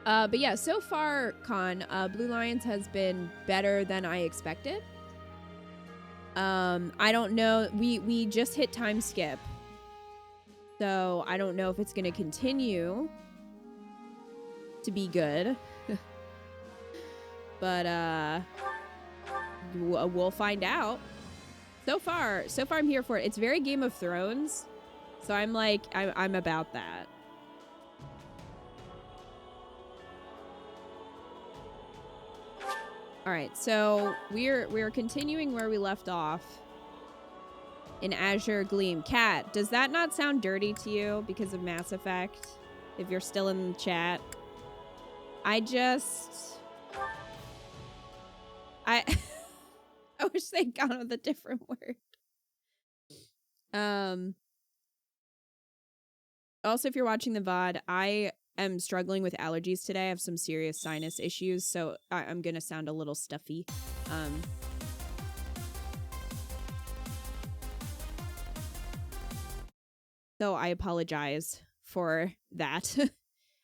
But yeah, so far, Con, Blue Lions has been better than I expected. I don't know. We just hit time skip. So I don't know if it's going to continue to be good. But we'll find out. So far I'm here for it. It's very Game of Thrones. So I'm like, I'm about that. All right, so we're continuing where we left off in Azure Gleam. Cat, does that not sound dirty to you because of Mass Effect? If you're still in the chat, I I wish they'd gone with a different word. Also, if you're watching the VOD, I am struggling with allergies today. I have some serious sinus issues, so I'm gonna sound a little stuffy. So I apologize for that.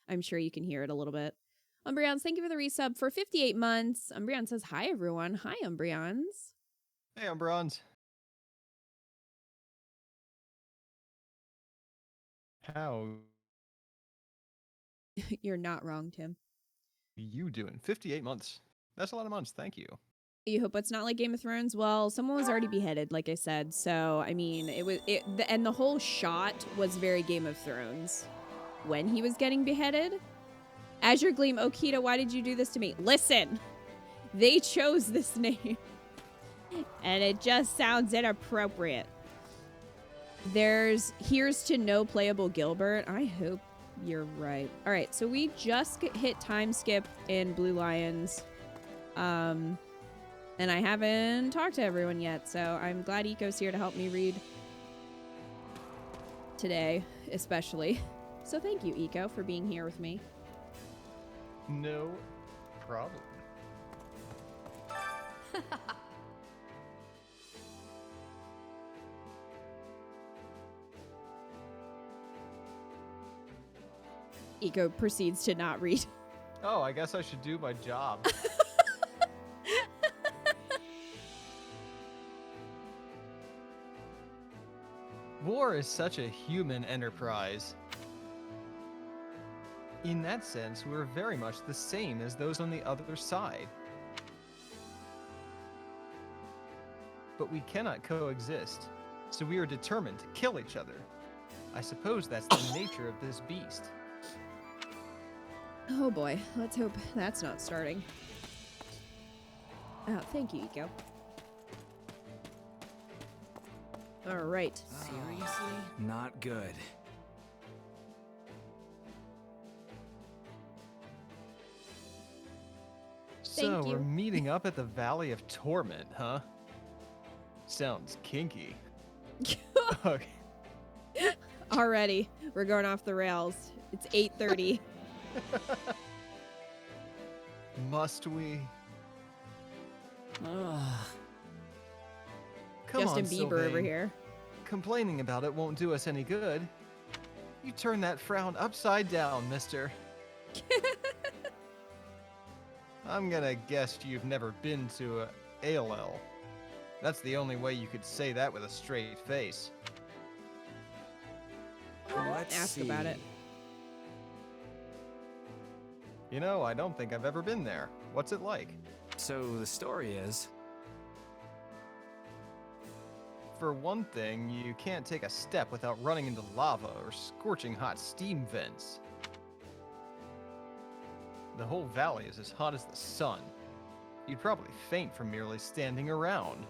I'm sure you can hear it a little bit. Umbreons, thank you for the resub for 58 months. Umbreon says, hi, everyone. Hi, Umbreons. Hey, Umbreons. How You're not wrong, Tim. you doing? 58 months. That's a lot of months. Thank you. You hope it's not like Game of Thrones? Well, someone was already beheaded, like I said. So, I mean, and the whole shot was very Game of Thrones when he was getting beheaded. Azure Gleam, Okita, why did you do this to me? Listen, they chose this name and it just sounds inappropriate. Here's to no playable Gilbert. I hope you're right. All right, so we just hit time skip in Blue Lions. And I haven't talked to everyone yet, so I'm glad Eco's here to help me read today, especially. So thank you, Eco, for being here with me. No problem. Eco proceeds to not read. Oh, I guess I should do my job. War is such a human enterprise. In that sense, we're very much the same as those on the other side. But we cannot coexist, so we are determined to kill each other. I suppose that's the nature of this beast. Oh boy, let's hope that's not starting. Oh, thank you, Eco. All right. Seriously? Not good. So, we're meeting up at the Valley of Torment, huh? Sounds kinky. Okay. Already, we're going off the rails. It's 8:30. Must we? Come Justin on, Bieber Sylvain. over here. Complaining about it won't do us any good. You turn that frown upside down, mister. I'm gonna guess you've never been to a ALL. That's the only way you could say that with a straight face. Let's Ask see. about it. You know, I don't think I've ever been there. What's it like? So the story is... For one thing, you can't take a step without running into lava or scorching hot steam vents. The whole valley is as hot as the sun. You'd probably faint from merely standing around.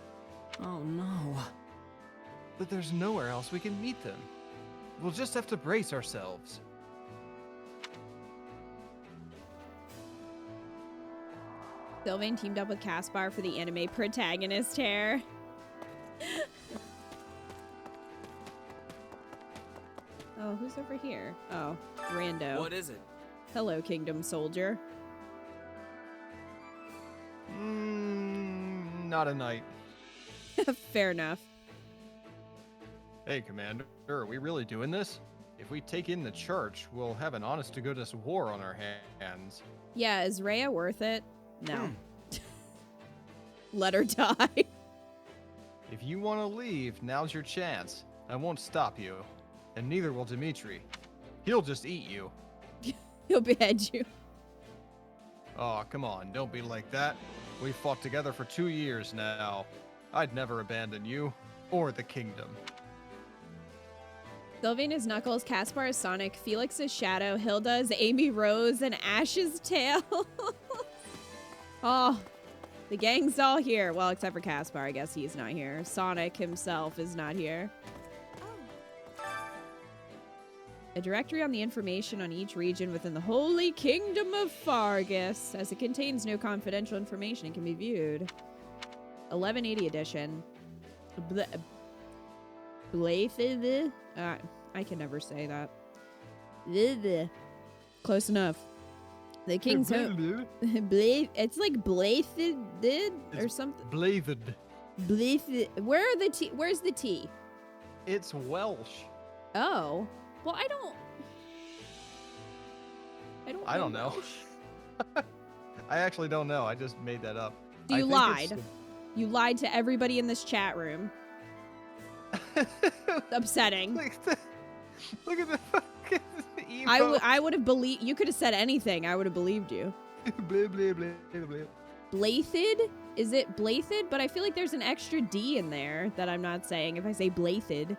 Oh no. But there's nowhere else we can meet them. We'll just have to brace ourselves. Sylvain teamed up with Caspar for the anime protagonist hair. Oh, who's over here? Oh, Rando. What is it? Hello, Kingdom Soldier. Not a night. Fair enough. Hey, Commander, are we really doing this? If we take in the church, we'll have an honest-to-goodness war on our hands. Yeah, is Rhea worth it? No. Let her die. If you want to leave, now's your chance. I won't stop you. And neither will Dimitri. He'll just eat you. He'll behead you. Oh, come on, don't be like that. We've fought together for 2 years now. I'd never abandon you, or the kingdom. Sylvain is Knuckles, Caspar is Sonic, Felix is Shadow, Hilda is Amy Rose, and Ash's Tail. Oh, the gang's all here. Well, except for Caspar, I guess he's not here. Sonic himself is not here. A directory on the information on each region within the Holy Kingdom of Fargus. As it contains no confidential information, it can be viewed. 1180 edition. Blathed? I can never say that. Close enough. The king's home. It's like blathed or something. Blathed. Blathed. Where's the T? It's Welsh. Oh. Well, I don't know. I actually don't know. I just made that up. So you lied. You lied to everybody in this chat room. Upsetting. Look at the fucking emo. I would have believed. You could have said anything. I would have believed you. Blah, blah, blah, blah, blah. Blathed? Is it blathed? But I feel like there's an extra D in there that I'm not saying if I say blathed.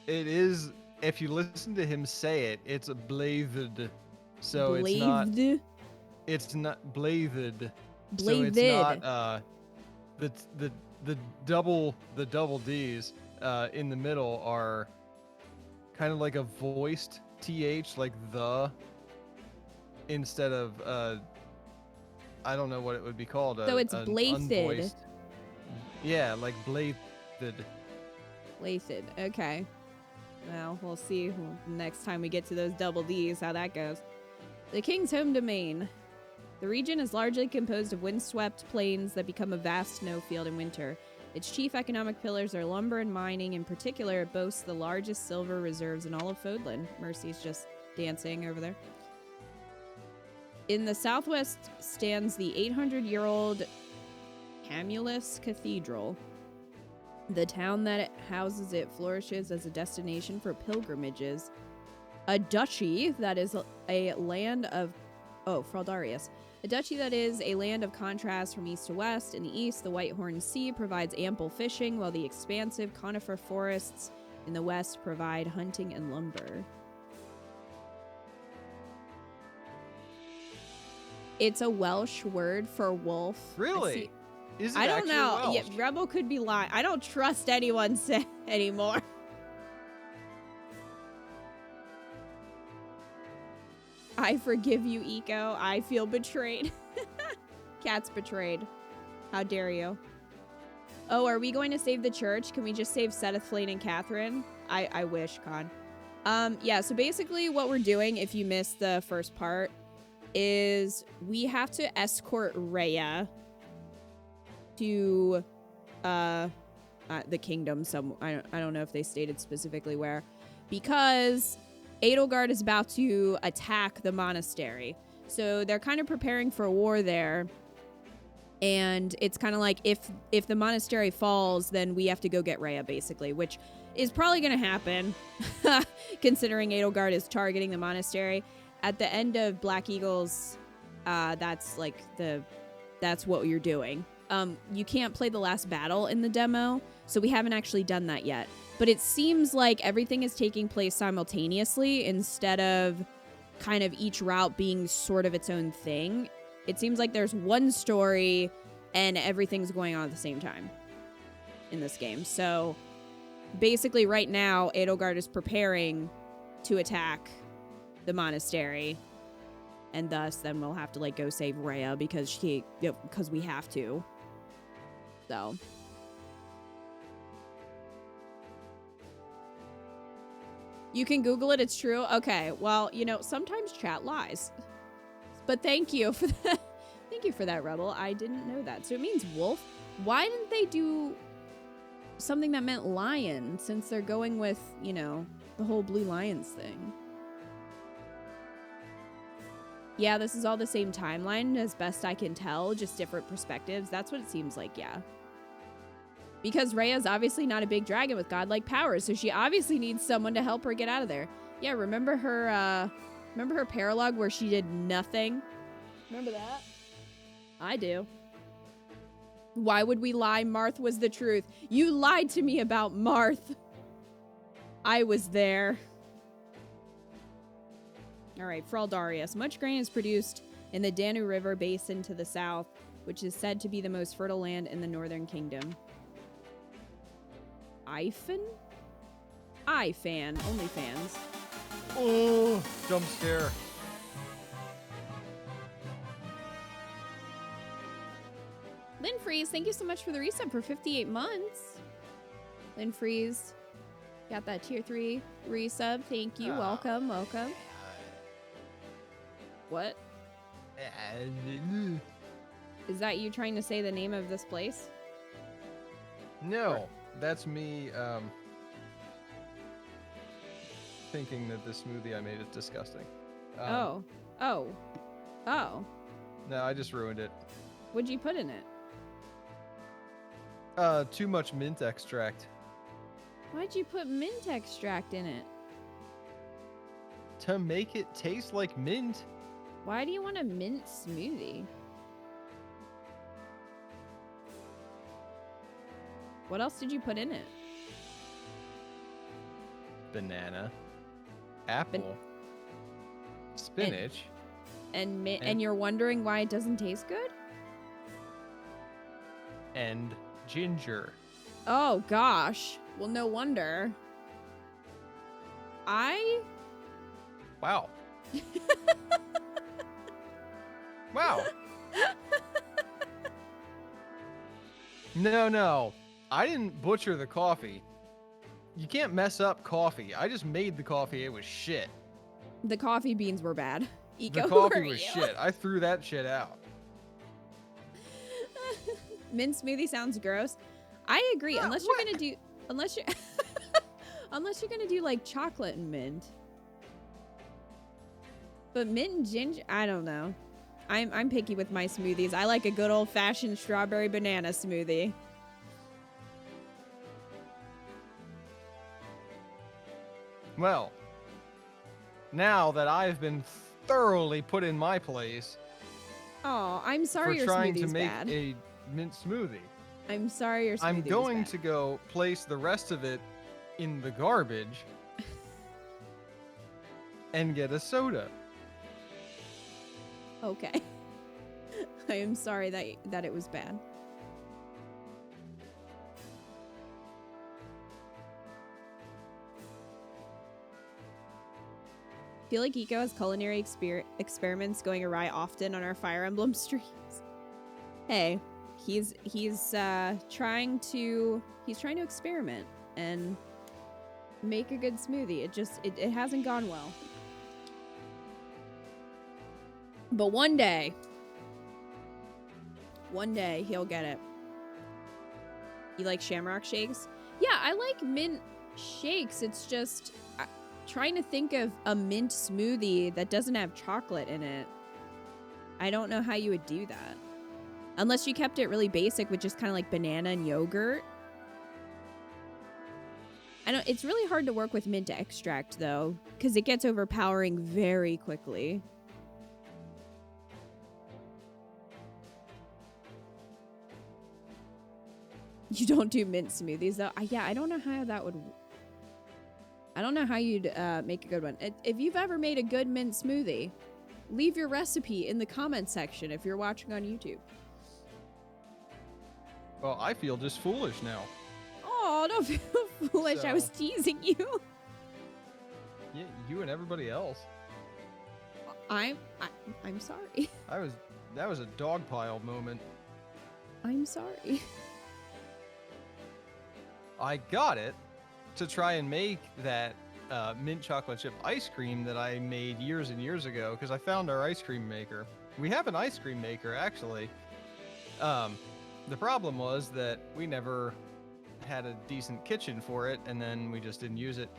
It is, if you listen to him say it, it's blathed. So Blathed? it's not blathed. Blathed. So it's not the double D's in the middle are kind of like a voiced TH, like the, instead of I don't know what it would be called. So it's blathed. Yeah, like blathed. Blathed. Okay. Well, we'll see next time we get to those double D's how that goes. The king's home domain. The region is largely composed of windswept plains that become a vast snowfield in winter. Its chief economic pillars are lumber and mining. In particular, it boasts the largest silver reserves in all of Fodlan. Mercy's just dancing over there. In the southwest stands the 800-year-old Camulus Cathedral. The town that houses it flourishes as a destination for pilgrimages. A duchy that is a land of... Oh, Fraldarius. A duchy that is a land of contrast from east to west. In the east, the Whitehorn Sea provides ample fishing, while the expansive conifer forests in the west provide hunting and lumber. It's a Welsh word for wolf. Really? Is it I don't know. Welsh? Yeah, Rebel could be lying. I don't trust anyone anymore. I forgive you, Eco. I feel betrayed. Cat's betrayed. How dare you? Oh, are we going to save the church? Can we just save Sedith, Flane, and Catherine? I wish, Con. Yeah, so basically what we're doing, if you missed the first part, is we have to escort Rhea to the kingdom. I don't know if they stated specifically where, because Edelgard is about to attack the monastery. So they're kind of preparing for a war there. And it's kind of like if the monastery falls, then we have to go get Rhea, basically, which is probably going to happen, considering Edelgard is targeting the monastery. At the end of Black Eagles, that's what you're doing. You can't play the last battle in the demo, so we haven't actually done that yet. But it seems like everything is taking place simultaneously instead of kind of each route being sort of its own thing. It seems like there's one story and everything's going on at the same time in this game. So basically right now, Edelgard is preparing to attack the monastery, and thus then we'll have to like go save Rhea because we have to. So you can Google it, it's true. Okay, well, sometimes chat lies. But thank you for that. Thank you for that, Rebel. I didn't know that. So it means wolf. Why didn't they do something that meant lion, since they're going with, the The whole Blue Lions thing. Yeah, this is all the same timeline as best I can tell, just different perspectives. That's what it seems like, yeah. Because Rhea's obviously not a big dragon with godlike powers, so she obviously needs someone to help her get out of there. Yeah, remember her paralogue where she did nothing? Remember that? I do. Why would we lie? Marth was the truth. You lied to me about Marth. I was there. All right, Fraldarius. Much grain is produced in the Danu River basin to the south, which is said to be the most fertile land in the northern kingdom. Ifan? Ifan. Only fans. Oh, jump scare. Lynn Freeze, thank you so much for the resub for 58 months. Lynn Freeze, got that tier 3 resub. Thank you. Welcome, welcome. What? Is that you trying to say the name of this place? No, that's me thinking that the smoothie I made is disgusting. Oh. No, I just ruined it. What'd you put in it? Too much mint extract. Why'd you put mint extract in it? To make it taste like mint. Why do you want a mint smoothie? What else did you put in it? Banana. Apple. Spinach. And you're wondering why it doesn't taste good? And ginger. Oh gosh. Well, no wonder. Wow. Wow. No. I didn't butcher the coffee. You can't mess up coffee. I just made the coffee. It was shit. The coffee beans were bad. Eco, The coffee who are was you? shit. I threw that shit out. Mint smoothie sounds gross. I agree. Unless you're gonna do like chocolate and mint. But mint and ginger, I don't know. I'm picky with my smoothies. I like a good old fashioned strawberry banana smoothie. Well, now that I've been thoroughly put in my place Oh, I'm sorry for your trying smoothie's to make bad. a mint smoothie, I'm sorry your smoothie I'm going was bad. to go place the rest of it in the garbage and get a soda. Okay. I am sorry that it was bad. I feel like Eco has culinary experiments going awry often on our Fire Emblem streams. Hey, he's trying to experiment and make a good smoothie. It hasn't gone well. But one day he'll get it. You like shamrock shakes? Yeah, I like mint shakes. It's just trying to think of a mint smoothie that doesn't have chocolate in it. I don't know how you would do that. Unless you kept it really basic with just kind of like banana and yogurt. It's really hard to work with mint extract though, because it gets overpowering very quickly. You don't do mint smoothies though? Yeah, I don't know how that would... I don't know how you'd make a good one. If you've ever made a good mint smoothie, leave your recipe in the comments section if you're watching on YouTube. Well, I feel just foolish now. Oh, don't feel foolish. I was teasing you. Yeah, you and everybody else. I'm sorry. That was a dog pile moment. I'm sorry. I got it to try and make that mint chocolate chip ice cream that I made years and years ago because I found our ice cream maker. We have an ice cream maker, actually. The problem was that we never had a decent kitchen for it, and then we just didn't use it.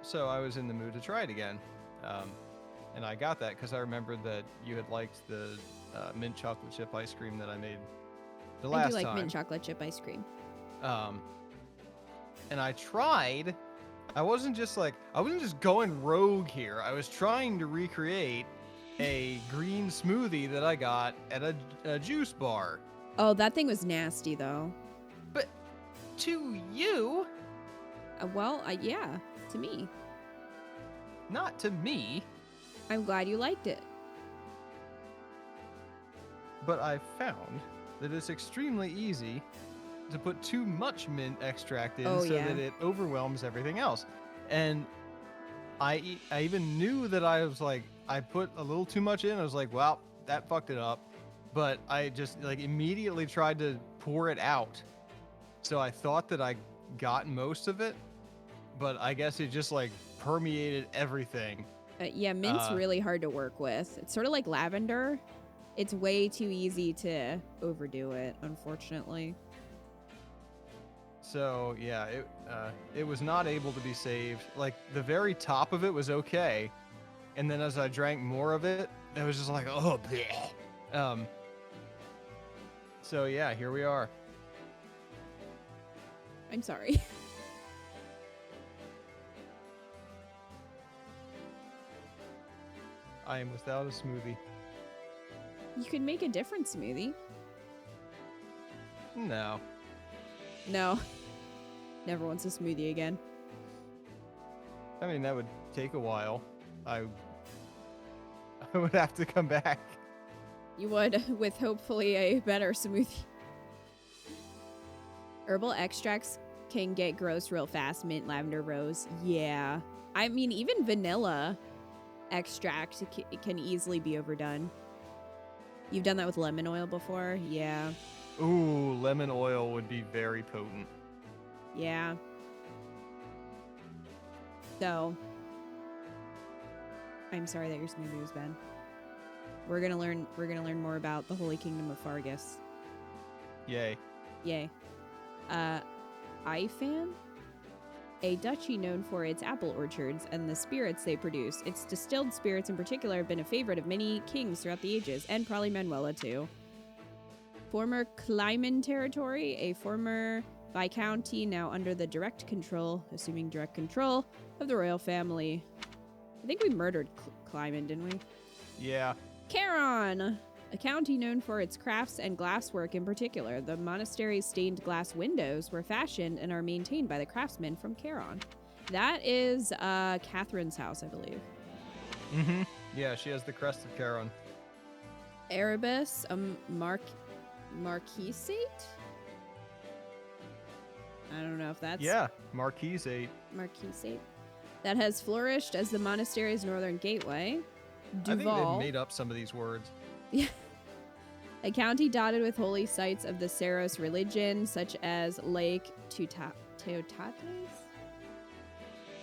So I was in the mood to try it again. And I got that because I remembered that you had liked the mint chocolate chip ice cream that I made the last I do like time. mint chocolate chip ice cream. And I tried. I wasn't just going rogue here. I was trying to recreate a green smoothie that I got at a juice bar. Oh, that thing was nasty, though. But to you, Well, yeah, to me. not to me. I'm glad you liked it. But I found that it's extremely easy to put too much mint extract in that it overwhelms everything else. And I even knew that I put a little too much in. I was like, well, that fucked it up. But I just immediately tried to pour it out. So I thought that I got most of it, but I guess it just permeated everything. Yeah, mint's really hard to work with. It's sort of like lavender. It's way too easy to overdo it, unfortunately. So yeah, it was not able to be saved. The very top of it was okay, and then as I drank more of it, it was just like, oh, bleh. So yeah, here we are. I'm sorry. I am without a smoothie. You could make a different smoothie. No. No. Never wants a smoothie again. I mean, that would take a while. I would have to come back. You would, with hopefully a better smoothie. Herbal extracts can get gross real fast. Mint, lavender, rose. Yeah. I mean, even vanilla extract can easily be overdone. You've done that with lemon oil before? Yeah. Ooh, lemon oil would be very potent. Yeah. So, I'm sorry that your smoothie was bad. We're gonna learn more about the Holy Kingdom of Fargus. Yay. Yay. Ifan? A duchy known for its apple orchards and the spirits they produce. Its distilled spirits in particular have been a favorite of many kings throughout the ages, and probably Manuela too. Former Clyman territory, a former viscounty now under the direct control, assuming direct control, of the royal family. I think we murdered Clyman, didn't we? Yeah. Charon! A county known for its crafts and glasswork in particular. The monastery's stained glass windows were fashioned and are maintained by the craftsmen from Charon. That is Catherine's house, I believe. Mm-hmm. Yeah, she has the crest of Charon. Erebus, a marquisate? I don't know if that's... Yeah, Marquisate. Marquisate. That has flourished as the monastery's northern gateway. Duval. I think they've made up some of these words. Yeah. A county dotted with holy sites of the Saros religion, such as Lake Teotates.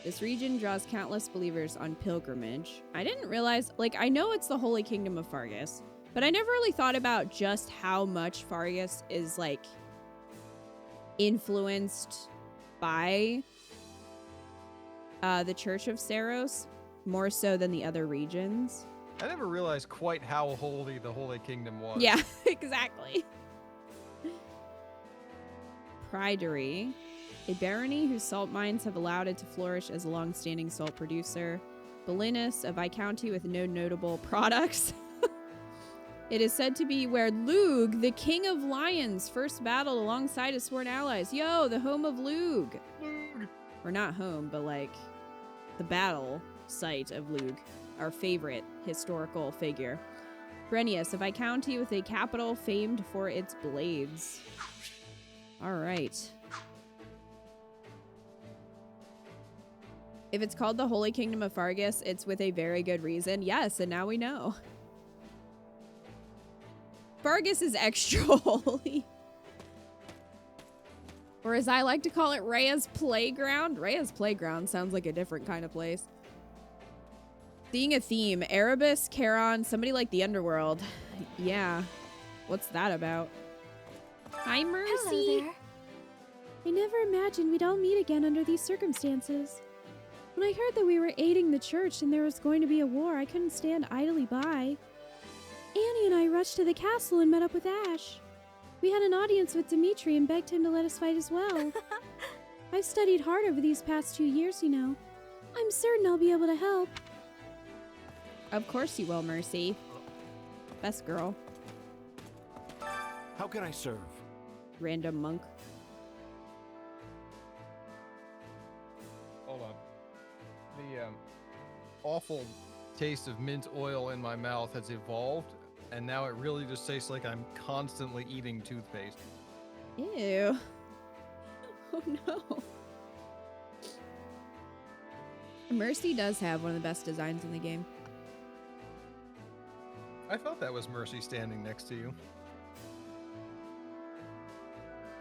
This region draws countless believers on pilgrimage. I didn't realize, I know it's the Holy Kingdom of Fargus, but I never really thought about just how much Fargus is, influenced by the Church of Saros, more so than the other regions. I never realized quite how holy the Holy Kingdom was. Yeah, exactly. Pridery, a barony whose salt mines have allowed it to flourish as a long-standing salt producer. Belinus, a viscounty with no notable products. It is said to be where Lug, the King of Lions, first battled alongside his sworn allies. Yo, the home of Lug. Or not home, but the battle site of Lug. Our favorite historical figure. Brenius, a viscounty with a capital famed for its blades. All right. If it's called the Holy Kingdom of Fargus, it's with a very good reason. Yes, and now we know. Fargus is extra holy. Or as I like to call it, Rhea's Playground. Rhea's Playground sounds like a different kind of place. Seeing a theme. Erebus, Charon, somebody like the underworld. Yeah. What's that about? Hi, Mercy. Hello there. I never imagined we'd all meet again under these circumstances. When I heard that we were aiding the church and there was going to be a war, I couldn't stand idly by. Annie and I rushed to the castle and met up with Ash. We had an audience with Dimitri and begged him to let us fight as well. I've studied hard over these past 2 years, you know. I'm certain I'll be able to help. Of course you will, Mercy. Best girl. How can I serve? Random monk. Hold on. The awful taste of mint oil in my mouth has evolved, and now it really just tastes like I'm constantly eating toothpaste. Ew. Oh no. Mercy does have one of the best designs in the game. I thought that was Mercy standing next to you.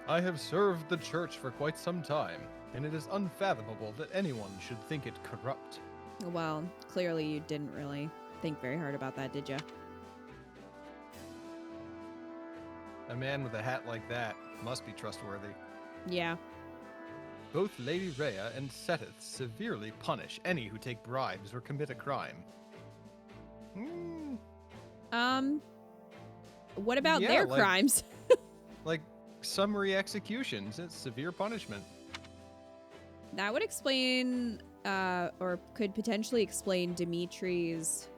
I have served the church for quite some time, and it is unfathomable that anyone should think it corrupt. Well, clearly you didn't really think very hard about that, did you? A man with a hat like that must be trustworthy. Yeah. Both Lady Rhea and Seteth severely punish any who take bribes or commit a crime. What about Yeah, their like- crimes? Like summary executions, it's severe punishment. That would explain, or could potentially explain Dimitri's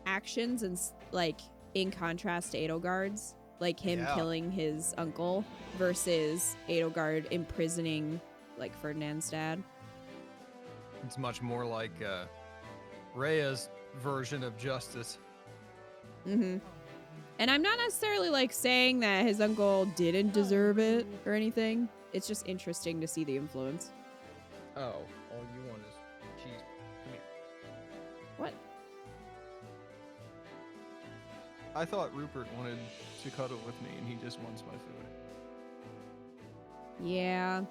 actions and, like, in contrast to Edelgard's. Like him Yeah. killing his uncle versus Edelgard imprisoning, like, Ferdinand's dad. It's much more like Rhea's version of justice. Mm-hmm. And I'm not necessarily, like, saying that his uncle didn't deserve it or anything. It's just interesting to see the influence. Oh, all you want is cheese. Come here. What? I thought Rupert wanted to cuddle with me, and he just wants my food. Yeah.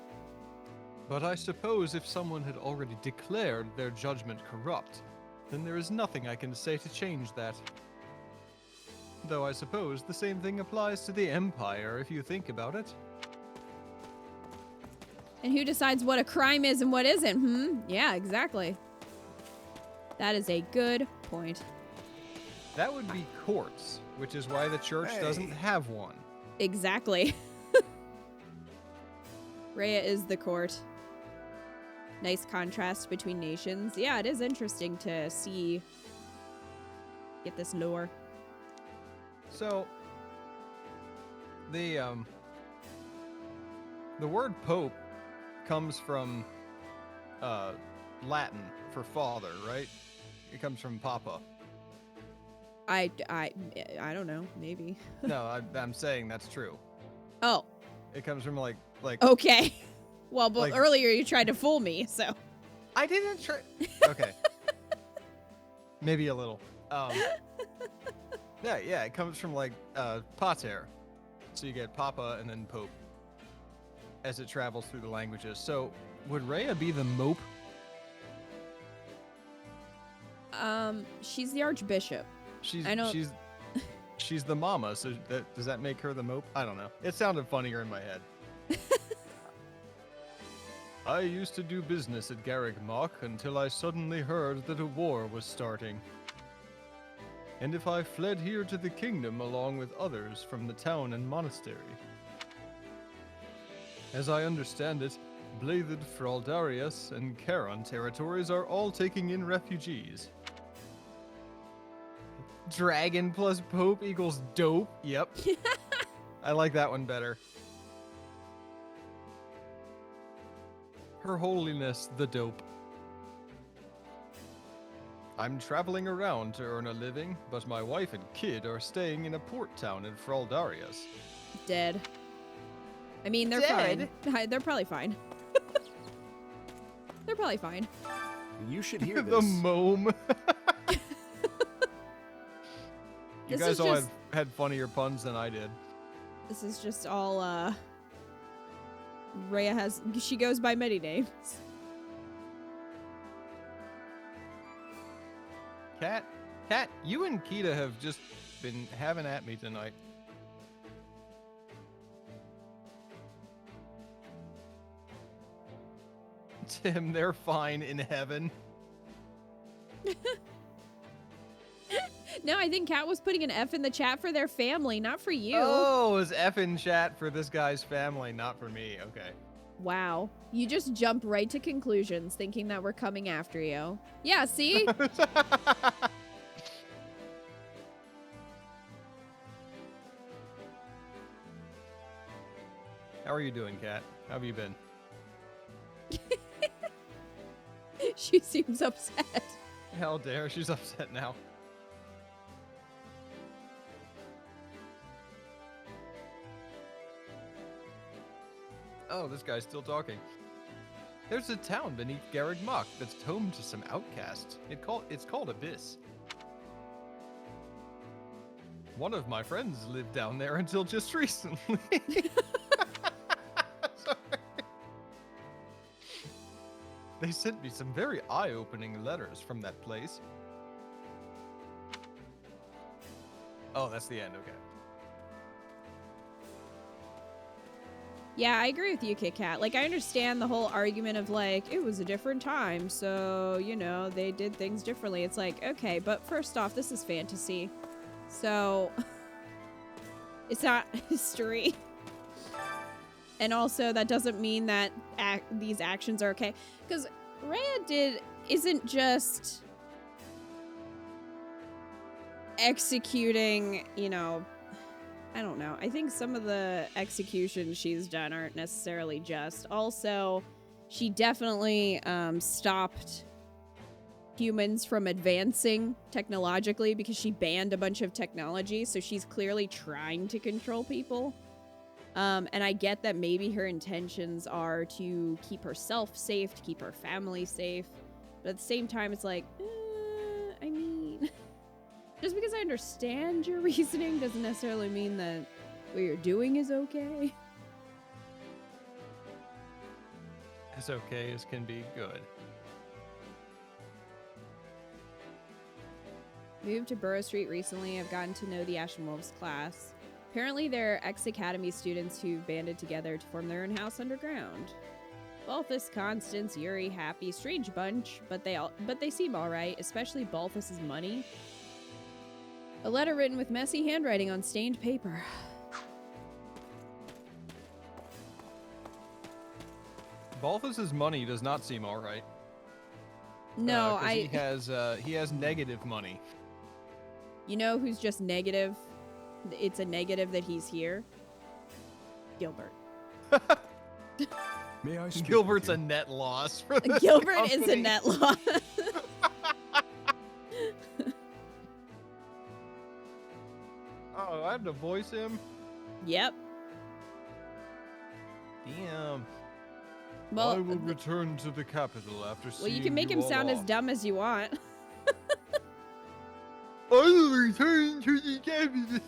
But I suppose if someone had already declared their judgment corrupt, then there is nothing I can say to change that. Though I suppose the same thing applies to the Empire if you think about it. And who decides what a crime is and what isn't? Yeah, exactly. That is a good point. That would be courts, which is why the church doesn't Hey. have one. Exactly. Rhea is the court. Nice contrast between nations. Yeah, it is interesting to get this lore. So, the word pope comes from Latin for father, right? It comes from papa. I don't know, maybe. No, I'm saying that's true. Oh, It comes from like okay. Well, but Like- earlier you tried to fool me, so. I didn't try. Okay. Maybe a little. Yeah, it comes from like pater. So you get papa and then pope as it travels through the languages. So would Rhea be the mope? She's the archbishop. She's I know- she's the mama. So does that make her the mope? I don't know. It sounded funnier in my head. I used to do business at Garrick Mock until I suddenly heard that a war was starting. And if I fled here to the kingdom along with others from the town and monastery. As I understand it, Blathed Fraldarius and Charon territories are all taking in refugees. Dragon plus Pope equals dope. Yep. I like that one better. Her Holiness the Dope. I'm traveling around to earn a living, but my wife and kid are staying in a port town in Fraldarius. Dead. I mean, they're Dead? fine. They're probably fine. They're probably fine. You should hear The this. mome. You This guys is all just- had funnier puns than I did. This is just all, Rhea she goes by many names. Cat, you and Kita have just been having at me tonight. Tim, they're fine in heaven. No, I think Kat was putting an F in the chat for their family, not for you. Oh, it was F in chat for this guy's family, not for me. Okay. Wow. You just jump right to conclusions thinking that we're coming after you. Yeah, see? How are you doing, Kat? How have you been? She seems upset. How dare, she's upset now. Oh, this guy's still talking. There's a town beneath Garreg Mach that's home to some outcasts. It's called Abyss. One of my friends lived down there until just recently. Sorry. They sent me some very eye-opening letters from that place. Oh, that's the end, okay. Yeah, I agree with you, Kit Kat. Like, I understand the whole argument of, like, it was a different time, so, you know, they did things differently. It's like, okay, but first off, this is fantasy. So, it's not history. And also, that doesn't mean that these actions are okay. Because Rhea isn't just executing, you know, I don't know. I think some of the executions she's done aren't necessarily just. Also, she definitely stopped humans from advancing technologically because she banned a bunch of technology. So she's clearly trying to control people. And I get that maybe her intentions are to keep herself safe, to keep her family safe. But at the same time, it's like, I mean... Just because I understand your reasoning doesn't necessarily mean that what you're doing is okay. As okay as can be good. Moved to Burrow Street recently. I've gotten to know the Ashen Wolves class. Apparently they're ex-academy students who've banded together to form their own house underground. Balthus, Constance, Yuri, Happy, strange bunch, but they seem alright, especially Balthus's money. A letter written with messy handwriting on stained paper. Balthus's money does not seem all right. No, he has negative money. You know who's just negative? It's a negative that he's here. Gilbert. May I speak Gilbert's with a you? net loss for this Gilbert is a company. net loss. Oh, I have to voice him? Yep. Damn. Well, I will return to the capital after seeing well, you can make him all sound as off. dumb as you want. I will return to the capital.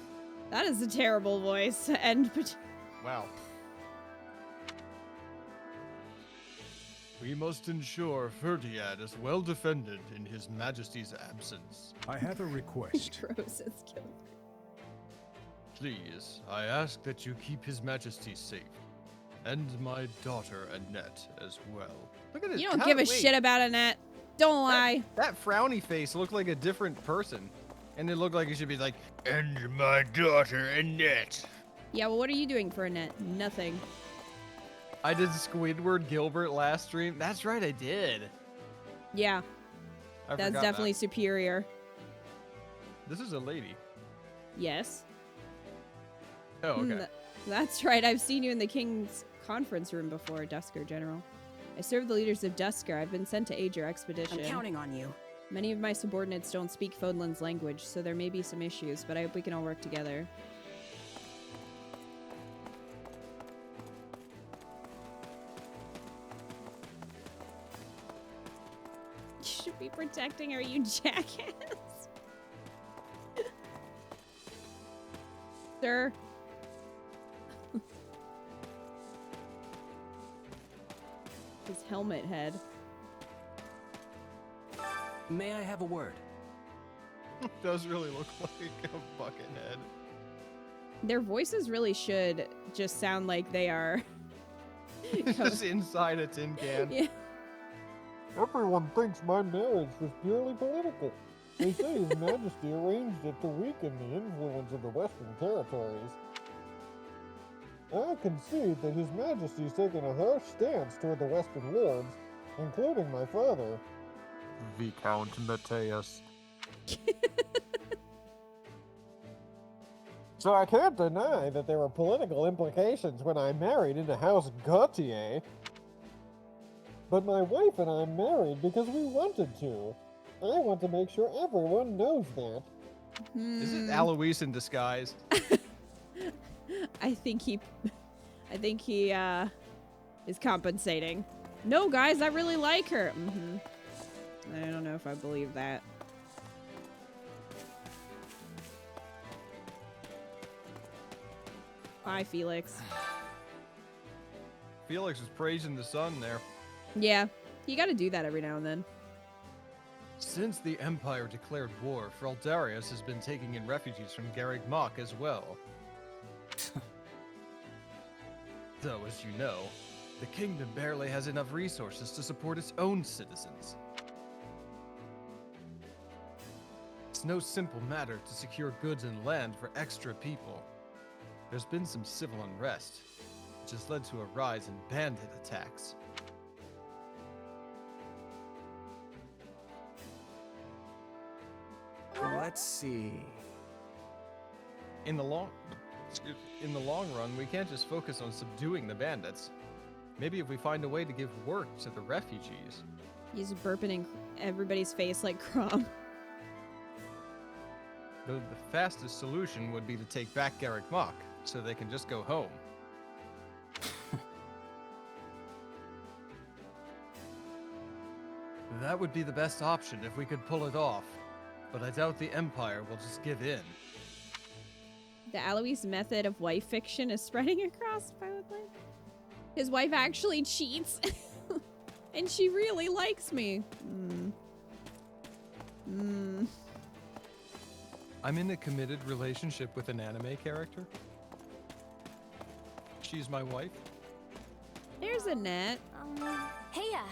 That is a terrible voice. And Wow. We must ensure Ferdiad is well defended in His Majesty's absence. I have a request. gross as Gilbert. Please, I ask that you keep His Majesty safe. And my daughter Annette as well. Look at it. You don't give a shit about Annette. Don't lie. That frowny face looked like a different person. And it looked like it should be like, and my daughter Annette. Yeah, well, what are you doing for Annette? Nothing. I did Squidward Gilbert last stream. That's right, I did. Yeah, I that's forgot definitely that. superior. This is a lady. Yes. Oh, okay. That's right. I've seen you in the King's conference room before, Dusker General. I serve the leaders of Dusker. I've been sent to aid your expedition. I'm counting on you. Many of my subordinates don't speak Fodlan's language, so there may be some issues, but I hope we can all work together. You should be protecting her, you jackass. Sir. His helmet head. May I have a word? It does really look like a bucket head. Their voices really should just sound like they are Just inside a tin can. Yeah. Everyone thinks my marriage was purely political. They say His Majesty arranged it to weaken the influence of the Western territories. I concede that His Majesty's taken a harsh stance toward the Western lords, including my father. Viscount Mateus. So I can't deny that there were political implications when I married into House Gautier. But my wife and I married because we wanted to. I want to make sure everyone knows that. Is it Alois in disguise? I think he is compensating. No, guys, I really like her. I don't know if I believe that. Bye, Felix. Felix was praising the sun there. Yeah, you gotta do that every now and then. Since the Empire declared war, Fraldarius has been taking in refugees from Garreg Mach as well. Though, as you know, the kingdom barely has enough resources to support its own citizens. It's no simple matter to secure goods and land for extra people. There's been some civil unrest, which has led to a rise in bandit attacks. Let's see. In the long run, we can't just focus on subduing the bandits. Maybe if we find a way to give work to the refugees. He's burping in everybody's face like Crom. The fastest solution would be to take back Garreg Mach, so they can just go home. That would be the best option if we could pull it off, but I doubt the Empire will just give in. The Alois method of wife fiction is spreading across Pilotland. His wife actually cheats, and she really likes me. I'm in a committed relationship with an anime character. She's my wife. There's Annette. Heya.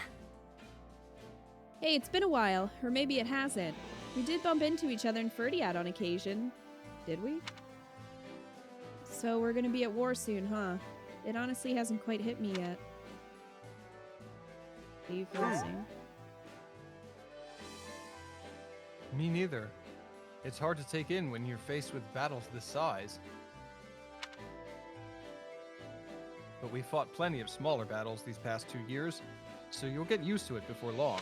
Hey, it's been a while, or maybe it hasn't. We did bump into each other in Ferdiad on occasion. Did we? So we're gonna be at war soon, huh? It honestly hasn't quite hit me yet. Are you freezing? Me neither. It's hard to take in when you're faced with battles this size. But we fought plenty of smaller battles these past 2 years, so you'll get used to it before long.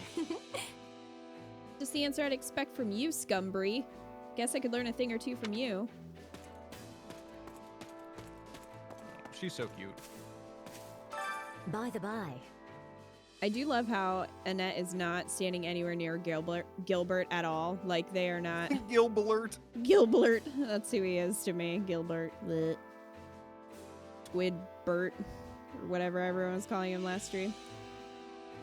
Just the answer I'd expect from you, Scumbry. Guess I could learn a thing or two from you. She's so cute. By the by. I do love how Annette is not standing anywhere near Gilbert at all. Like, they are not... Gilbert. Gilbert. That's who he is to me. Gilbert. Blech. Squidbert. Or whatever everyone was calling him last stream.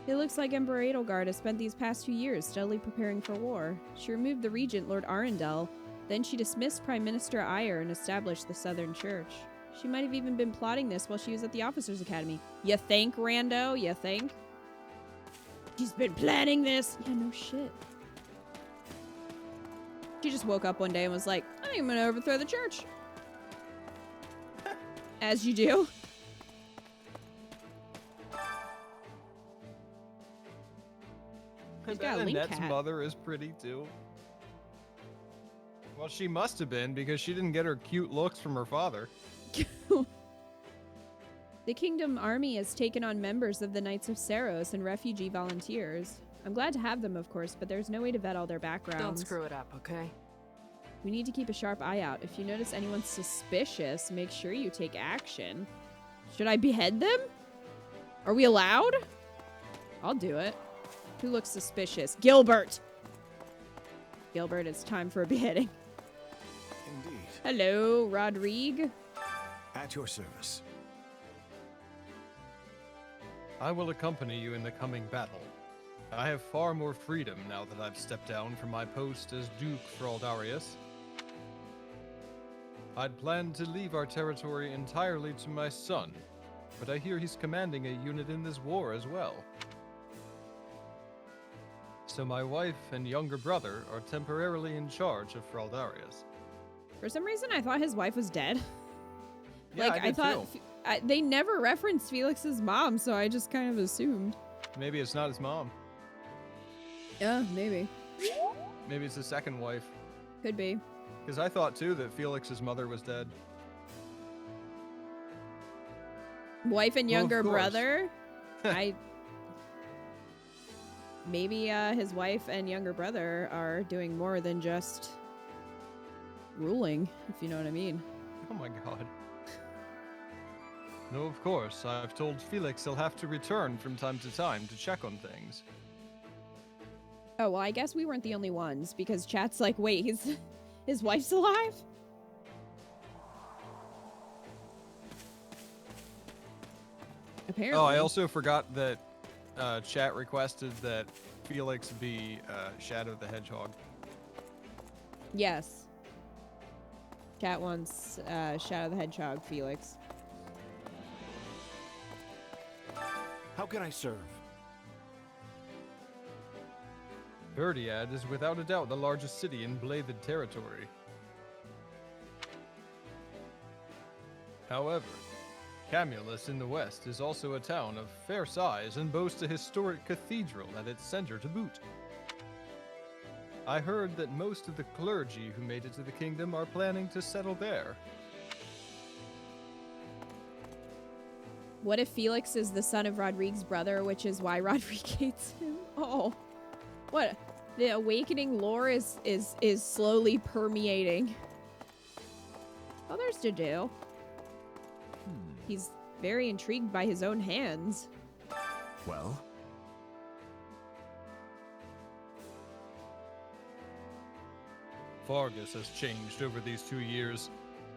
It looks like Emperor Edelgard has spent these past 2 years steadily preparing for war. She removed the regent, Lord Arundel. Then she dismissed Prime Minister Eyre and established the Southern Church. She might have even been plotting this while she was at the Officers' Academy. You think, Rando? You think? She's been planning this. Yeah, no shit. She just woke up one day and was like, I think I'm gonna overthrow the church. As you do. She's got a link Annette's hat. mother is pretty too. Well, she must have been because she didn't get her cute looks from her father. The Kingdom Army has taken on members of the Knights of Saros and refugee volunteers. I'm glad to have them, of course, but there's no way to vet all their backgrounds. Don't screw it up, okay? We need to keep a sharp eye out. If you notice anyone suspicious, make sure you take action. Should I behead them? Are we allowed? I'll do it. Who looks suspicious? Gilbert! Gilbert, it's time for a beheading. Indeed. Hello, Rodrigue. At your service. I will accompany you in the coming battle. I have far more freedom now that I've stepped down from my post as Duke Fraldarius. I'd planned to leave our territory entirely to my son, but I hear he's commanding a unit in this war as well. so my wife and younger brother are temporarily in charge of Fraldarius. For some reason, I thought his wife was dead. Yeah, like, I did thought too. they never referenced Felix's mom, so I just kind of assumed. Maybe it's not his mom. Yeah, maybe. Maybe it's his second wife. Could be. Because I thought too that Felix's mother was dead. Wife and Well, of younger course. brother? Maybe his wife and younger brother are doing more than just ruling, if you know what I mean. Oh my god. No, of course. I've told Felix he'll have to return from time to time to check on things. Oh, well, I guess we weren't the only ones, because chat's like, wait, his wife's alive? Apparently. Oh, I also forgot that chat requested that Felix be Shadow the Hedgehog. Yes. Chat wants Shadow the Hedgehog Felix. How can I serve? Verdiad is without a doubt the largest city in Bladed territory. However, Camulus in the west is also a town of fair size and boasts a historic cathedral at its center to boot. I heard that most of the clergy who made it to the kingdom are planning to settle there. What if Felix is the son of Rodrigue's brother, which is why Rodrigue hates him? Oh. What? The awakening lore is slowly permeating. Oh, there's Jadale. He's very intrigued by his own hands. Well, Fargus has changed over these 2 years,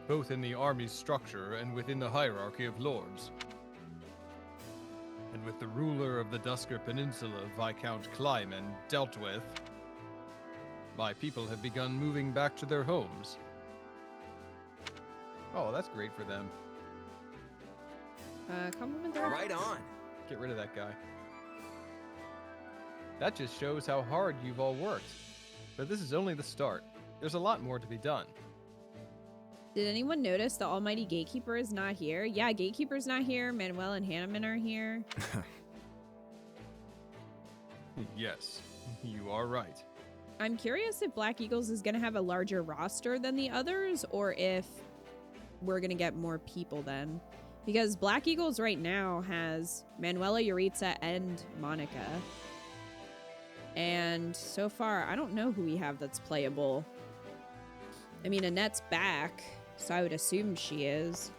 both in the army's structure and within the hierarchy of lords. And with the ruler of the Dusker Peninsula, Viscount Kleiman, dealt with, my people have begun moving back to their homes. Oh, that's great for them. Compliment the right on. Get rid of that guy. That just shows how hard you've all worked. But this is only the start. There's a lot more to be done. Did anyone notice the almighty gatekeeper is not here? Yeah, gatekeeper's not here. Manuel and Hanneman are here. Yes, you are right. I'm curious if Black Eagles is going to have a larger roster than the others, or if we're going to get more people then. Because Black Eagles right now has Manuela, Yuritsa, and Monica. And so far, I don't know who we have that's playable. I mean, Annette's back, so I would assume she is.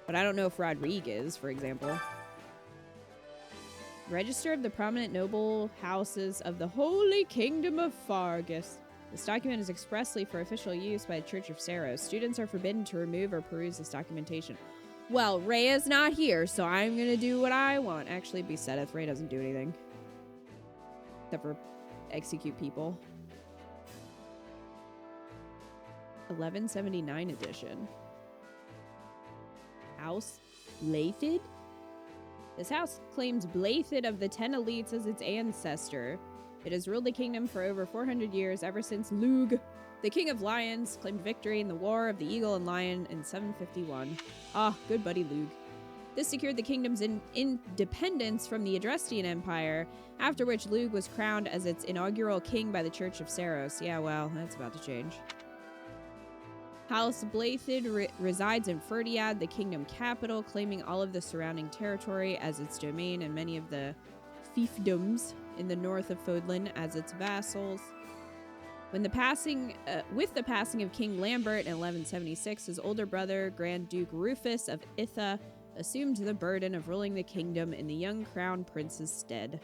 But I don't know if Rodrigue is, for example. Register of the prominent noble houses of the Holy Kingdom of Fargus. This document is expressly for official use by the Church of Saros. Students are forbidden to remove or peruse this documentation. Well, Ray is not here, so I'm gonna do what I want. Actually, be Sedith. Ray doesn't do anything. Except for execute people. 1179 edition. House Blathid? This house claims Blathid of the 10 elites as its ancestor. It has ruled the kingdom for over 400 years, ever since Lug, the king of lions, claimed victory in the War of the Eagle and Lion in 751. Ah, good buddy Lug. This secured the kingdom's independence from the Adrestian Empire, after which Lug was crowned as its inaugural king by the Church of Saros. Yeah, well, that's about to change. House Blathid resides in Ferdiad, the kingdom capital, claiming all of the surrounding territory as its domain and many of the fiefdoms in the north of Fodlan as its vassals. With the passing of King Lambert in 1176, his older brother, Grand Duke Rufus of Itha, assumed the burden of ruling the kingdom in the young crown prince's stead.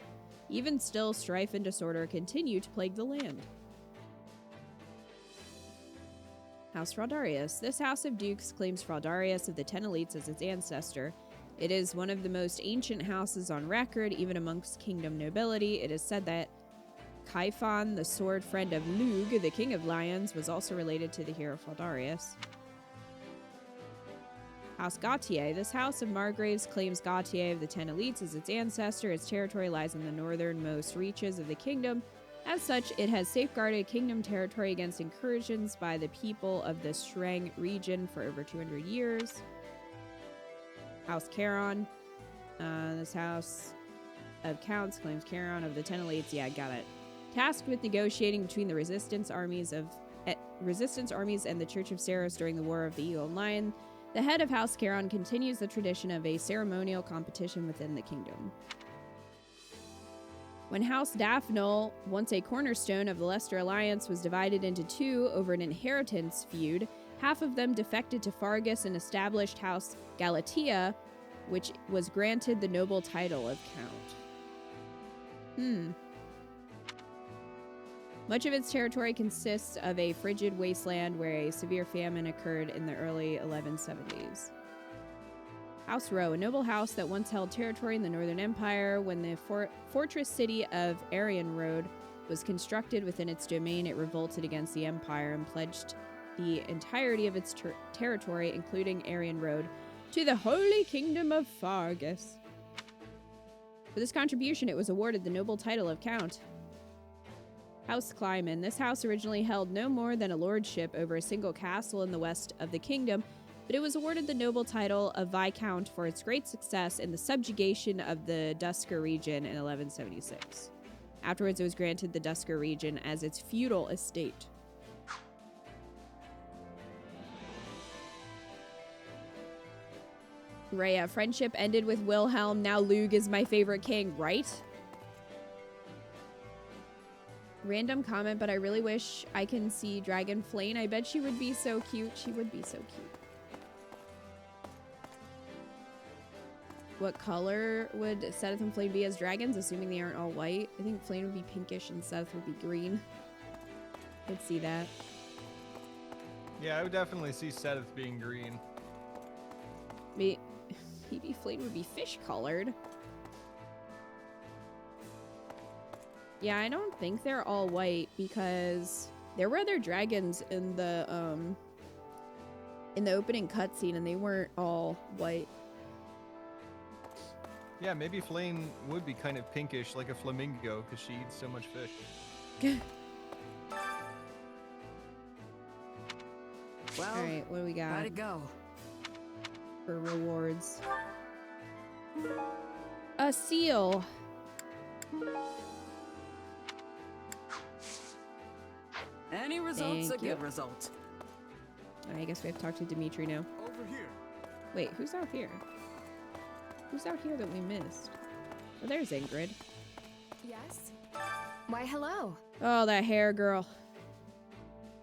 Even still, strife and disorder continue to plague the land. House Fraldarius. This house of dukes claims Fraldarius of the 10 elites as its ancestor. It is one of the most ancient houses on record, even amongst kingdom nobility. It is said that Kaifon, the sword friend of Lug, the king of lions, was also related to the hero Fraldarius. House Gautier. This house of Margraves claims Gautier of the 10 elites as its ancestor. Its territory lies in the northernmost reaches of the kingdom, As such, it has safeguarded kingdom territory against incursions by the people of the Shreng region for over 200 years. House Charon. This house of counts claims Charon of the Ten Elites. Yeah, got it. Tasked with negotiating between the resistance armies and the Church of Saros during the War of the Eagle and Lion, the head of House Charon continues the tradition of a ceremonial competition within the kingdom. When House Daphnel, once a cornerstone of the Leicester Alliance, was divided into two over an inheritance feud, half of them defected to Fargus and established House Galatea, which was granted the noble title of Count. Much of its territory consists of a frigid wasteland where a severe famine occurred in the early 1170s. House Row, a noble house that once held territory in the Northern Empire. When the fortress city of Arian Road was constructed within its domain, it revolted against the Empire and pledged the entirety of its territory, including Arian Road, to the Holy Kingdom of Fargus. For this contribution, it was awarded the noble title of Count. House Kleiman. This house originally held no more than a lordship over a single castle in the west of the kingdom, but it was awarded the noble title of Viscount for its great success in the subjugation of the Dusker region in 1176. Afterwards, it was granted the Dusker region as its feudal estate. Rhea, friendship ended with Wilhelm. Now Lug is my favorite king, right? Random comment, but I really wish I can see Dragon Flame. I bet she would be so cute. She would be so cute. What color would Seth and Flame be as dragons, assuming they aren't all white? I think Flame would be pinkish and Seth would be green. Could see that. Yeah, I would definitely see Seth being green. Maybe Flame would be fish colored. Yeah, I don't think they're all white because there were other dragons in the opening cutscene and they weren't all white. Yeah, maybe Flame would be kind of pinkish like a flamingo because she eats so much fish. Well, all right, what do we got? how'd it go? For rewards. A seal. Any result's Thank a you. good result. I guess we have to talk to Dimitri now. Over here. Wait, who's out here? Who's out here that we missed? Oh, there's Ingrid. Yes? Why, hello. Oh, that hair girl.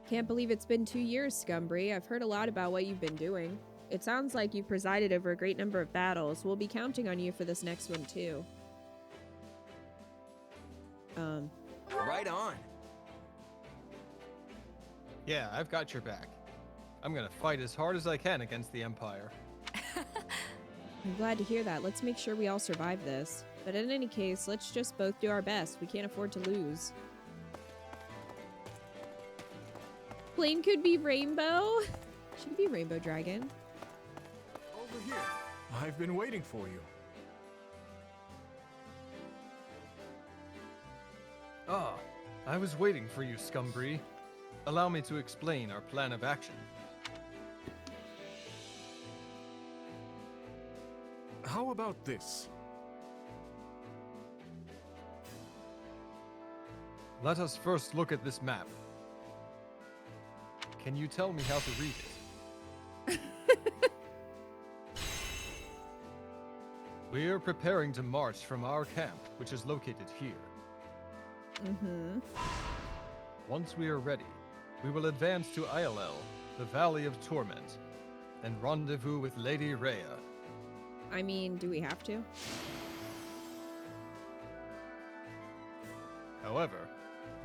Can't believe it's been 2 years, Scumbry. I've heard a lot about what you've been doing. It sounds like you've presided over a great number of battles. We'll be counting on you for this next one, too. Right on. Yeah, I've got your back. I'm gonna fight as hard as I can against the Empire. I'm glad to hear that. Let's make sure we all survive this. But in any case, let's just both do our best. We can't afford to lose. Plane could be Rainbow. She could be Rainbow Dragon. Over here. I've been waiting for you. Ah, I was waiting for you, Scumbry. Allow me to explain our plan of action. How about this? Let us first look at this map. Can you tell me how to read it? We are preparing to march from our camp, which is located here. Once we are ready, we will advance to Iolel, the Valley of Torment, and rendezvous with Lady Rhea. I mean, do we have to? However,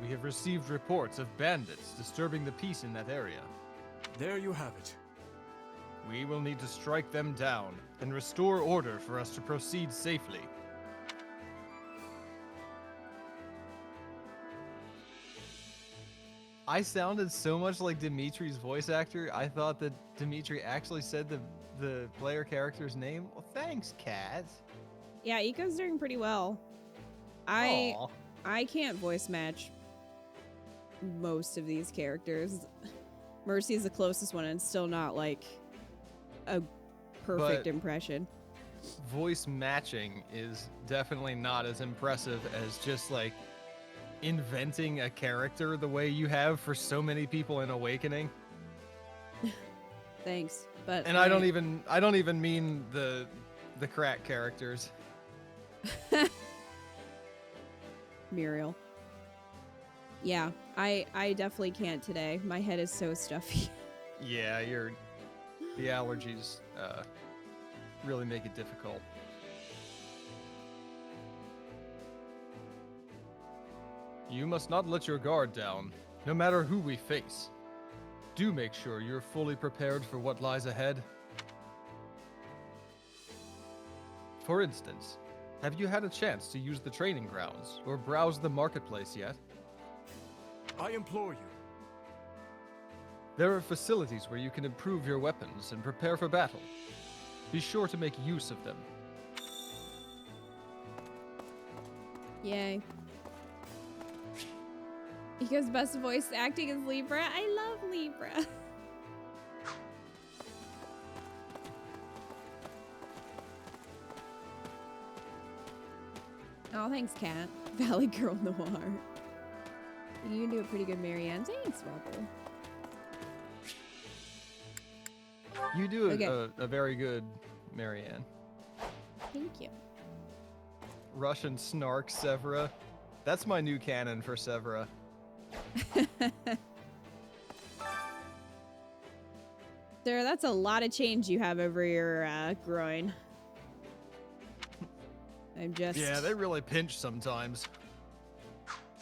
we have received reports of bandits disturbing the peace in that area. There you have it. We will need to strike them down and restore order for us to proceed safely. I sounded so much like Dimitri's voice actor, I thought that Dimitri actually said the player character's name. Well, thanks, Kat. Yeah, Eco's doing pretty well. Aw. I can't voice match most of these characters. Mercy is the closest one, and still not like a perfect But- impression. Voice matching is definitely not as impressive as just like inventing a character the way you have for so many people in Awakening. Thanks, but And I don't even mean the crack characters. Muriel. Yeah, I definitely can't today. My head is so stuffy. Yeah, the allergies really make it difficult. You must not let your guard down, no matter who we face. Do make sure you're fully prepared for what lies ahead. For instance, have you had a chance to use the training grounds or browse the marketplace yet? I implore you. There are facilities where you can improve your weapons and prepare for battle. Be sure to make use of them. Yay. Because best voice acting is Libra. I love Libra. Oh, thanks, Kat. Valley Girl Noir. You can do a pretty good Marianne. Thanks, Rebel. You do Okay. a very good Marianne. Thank you. Russian snark Severa. That's my new canon for Severa. There, that's a lot of change you have over your groin. I'm just... Yeah, they really pinch sometimes.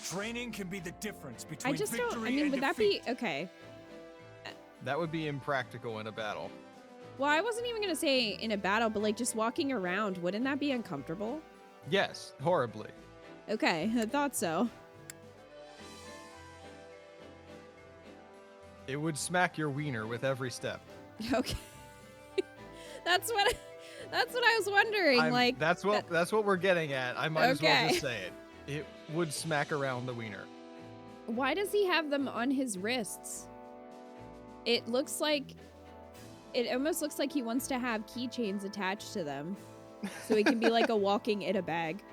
Training can be the difference between I just victory don't... I mean, and would that defeat. be... Okay. That would be impractical in a battle. Well, I wasn't even going to say in a battle, but like just walking around, wouldn't that be uncomfortable? Yes, horribly. Okay, I thought so. It would smack your wiener with every step. Okay. That's what I was wondering. Like that's what we're getting at. I might as well Okay. just say it. It would smack around the wiener. why does he have them on his wrists? It almost looks like he wants to have keychains attached to them. So he can be like a walking in a bag.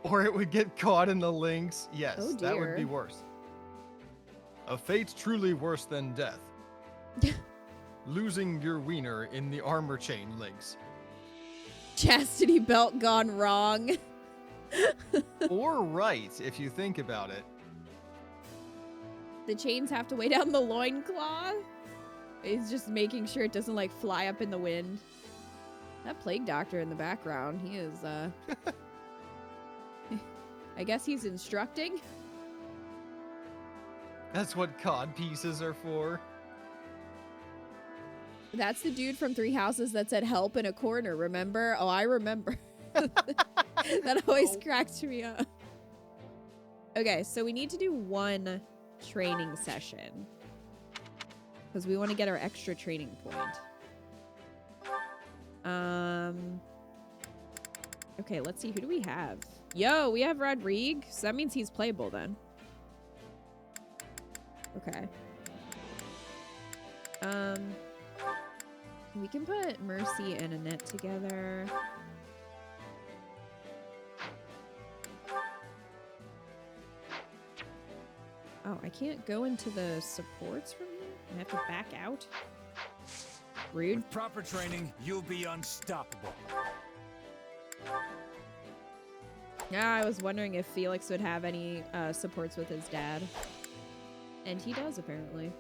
Or it would get caught in the links. Yes, Oh, that would be dear. worse. A fate truly worse than death. Losing your wiener in the armor chain links. Chastity belt gone wrong. Or right, if you think about it. The chains have to weigh down the loincloth. He's just making sure it doesn't like fly up in the wind. That plague doctor in the background, he is I guess he's instructing. That's what cod pieces are for. That's the dude from Three Houses that said help in a corner, remember? Oh, I remember. That always cracks me up. Okay, so we need to do one training session. Because we want to get our extra training point. Okay, let's see. Who do we have? Yo, we have Rodrigue. So that means he's playable then. Okay. We can put Mercy and Annette together. Oh, I can't go into the supports from here? I have to back out? Rude. With proper training, you'll be unstoppable. Yeah, I was wondering if Felix would have any supports with his dad. And he does, apparently.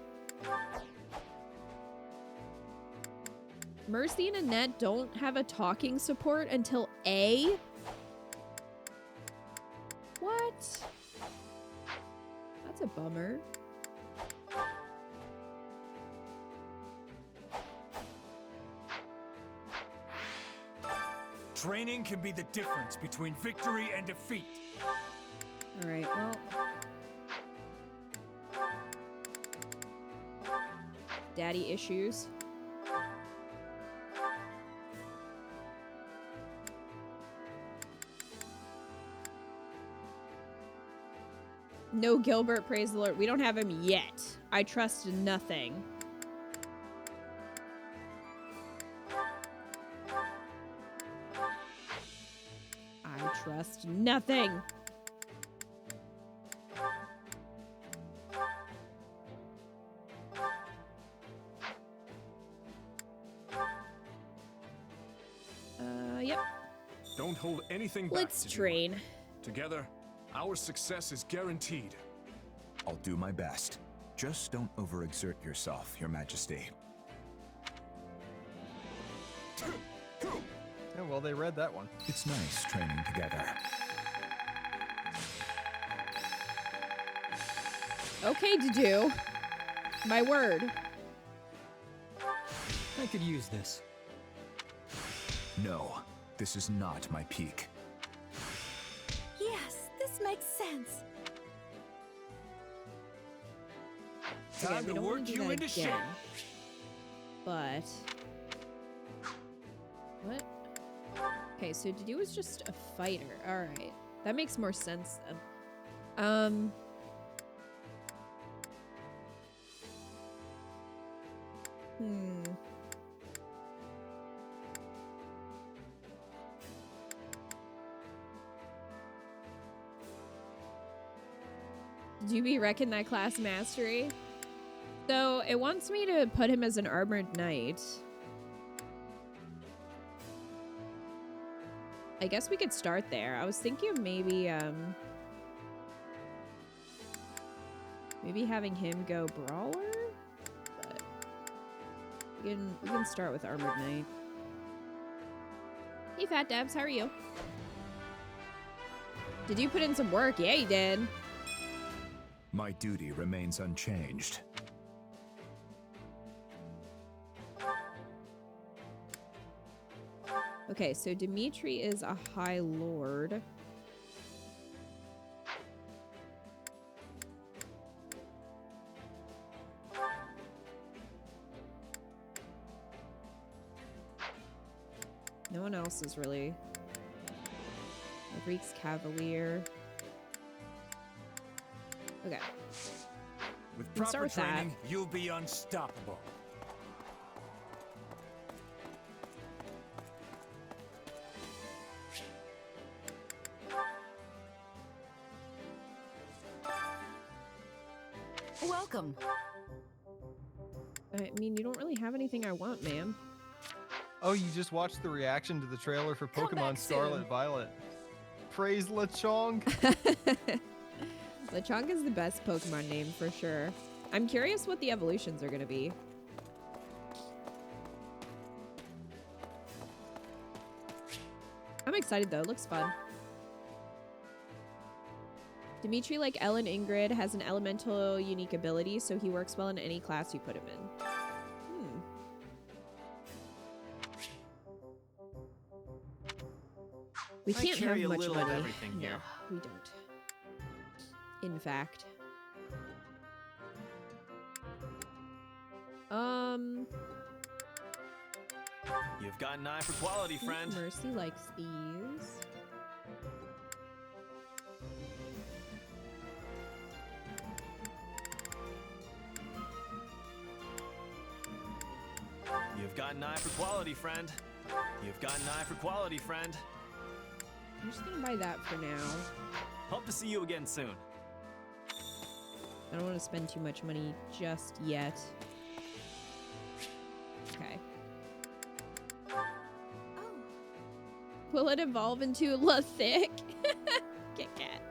Mercy and Annette don't have a talking support until A? What? That's a bummer. Training can be the difference between victory and defeat. Alright, well... Daddy issues. No Gilbert, praise the Lord. We don't have him yet. I trust nothing. I trust nothing. Yep. Don't hold anything back. Let's Tajima. train. Together, our success is guaranteed. I'll do my best. Just don't overexert yourself, Your Majesty. Yeah, well, they read that one. It's nice training together. Okay to do. My word. I could use this. No, this is not my peak. Yes, this makes sense. Okay, Time we to don't wanna work do you that into shape. again. But what? Okay, so Dudu was just a fighter. All right, that makes more sense then. Did you be reckon that class mastery? So it wants me to put him as an armored knight. I guess we could start there. I was thinking of maybe having him go brawler, but we can start with armored knight. Hey Fat Dabs, how are you? Did you put in some work? Yeah, you did. My duty remains unchanged. Okay, so Dimitri is a High Lord. No one else is really. Greek's Cavalier. Okay. With Let's start proper with that. training, you'll be unstoppable. Welcome. I mean, you don't really have anything I want, ma'am. Oh, you just watched the reaction to the trailer for Come Pokemon back Scarlet soon. Violet. Praise Lechonk. Lechonk is the best Pokemon name for sure. I'm curious what the evolutions are going to be. I'm excited though, it looks fun. Dimitri, like Ellen Ingrid, has an elemental unique ability, so he works well in any class you put him in. We I can't carry have a much little money. of everything No, here. we don't. In fact. You've got an eye for quality, friend. Mercy likes these. You've got an eye for quality, friend. You've got an eye for quality, friend. I'm just gonna buy that for now. Hope to see you again soon. I don't want to spend too much money just yet. Okay. Oh, Will it evolve into La Thick? Kit Kat.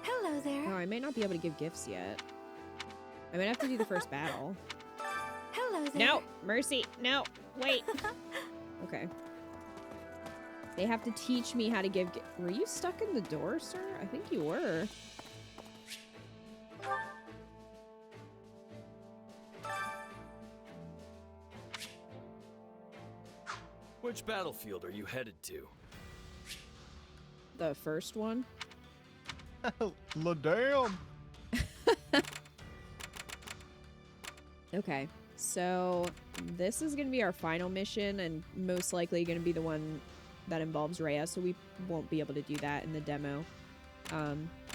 hello there. Oh, I might not be able to give gifts yet. I might have to do the first battle. Hello there. No! Mercy! No! Wait! Okay. They have to teach me how to give Were you stuck in the door, sir? I think you were. Which battlefield are you headed to? The first one? La damn. Okay. So, this is going to be our final mission and most likely going to be the one that involves Rhea, so we won't be able to do that in the demo.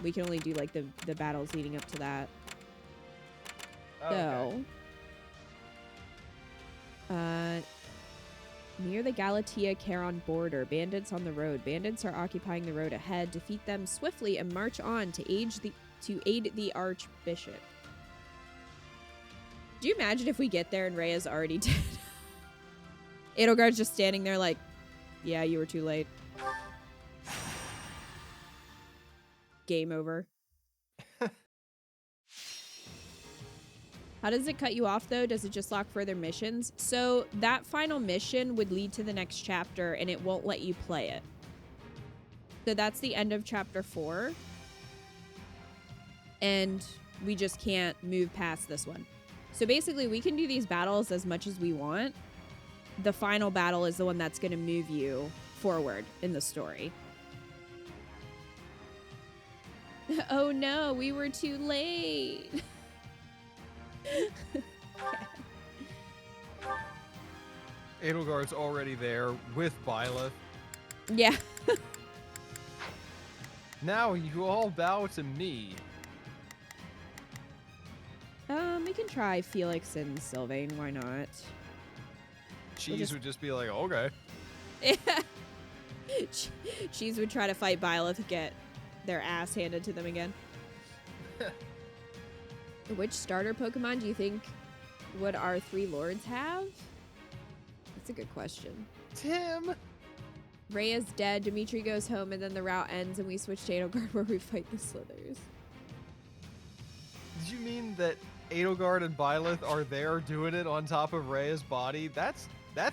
We can only do like the battles leading up to that. Oh, okay. Near the Galatia-Charon border, bandits on the road. Bandits are occupying the road ahead. Defeat them swiftly and march on to aid the Archbishop. Do you imagine if we get there and Rhea's already dead? Edelgard's just standing there like, yeah, you were too late. Game over. How does it cut you off, though? Does it just lock further missions? So that final mission would lead to the next chapter, and it won't let you play it. So that's the end of chapter 4. And we just can't move past this one. So basically, we can do these battles as much as we want. The final battle is the one that's going to move you forward in the story. Oh no, we were too late. Edelgard's already there with Byleth. Yeah. Now you all bow to me. We can try Felix and Sylvain, why not? Cheese would just be like, okay. Cheese would try to fight Byleth to get their ass handed to them again. Which starter Pokemon do you think would our 3 lords have? That's a good question. Tim! Rhea's dead, Dimitri goes home, and then the route ends and we switch to Edelgard where we fight the Slithers. Did you mean that Edelgard and Byleth are there doing it on top of Rhea's body? That's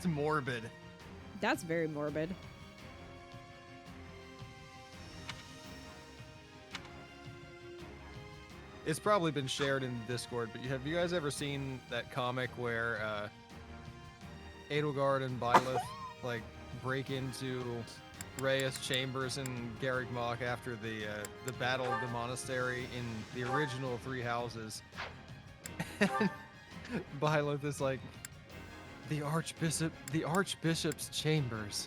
morbid. That's very morbid. It's probably been shared in Discord, but have you guys ever seen that comic where Edelgard and Byleth like break into Rhea's chambers in Garreg-Mach after the battle of the monastery in the original 3 houses? Byleth is like, the Archbishop's chambers.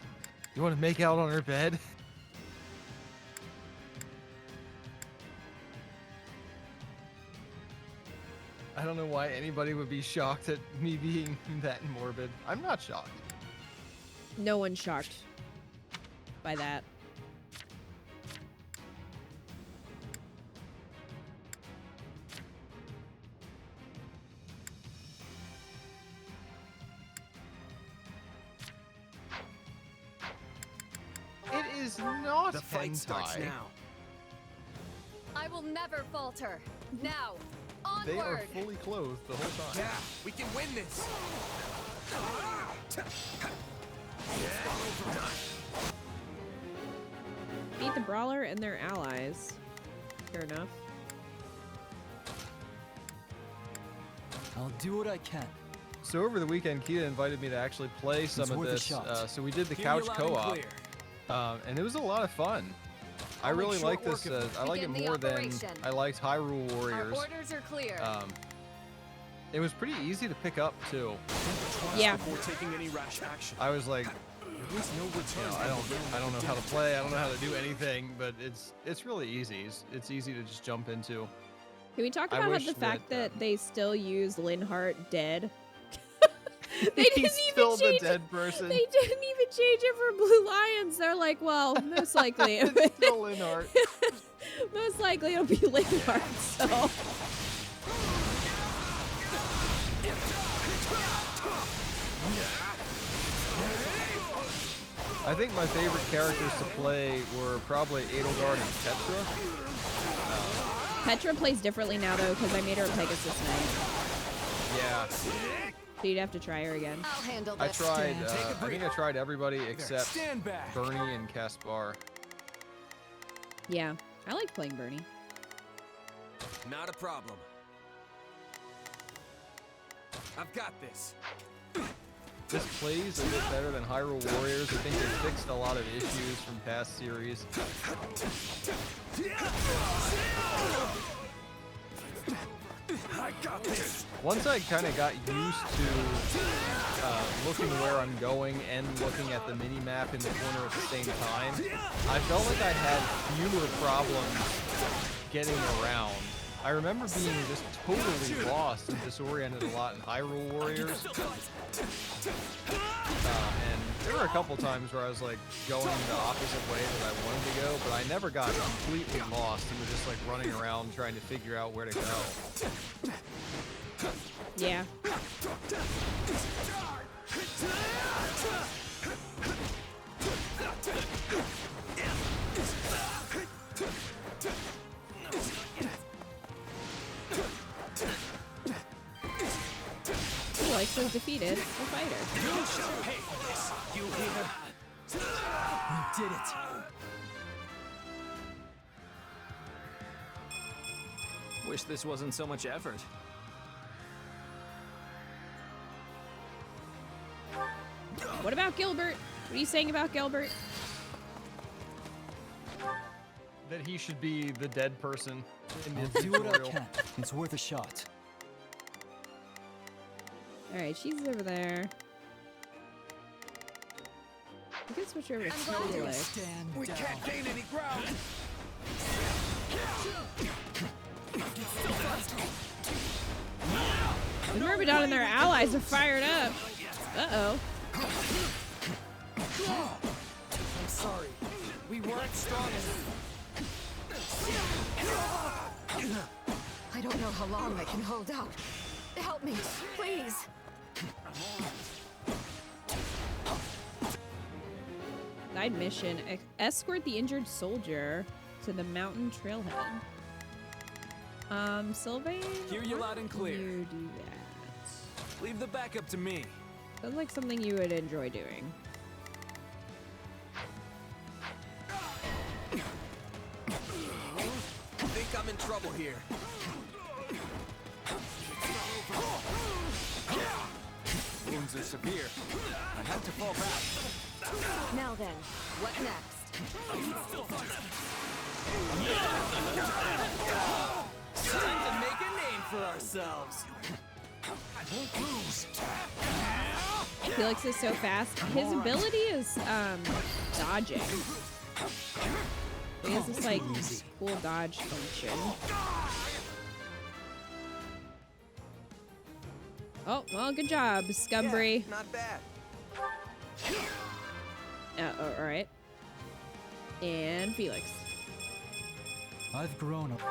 You want to make out on her bed? I don't know why anybody would be shocked at me being that morbid. I'm not shocked. No one's shocked by that. It is not The fight hentai. starts now. I will never falter. Now, They are onward. fully clothed the whole time. Yeah, we can win this. Beat the Brawler and their allies. Fair enough. I'll do what I can. So over the weekend, Kita invited me to actually play some It's of worth a this. shot. So we did the Hear couch you loud and co-op, clear. and it was a lot of fun. I I'll make really short like this. work of it. I like it Begin the more than operation. I liked Hyrule Our Warriors. orders are clear. It was pretty easy to pick up too. Yeah. Before taking any rash action. I was like, There is no return. I don't know how to play. I don't know how to do anything, but it's really easy. It's easy to just jump into. Can we talk I about wish the fact that, that they still use Linhardt dead? They He's didn't still even change the dead person. They didn't even change it for Blue Lions. They're like, well, most likely, It's still Linhardt. most likely it'll be Linhardt. So I think my favorite characters to play were probably Edelgard and Petra. Petra plays differently now though because I made her a Pegasus Knight. Yeah, So you'd have to try her again. I'll handle I this. tried. Take a I think I breather. tried everybody except Stand back. Bernie and Caspar. Yeah, I like playing Bernie. Not a problem. I've got this. This plays a bit better than Hyrule Warriors. I think they fixed a lot of issues from past series. I got this. once I kind of got used to looking where I'm going and looking at the mini map in the corner at the same time, I felt like I had fewer problems getting around. I remember being just totally lost and disoriented a lot in Hyrule Warriors. And there were a couple times where I was like going the opposite way that I wanted to go, but I never got completely lost and was just like running around trying to figure out where to go. Yeah. Felix has defeated the fighter. You shall pay for this. You hear? We did it. Wish this wasn't so much effort. What about Gilbert? What are you saying about Gilbert? That he should be the dead person in I'll the do what I tutorial. can. It's worth a shot. Alright, she's over there. We can switch over to I'm glad you're Felix. Stand We down. can't gain any ground. The Myrmidon and their allies are fired up. Uh-oh. I'm sorry. We weren't strong enough. I don't know how long I can hold out. Help me, please. Side mission. Escort the injured soldier to the mountain trailhead. Sylvain? Hear you why loud and don't clear. You do that. Leave the backup to me. Sounds like something you would enjoy doing. I think I'm in trouble here. Wounds are severe. I have to fall back. Now then, what next? Time to make a name for ourselves. Felix is so fast. His ability is dodging. He has this like cool dodge function. Oh, well, good job, Scumbry. Yeah, not bad. All right. And Felix. I've grown up.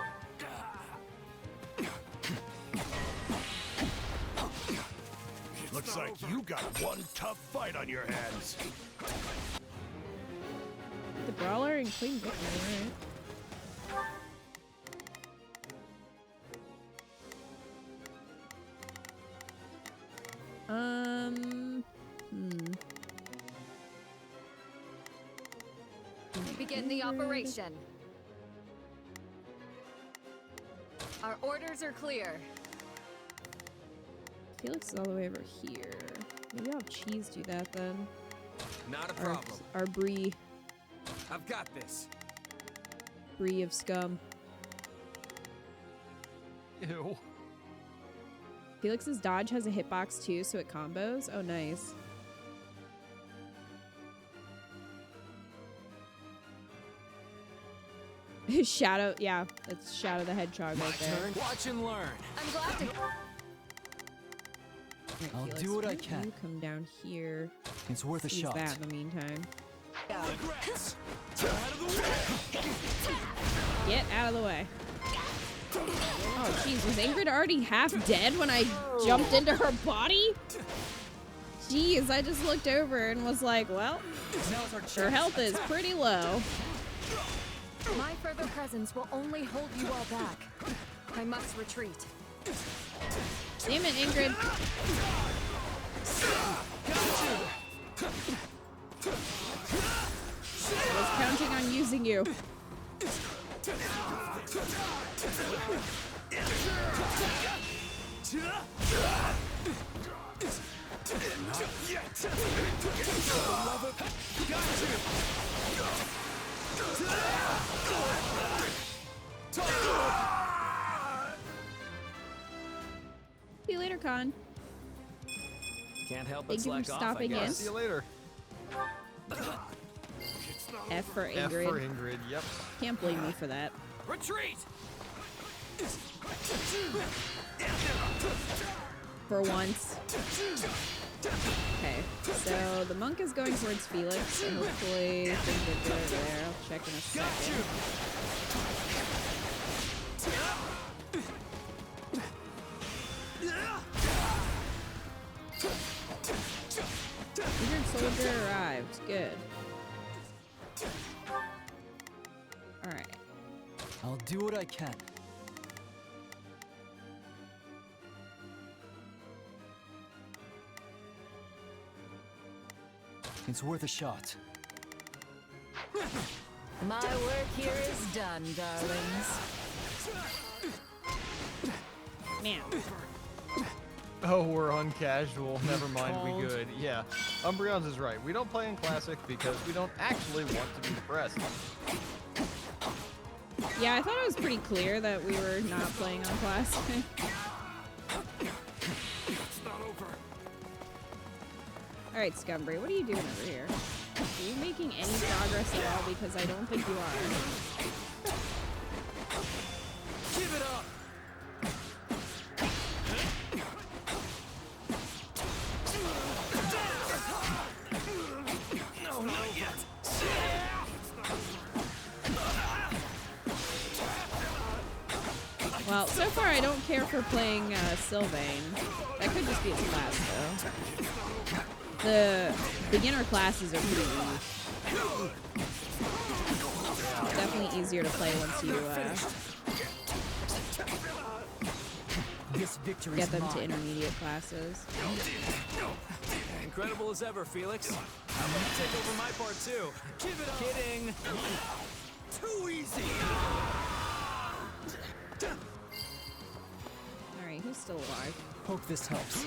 Looks like you got one tough fight on your hands. The brawler and clean victory, alright. Begin the operation. Our orders are clear. Felix is all the way over here. Maybe I'll have Cheese do that then. Not a Our, problem. our Brie I've got this. of scum. Ew. Felix's dodge has a hitbox too, so it combos. Oh, nice. Shadow, yeah, that's Shadow the Hedgehog right there. Turn, watch and learn. I'm glad to. Alright, I'll Felix, do what why I don't can. You come down here. It's worth a Use shot. that in the meantime. Regrets. Out of the way. Get out of the way. Oh, jeez, was Ingrid already half dead when I jumped into her body? Jeez, I just looked over and was like, well, her health is pretty low. My further presence will only hold you all back. I must retreat. Damn it, Ingrid. I was counting on using you. See you later. minor con. Can't help but Thank you for slack off, I stopping in. guess. See you later. F for F Ingrid. for Ingrid. Yep. Can't blame me for that. Retreat! For once. Okay, so the monk is going towards Felix, so hopefully things are good there. I'll check in a second. Injured soldier arrived. Good. Alright. I'll do what I can. It's worth a shot. My work here is done, darlings. Man. Oh, we're uncasual. Never mind, we good. Yeah, Umbreon's is right. We don't play in Classic because we don't actually want to be depressed. Yeah, I thought it was pretty clear that we were not playing on Classic. Alright, Scumbry, what are you doing over here? Are you making any progress at all? Because I don't think you are. Give it up! No, not yet! Well, so far I don't care for playing Sylvain. That could just be its class, though. The beginner classes are pretty weak. Definitely easier to play once you This victory get is them mine. to intermediate classes. Incredible as ever, Felix. I'm gonna take over my part too. Give it up. Kidding. Too easy. Alright, who's still alive? Hope this helps.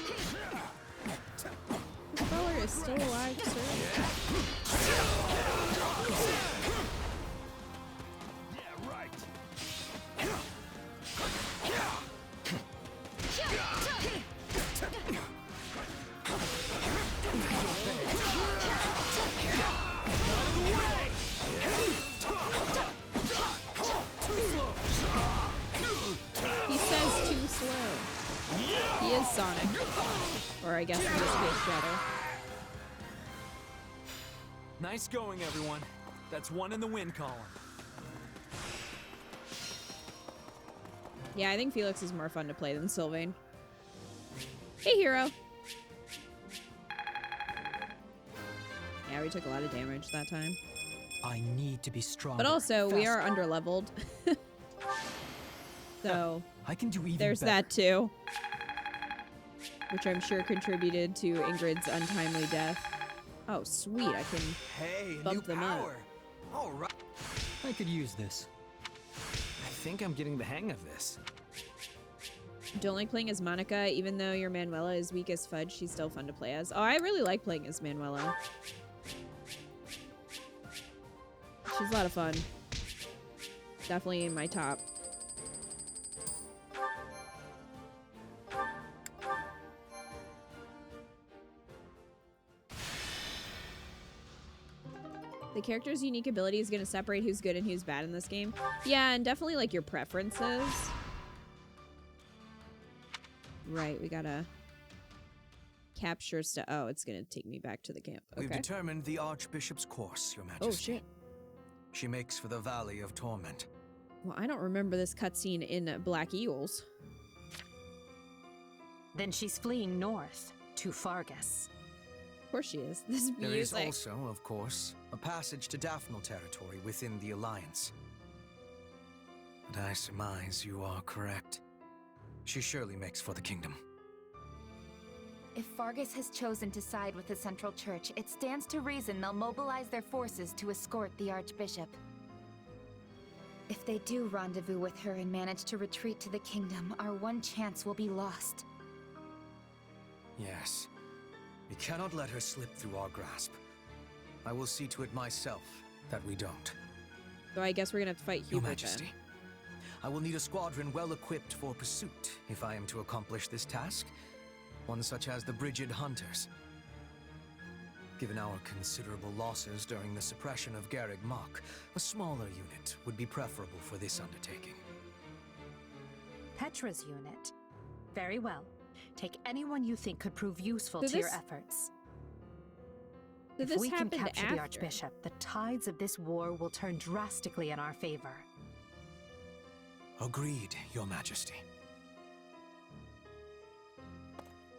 This feller is still alive, sir? Yeah, right. He says too slow. He is Sonic. Or I guess in this case, Shadow. Nice going, everyone. That's one in the win column. Yeah, I think Felix is more fun to play than Sylvain. Hey, hero. Yeah, we took a lot of damage that time. I need to be stronger. But also, we are faster. under-leveled. So, I can do even there's better. that too. Which I'm sure contributed to Ingrid's untimely death. Oh, sweet, I can Hey, bump new them up. power. All right. I could use this. I think I'm getting the hang of this. Don't like playing as Monica, even though your Manuela is weak as fudge, she's still fun to play as. Oh, I really like playing as Manuela. She's a lot of fun. Definitely in my top. The character's unique ability is going to separate who's good and who's bad in this game. Yeah, and definitely like your preferences. Right, we gotta capture stuff. Oh, it's gonna take me back to the camp. We've Okay. determined the Archbishop's course, Your Majesty. Oh shit. She makes for the Valley of Torment. Well, I don't remember this cutscene in Black Eagles. Then she's fleeing north to Fargus. Of course she is. This There is music. also, of course, a passage to Daphne territory within the Alliance. But I surmise you are correct. She surely makes for the kingdom. If Fargus has chosen to side with the Central Church, it stands to reason they'll mobilize their forces to escort the Archbishop. If they do rendezvous with her and manage to retreat to the kingdom, our one chance will be lost. Yes. We cannot let her slip through our grasp. I will see to it myself that we don't. So I guess we're gonna have to fight Your Hubert Majesty, I will need a squadron well equipped for pursuit if I am to accomplish this task, One such as the Brigid Hunters. Given our considerable losses during the suppression of Garreg Mach, a smaller unit would be preferable for this undertaking. Petra's unit. Very well. Take anyone you think could prove useful So to your this- efforts. So If this we can happened capture after. the Archbishop, the tides of this war will turn drastically in our favor. Agreed, Your Majesty.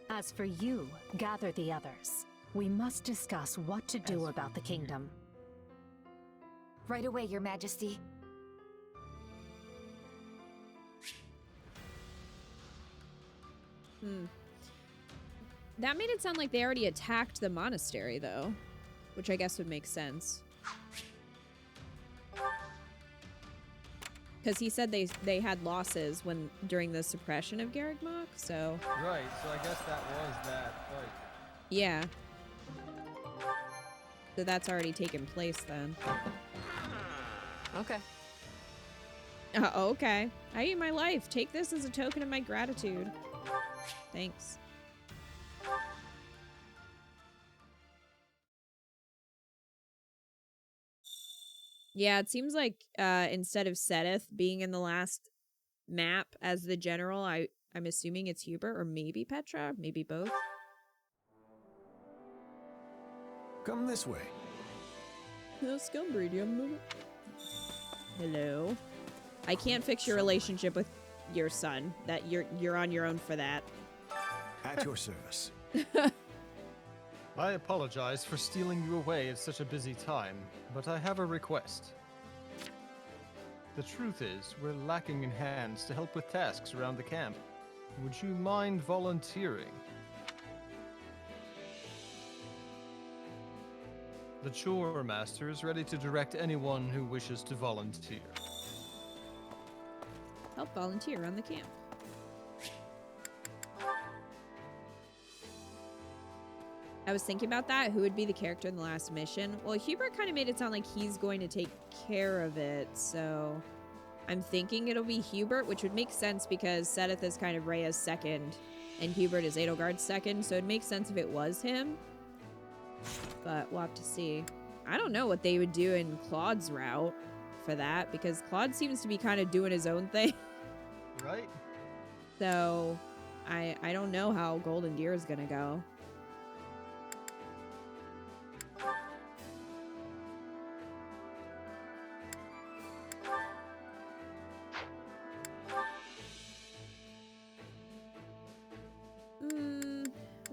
As for you, gather the others. We must discuss what to do about the kingdom. Right away, Your Majesty. That made it sound like they already attacked the monastery, though, which I guess would make sense. Because he said they had losses during the suppression of Garreg Mach, so Right, so I guess that was that fight. yeah. So that's already taken place then. Okay. Okay. I eat my life. Take this as a token of my gratitude. Thanks. Yeah, it seems like instead of Sedith being in the last map as the general, I'm assuming it's Hubert or maybe Petra, maybe both. Come this way. Scumbreed, do you have a moment? Hello. I can't fix your relationship with your son. That you're on your own for that. At your service. I apologize for stealing you away at such a busy time, but I have a request. The truth is, we're lacking in hands to help with tasks around the camp. Would you mind volunteering? The chore master is ready to direct anyone who wishes to volunteer. Help volunteer around the camp. I was thinking about that. Who would be the character in the last mission? Well, Hubert kind of made it sound like he's going to take care of it, so I'm thinking it'll be Hubert, which would make sense because Sedith is kind of Rhea's second, and Hubert is Edelgard's second, so it makes sense if it was him. But we'll have to see. I don't know what they would do in Claude's route for that, because Claude seems to be kind of doing his own thing. Right? So I don't know how Golden Deer is gonna go. We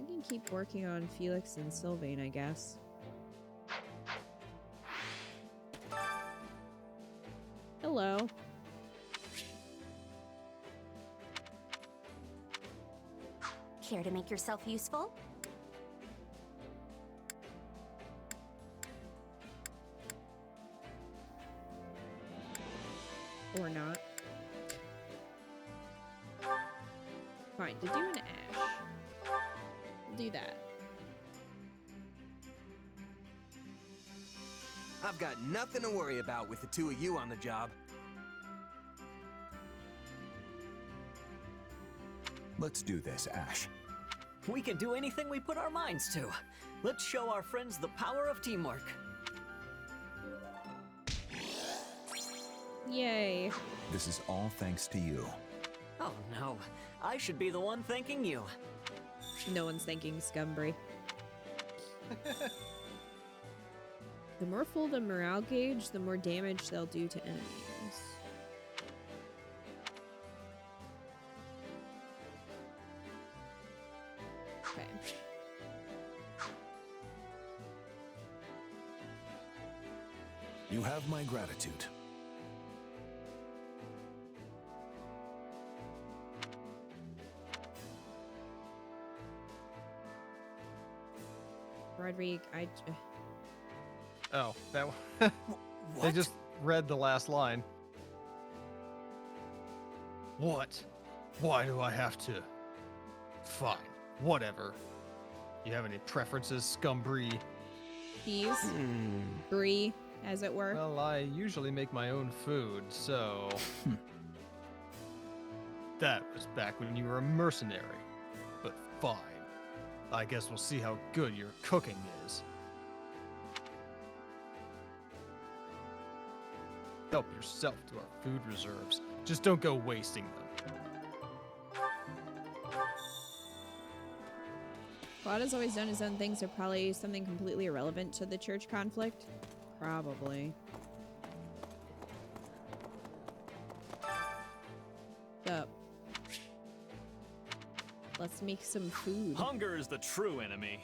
can keep working on Felix and Sylvain, I guess. Hello. Care to make yourself useful? Or not. Fine, to do an ash. We'll do that. I've got nothing to worry about with the two of you on the job. Let's do this, Ash. We can do anything we put our minds to. Let's show our friends the power of teamwork. Yay. This is all thanks to you. Oh no, I should be the one thanking you. No one's thanking Scumbry. The more full the morale gauge, the more damage they'll do to enemies. Okay. You have my gratitude. Rodrigue, Oh, that one. They just read the last line. What? Why do I have to? Fine, whatever. You have any preferences, Scumbry? Thieves. Brie, as it were. Well, I usually make my own food, so... That was back when you were a mercenary. But fine. I guess we'll see how good your cooking is. Help yourself to our food reserves. Just don't go wasting them. Claude has always done his own thing, so probably something completely irrelevant to the church conflict. Probably. Up. Let's make some food. Hunger is the true enemy.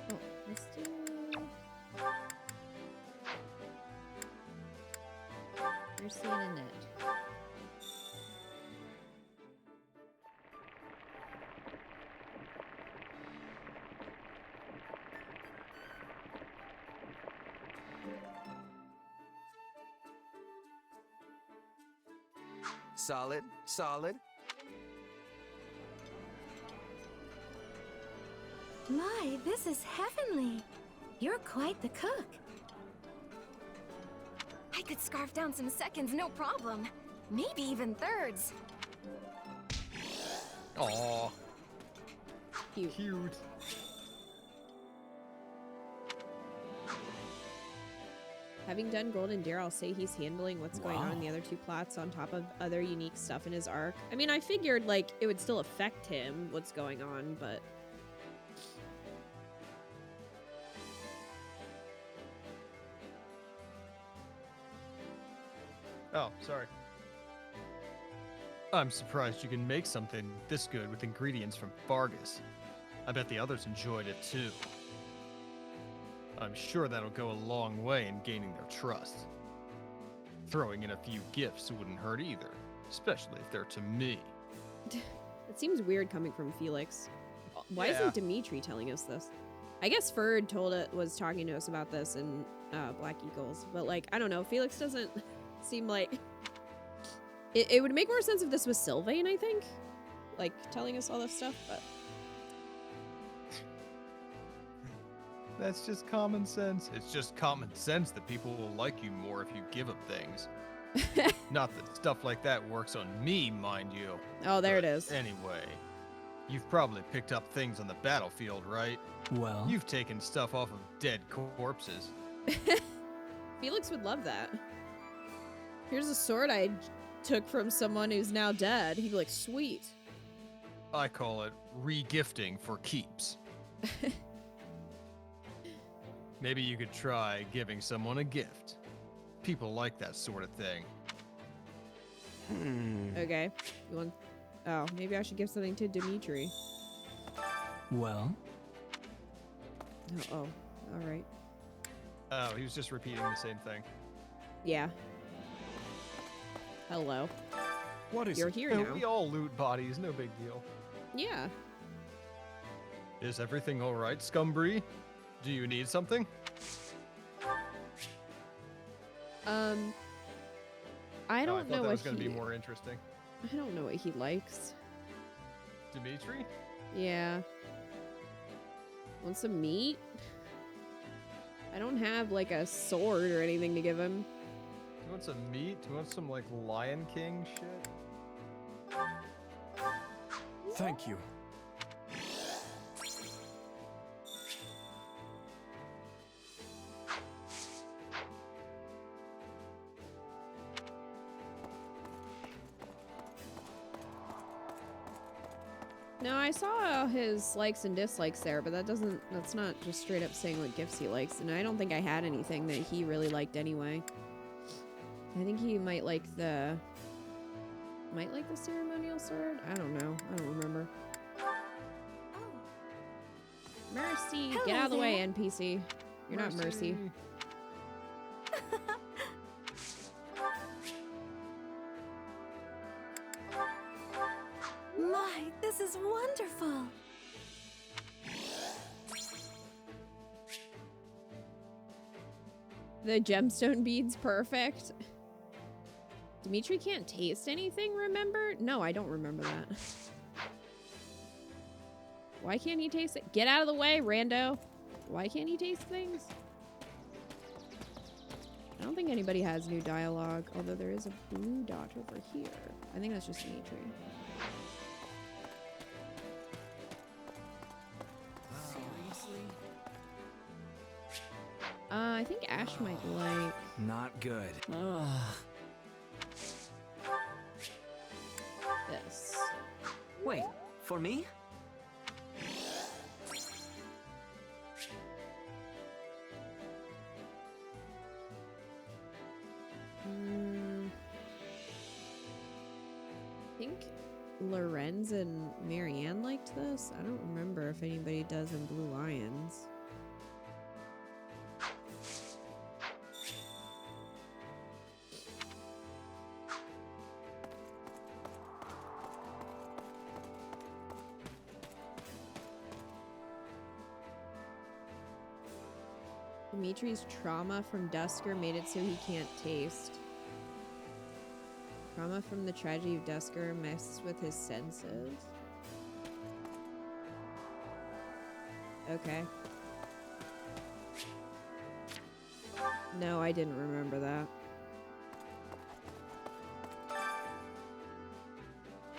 Oh, let's do... Mercy and Annette. Solid, solid. My, this is heavenly. You're quite the cook. I could scarf down some seconds, no problem. Maybe even thirds. Aww. Cute. Cute. Having done Golden Deer, I'll say he's handling what's going on in the other two plots on top of other unique stuff in his arc. I mean, I figured, like, it would still affect him, what's going on, but... Oh, sorry. I'm surprised you can make something this good with ingredients from Vargas. I bet the others enjoyed it too. I'm sure that'll go a long way in gaining their trust. Throwing in a few gifts wouldn't hurt either, especially if they're to me. It seems weird coming from Felix. Why Yeah. isn't Dimitri telling us this? I guess Ferd was talking to us about this in Black Eagles, but like, I don't know, Felix doesn't seem like... It would make more sense if this was Sylvain, I think. Like, telling us all this stuff, but... That's just common sense. It's just common sense that people will like you more if you give them things. Not that stuff like that works on me, mind you. Oh, there But it is. Anyway, you've probably picked up things on the battlefield, right? Well, You've taken stuff off of dead corpses. Felix would love that. Here's a sword I took from someone who's now dead. He'd be like, sweet. I call it re-gifting for keeps. Maybe you could try giving someone a gift. People like that sort of thing. Okay. You want... Oh, maybe I should give something to Dimitri. well, Oh, all right. Oh, he was just repeating the same thing. Yeah. Hello. What is You're it? here No, now. we all loot bodies, no big deal. Yeah. Is everything all right, Scumbree? Do you need something? I I don't thought know that what was going to he... be more interesting. I don't know what he likes. Dimitri? Yeah. Want some meat? I don't have, like, a sword or anything to give him. Do you want some meat? Do you want some, like, Lion King shit? Thank you. No, I saw his likes and dislikes there, but that's not just straight up saying what gifts he likes. And I don't think I had anything that he really liked anyway. I think he might like the ceremonial sword? I don't know. I don't remember. Mercy! Hello Get out of the way, there. NPC. You're not Mercy. My, this is wonderful. The gemstone bead's perfect. Dimitri can't taste anything, remember? No, I don't remember that. Why can't he taste it? Get out of the way, rando. Why can't he taste things? I don't think anybody has new dialogue, although there is a blue dot over here. I think that's just Dimitri. Seriously? I think Ash might like... Not good. this. Wait, for me? I think Lorenz and Marianne liked this. I don't remember if anybody does in Blue Lions. Dimitri's trauma from Dusker made it so he can't taste. Trauma from the tragedy of Dusker messed with his senses. Okay. No, I didn't remember that.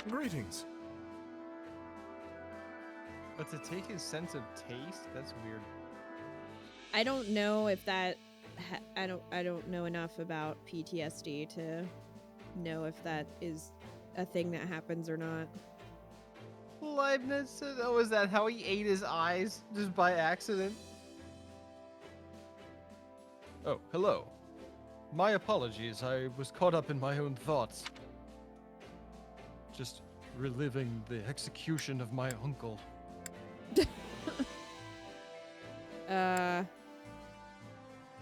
Greetings. But to take his sense of taste, that's weird. I don't know if that I don't know enough about PTSD to know if that is a thing that happens or not. Leibniz said, oh, is that how he ate his eyes just by accident? Oh, hello. My apologies, I was caught up in my own thoughts. Just reliving the execution of my uncle.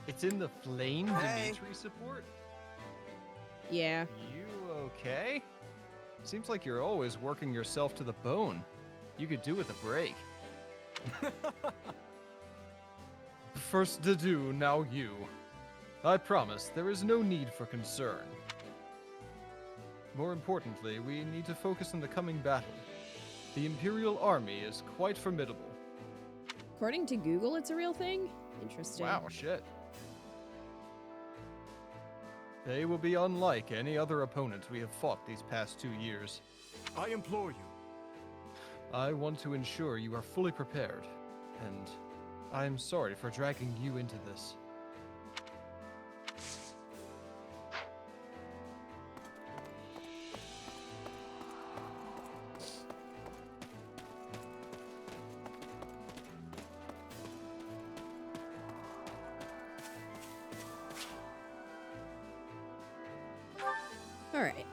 It's in the flame, Dimitri support? Yeah. You okay? Seems like you're always working yourself to the bone. You could do with a break. First Dedu, now you. I promise, there is no need for concern. More importantly, we need to focus on the coming battle. The Imperial Army is quite formidable. According to Google, it's a real thing? Interesting. Wow, shit. They will be unlike any other opponent we have fought these past 2 years. I implore you. I want to ensure you are fully prepared, and I am sorry for dragging you into this. Alright.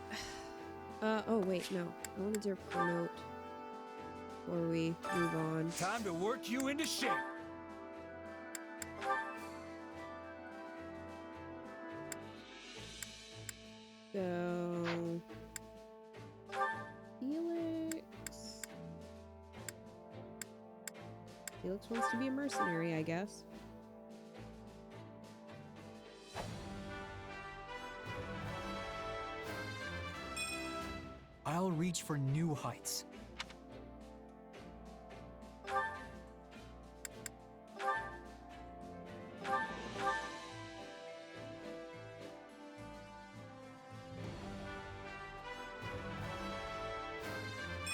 Oh wait, no. I wanted to promote before we move on. Time to work you into shape. So... Felix... Felix wants to be a mercenary, I guess. I'll reach for new heights.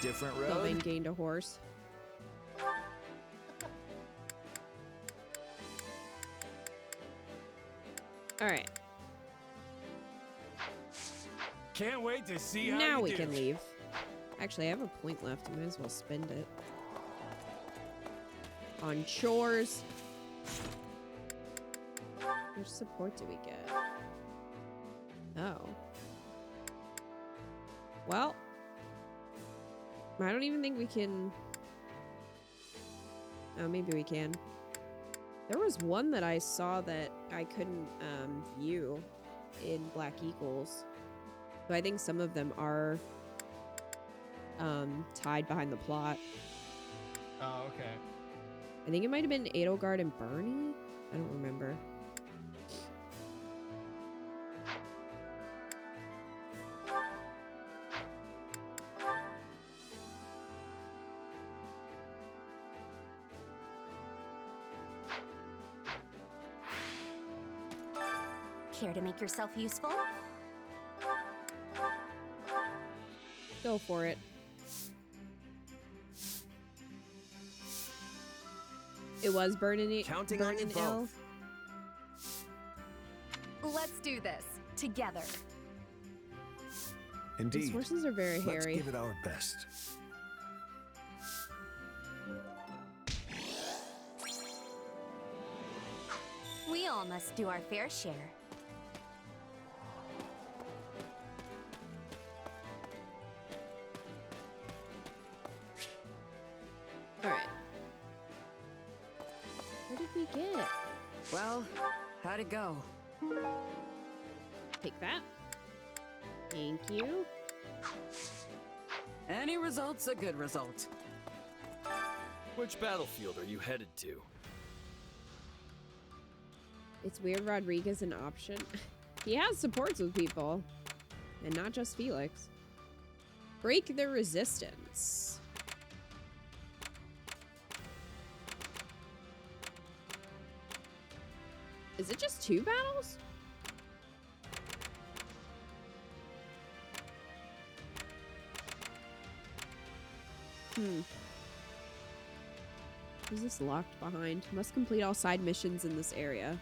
Different Sylvain road. gained a horse. Alright. Can't wait to see how Now you we do. can leave. Actually, I have a point left. I might as well spend it. On chores. How much support do we get? Oh. Well. I don't even think we can... Oh, maybe we can. There was one that I saw that I couldn't view in Black Eagles. So I think some of them are tied behind the plot. Oh, okay. I think it might have been Edelgard and Bernie. I don't remember. Care to make yourself useful? Go for it. It was burning Counting on you ill. both. Let's do this together. Indeed. These horses are very Let's hairy. give it our best. We all must do our fair share. All right. What did we get? Well, how'd it go? Take that. Thank you. Any result's a good result. Which battlefield are you headed to? It's weird Rodriguez an option. He has supports with people. And not just Felix. Break the resistance. Is it just 2 battles? Is this locked behind? Must complete all side missions in this area.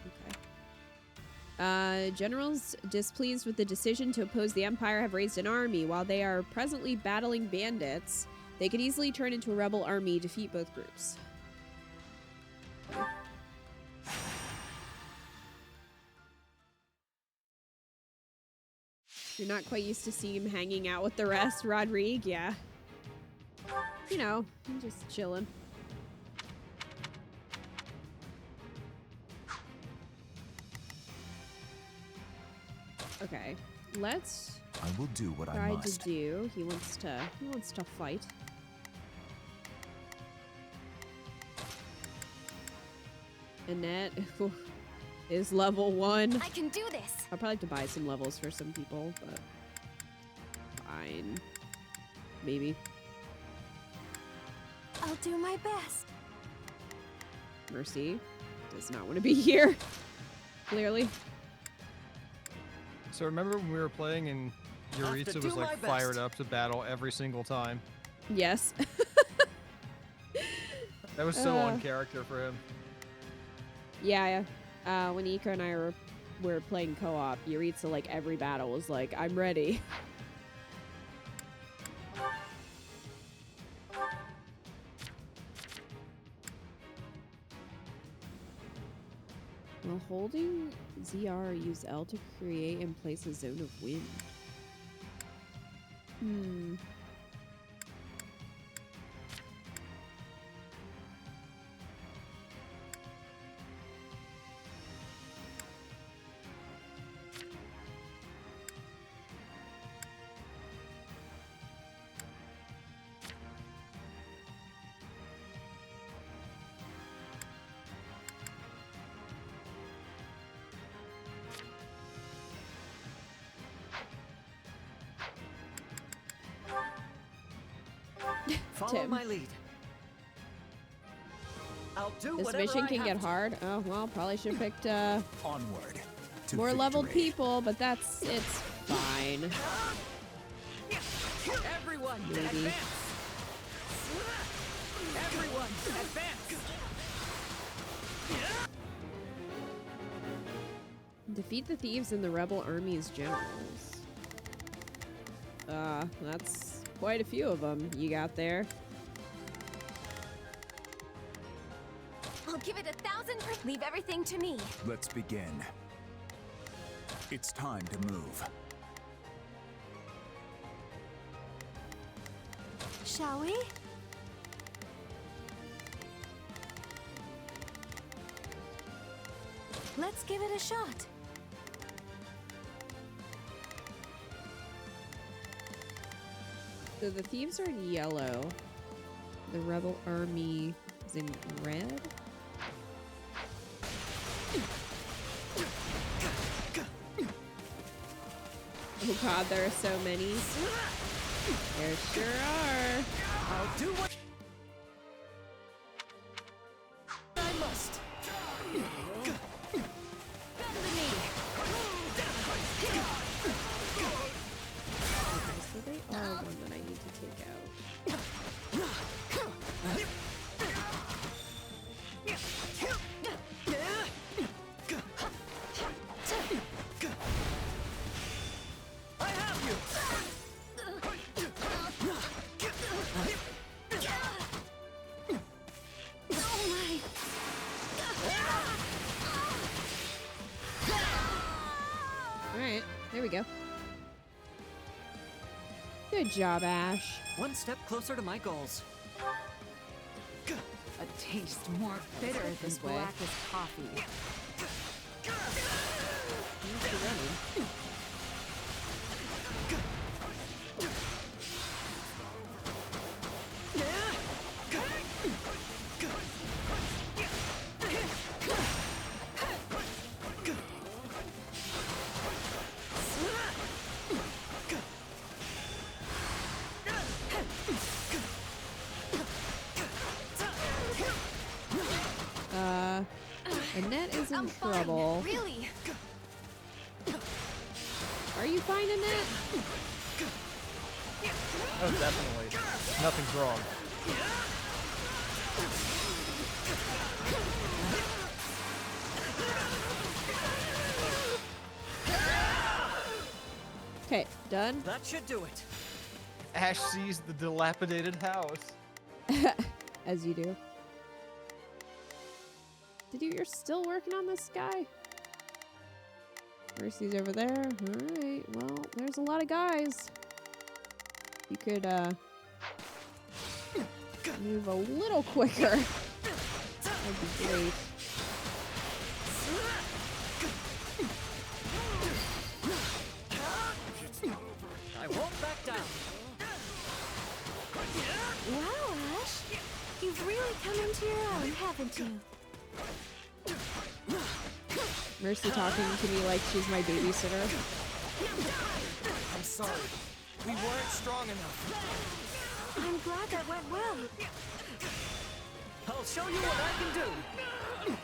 Okay. Generals displeased with the decision to oppose the Empire have raised an army. While they are presently battling bandits, they could easily turn into a rebel army, defeat both groups. You're not quite used to seeing him hanging out with the rest, Rodrigue? Yeah. You know, I'm just chilling. Okay, let's I will do what I try must. to do. He wants to fight. Annette is level 1. I can do this. I'll probably have to buy some levels for some people, but fine. Maybe. I'll do my best. Mercy does not want to be here. Clearly. So remember when we were playing and Yuritsa was like fired up to battle every single time? Yes. That was so on character for him. Yeah. When Ika and I were playing co-op, Yuritsa, like, every battle was like, I'm ready. While holding ZR, use L to create and place a zone of wind. Follow my lead. I'll do This whatever mission I can have get to. hard. Oh, well, probably should have picked Onward to more leveled victory. people, but it's fine. Everyone, Maybe. advance! Everyone, advance! Defeat the thieves and the rebel army's generals. That's quite a few of them you got there. I'll give it 1,000%. Leave everything to me. Let's begin. It's time to move. Shall we? Let's give it a shot. So the thieves are in yellow. The rebel army is in red. Oh god, there are so many. There sure are. I'll do what I must. Bend the knee. we go. Good job, Ash. One step closer to my goals. A taste more bitter than This way. black as coffee. Annette is in I'm fine, trouble. really. Are you fine, Annette? Oh, definitely. Nothing's wrong. Okay, done. That should do it. Ash sees the dilapidated house. As you do. You're still working on this guy? Mercy's over there. Alright, well, there's a lot of guys. You could, move a little quicker. That'd be great. I won't back down. Wow, Ash. You've really come into your own, haven't you? Mercy talking to me like she's my babysitter. I'm sorry. We weren't strong enough. I'm glad that went well. I'll show you what I can do.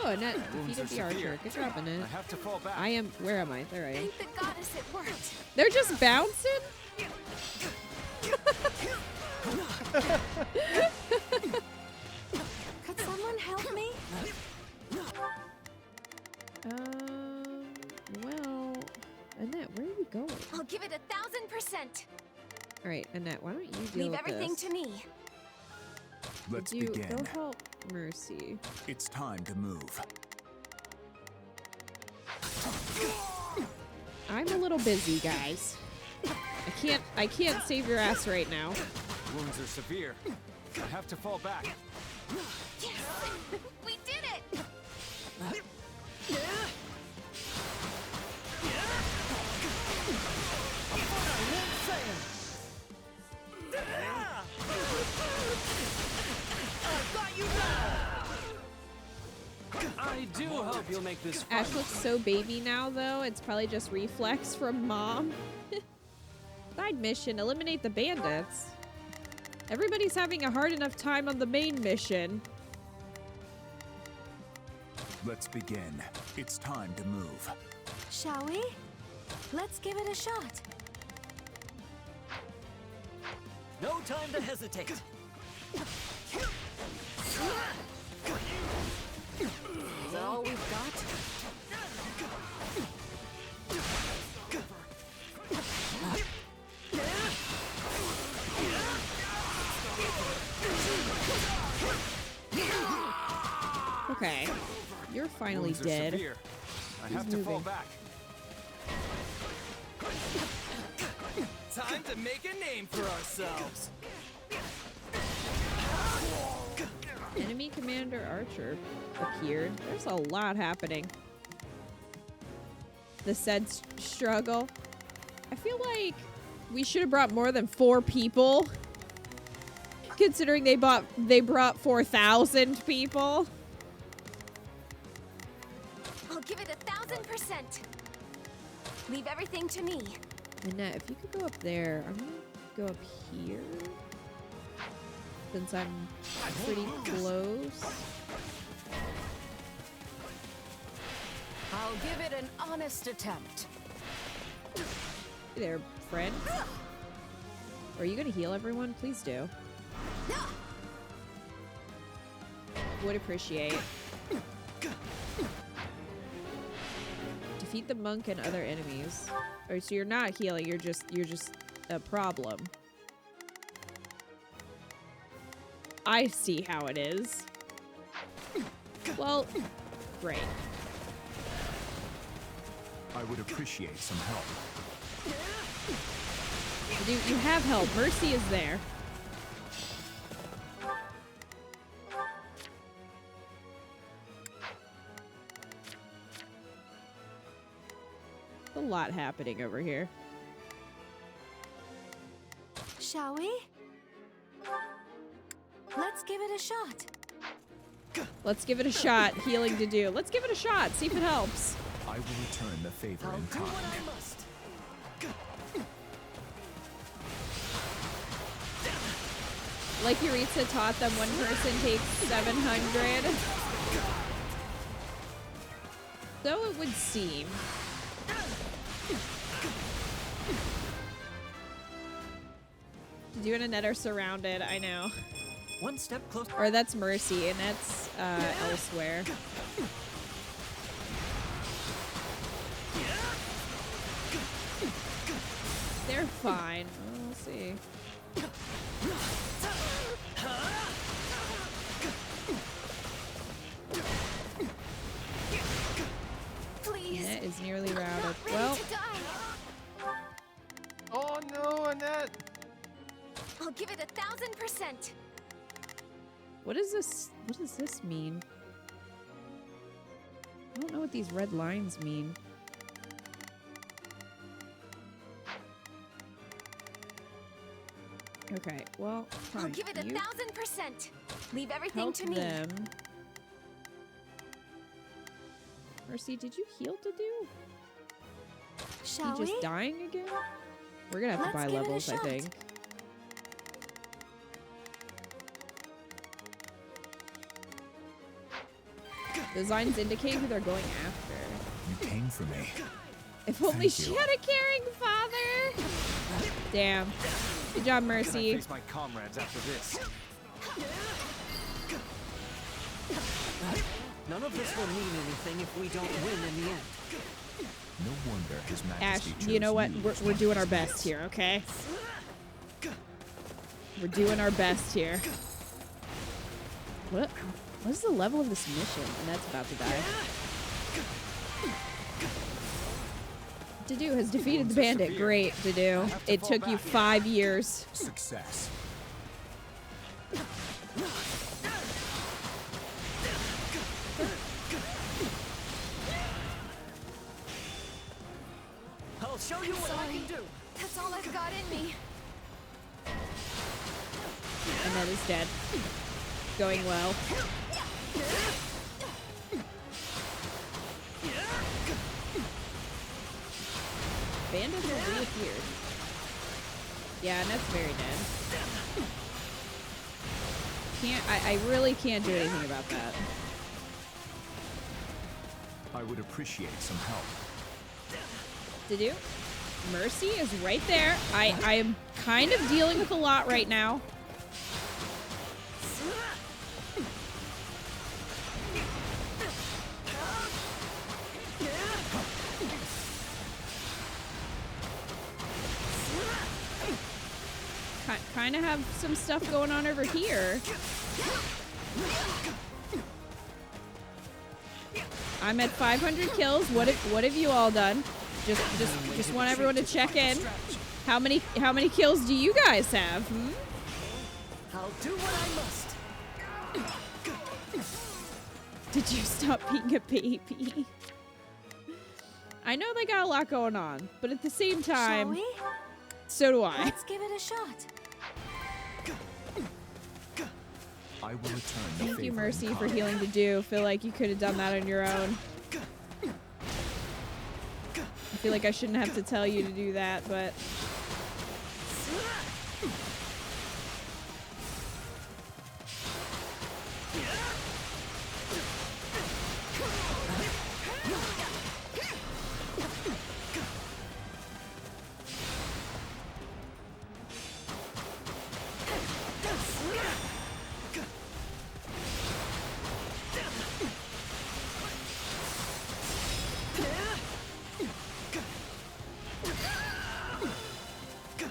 Oh, Annette defeated the archer. Good job, Annette. I have to fall back. I am. Where am I? There I am. Thank the goddess it worked. They're just bouncing? Could someone help me? Well, Annette, where are you going? I'll give it 1,000%. All right, Annette, why don't you deal Leave with everything this? to me. Let's Would you begin. go help Mercy? It's time to move. I'm a little busy, guys. I can't save your ass right now. Wounds are severe. I have to fall back. Yes! We did it! I do hope you'll make this fun. Ash looks so baby now, though. It's probably just reflex from mom. Side mission, eliminate the bandits. Everybody's having a hard enough time on the main mission. Let's begin. It's time to move. Shall we? Let's give it a shot. No time to hesitate. Is that all we've got? Okay. You're finally Wounds are dead. severe. I He's have to fall moving. back. Time to make a name for ourselves. Enemy Commander Archer appeared. There's a lot happening. The said struggle. I feel like we should have brought more than 4 people. Considering they brought 4,000 people. I'll give it 1,000%. Leave everything to me. Annette, if you could go up there, I'm gonna go up here. Since I'm pretty close. I'll give it an honest attempt. Hey there, friend. Are you gonna heal everyone? Please do. Would appreciate. Defeat the monk and other enemies. Oh, so you're not healing, you're just a problem. I see how it is. Well, great. I would appreciate some help. You have help. Mercy is there. A lot happening over here. Shall we? Let's give it a shot. Let's give it a shot. Healing to do. Let's give it a shot. See if it helps. I will return the favor in time. Like Yuritsa taught them, one person takes 700. So it would seem. You and Annette are surrounded, I know. One step closer. Or that's Mercy, and that's elsewhere. They're fine. We'll see. Please. Annette is nearly routed. Well. Oh no, Annette! I'll give it 1000%. What is this? What does this mean? I don't know what these red lines mean. Okay, well, fine. I'll give it 1000%. Leave everything Help to me. them. Mercy, did you heal to do? Shall he just we? dying again? We're gonna have to buy Let's give it a levels, I shot. think. The signs indicate who they're going after. You came for me. If only Thank she you. had a caring father. Damn. Good job, Mercy. Face my comrades after this. None of this will mean anything if we don't win in the end. No wonder His Ash, Majesty you know chose what? you We're as doing one our of his best best. here, okay? We're doing our best here. What is the level of this mission? And that's about to die. Dedu has defeated the bandit. Great, Dedu. It took you 5 years. Success. I'll show you what I can do. That's all I've got in me. And that is dead. Going well. Bandit has reappeared. Yeah, and that's very dead. I really can't do anything about that. I would appreciate some help. Dedu? Mercy is right there. I am kind of dealing with a lot right now. Kind of have some stuff going on over here. I'm at 500 kills. What have you all done? Just want everyone to check in. How many kills do you guys have? Hmm? I'll do what I must. Did you stop being a baby? I know they got a lot going on, but at the same time, Shall we? so do I. Let's give it a shot. I will return the Thank you, favor in Mercy, for kind. healing to do. Feel like you could have done that on your own. I feel like I shouldn't have to tell you to do that, but...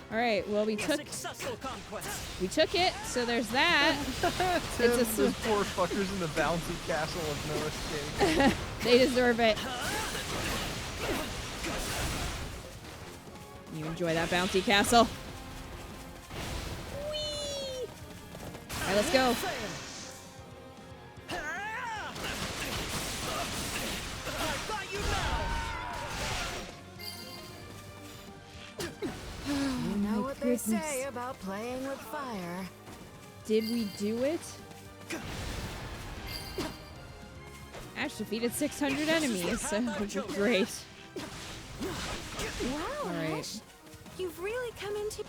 All right, well, we took it, so there's that. Tim, It's a those poor fuckers in the bouncy castle of no escape. They deserve it. You enjoy that bouncy castle. Whee! All right, let's go. You know what they say about playing with fire. Did we do it? Ash defeated 600 enemies, so great. Wow, All right. Ash. You've really come into...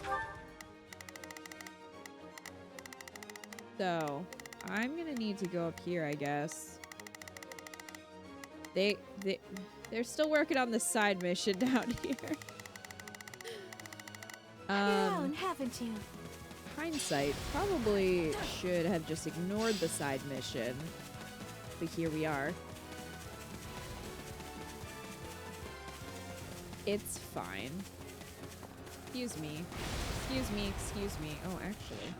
So, I'm gonna need to go up here, I guess. They're still working on the side mission down here. Down, haven't you? Hindsight, probably should have just ignored the side mission. But here we are. It's fine. Excuse me. Excuse me, excuse me. Oh, actually,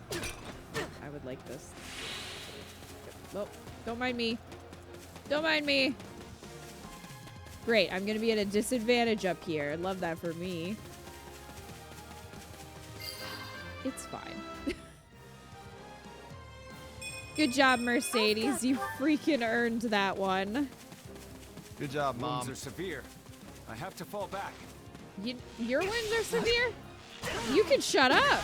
I would like this. Oh, don't mind me. Don't mind me. Great, I'm gonna be at a disadvantage up here. Love that for me. It's fine. Good job, Mercedes. You freaking earned that one. Good job, Mom. Wounds are severe. I have to fall back. Your wounds are severe? You can shut up.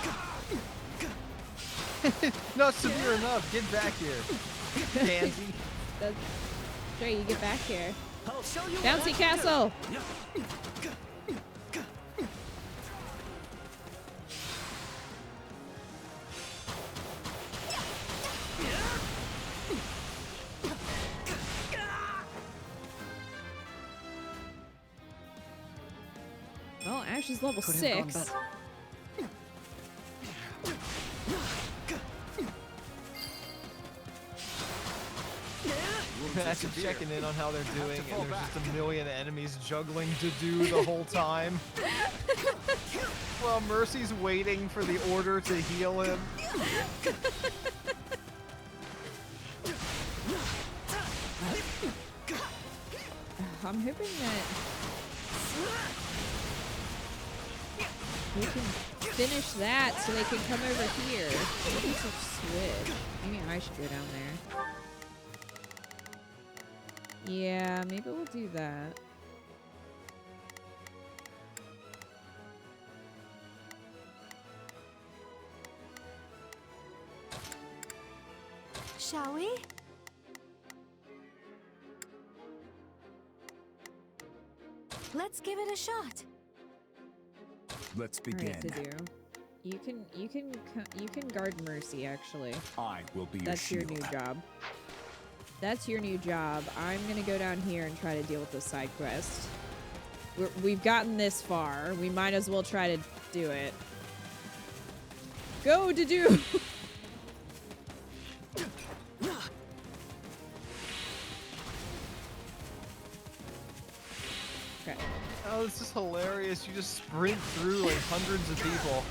Not severe enough. Get back here. Pansy. That's right, you get back here. I'll show you Bouncy castle. Well, Ash is level 6. Imagine checking in on how they're doing, and there's just a million enemies juggling to do the whole time. Well, Mercy's waiting for the order to heal him. I'm hoping that we can finish that so they can come over here. Maybe switch. Maybe I should go down there. Yeah, maybe we'll do that. Shall we? Let's give it a shot. Let's All right, begin. to do. You can guard Mercy actually. I will be That's your your shield. new job. That's your new job. I'm gonna go down here and try to deal with the side quest. We've gotten this far. We might as well try to do it. Go to do. Okay. Oh, this is hilarious. You just sprint through like hundreds of people.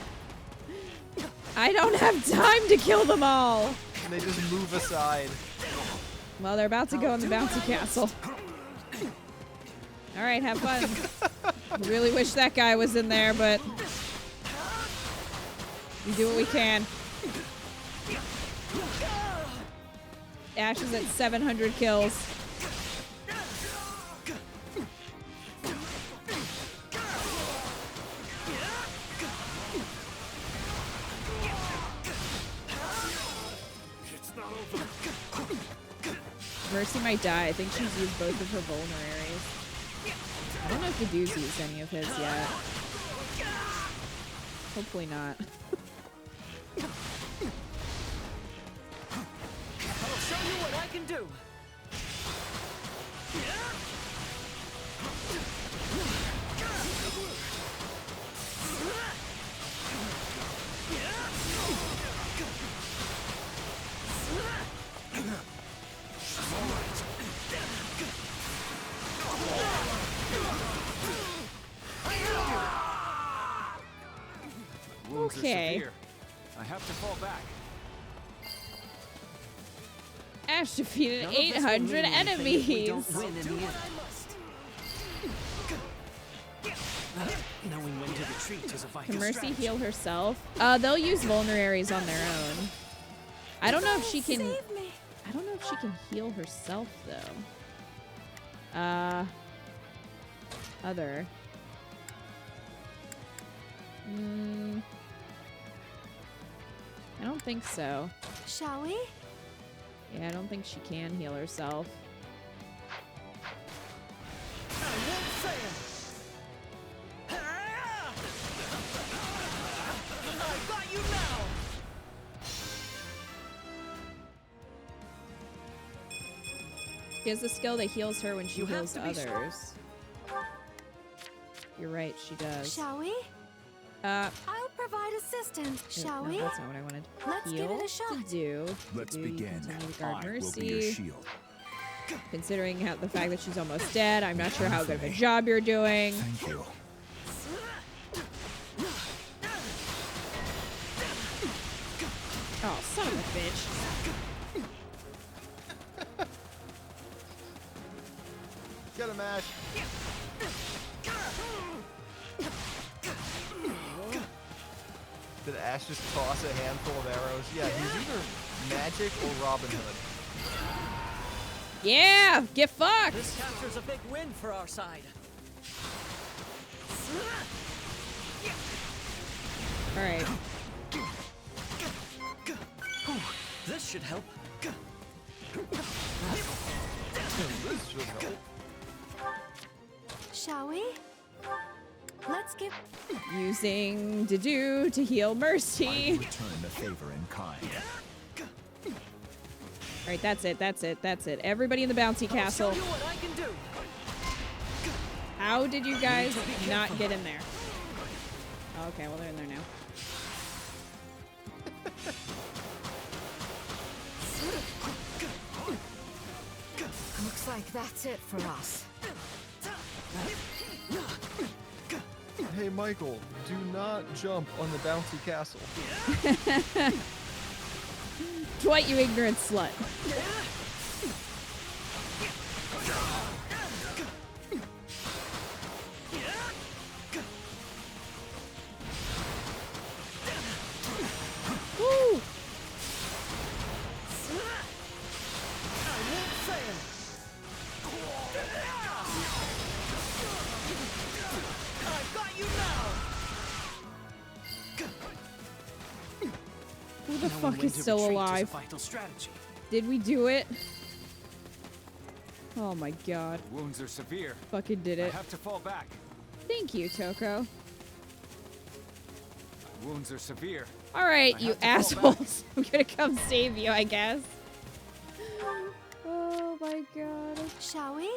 I don't have time to kill them all. And they just move aside. Well, they're about to go in the bouncy castle. All right, have fun. Really wish that guy was in there, but we do what we can. Ash is at 700 kills. Mercy might die. I think she's used both of her vulneraries. I don't know if Gadu's used any of his yet. Hopefully not. I'll show you what I can do. Wounds are Okay. severe. I have to fall back. Ash defeated None of this will 800 mean anything if we don't enemies. win in the end. Knowing when to retreat is a vital Can Mercy strategy. heal herself? They'll use vulneraries on their own. I don't know if she can. Save me. I don't know if she can heal herself though. Other. I don't think so. Shall we? Yeah, I don't think she can heal herself. I won't fail. I got you now. She has a skill that heals her when she You have heals to be strong. others. You're right, she does. Shall we? I'll provide assistance. Shall no, we? that's not what I wanted. Let's give Heal it a shot. To do. Let's You begin. continue to guard I will Mercy. be your shield. Considering how, the fact that she's almost dead, I'm not sure how good of a job you're doing. Thank you. Oh, son of a bitch. Get him, Ash. Did Ash just toss a handful of arrows? Yeah, he's either magic or Robin Hood. Yeah, get fucked. This capture's a big win for our side. All right. This should help. This should help. Shall we? Let's give. Using Dedu to heal Mercy. Return the favor in kind. All right, that's it. That's it. That's it. Everybody in the bouncy castle. I'll show you what I can do. How did you guys not get in there? Oh, okay, well they're in there now. Looks like that's it for us. Hey, Michael, do not jump on the bouncy castle. Dwight, you ignorant slut. Woo! Who the fuck is still alive? Vital strategy. Did we do it? Oh my god. Wounds are severe. Fucking did I it. have to fall back. Thank you, Toko. Wounds are severe. Alright, I you have to fall assholes. I'm gonna come save you, I guess. Oh my god. Shall we?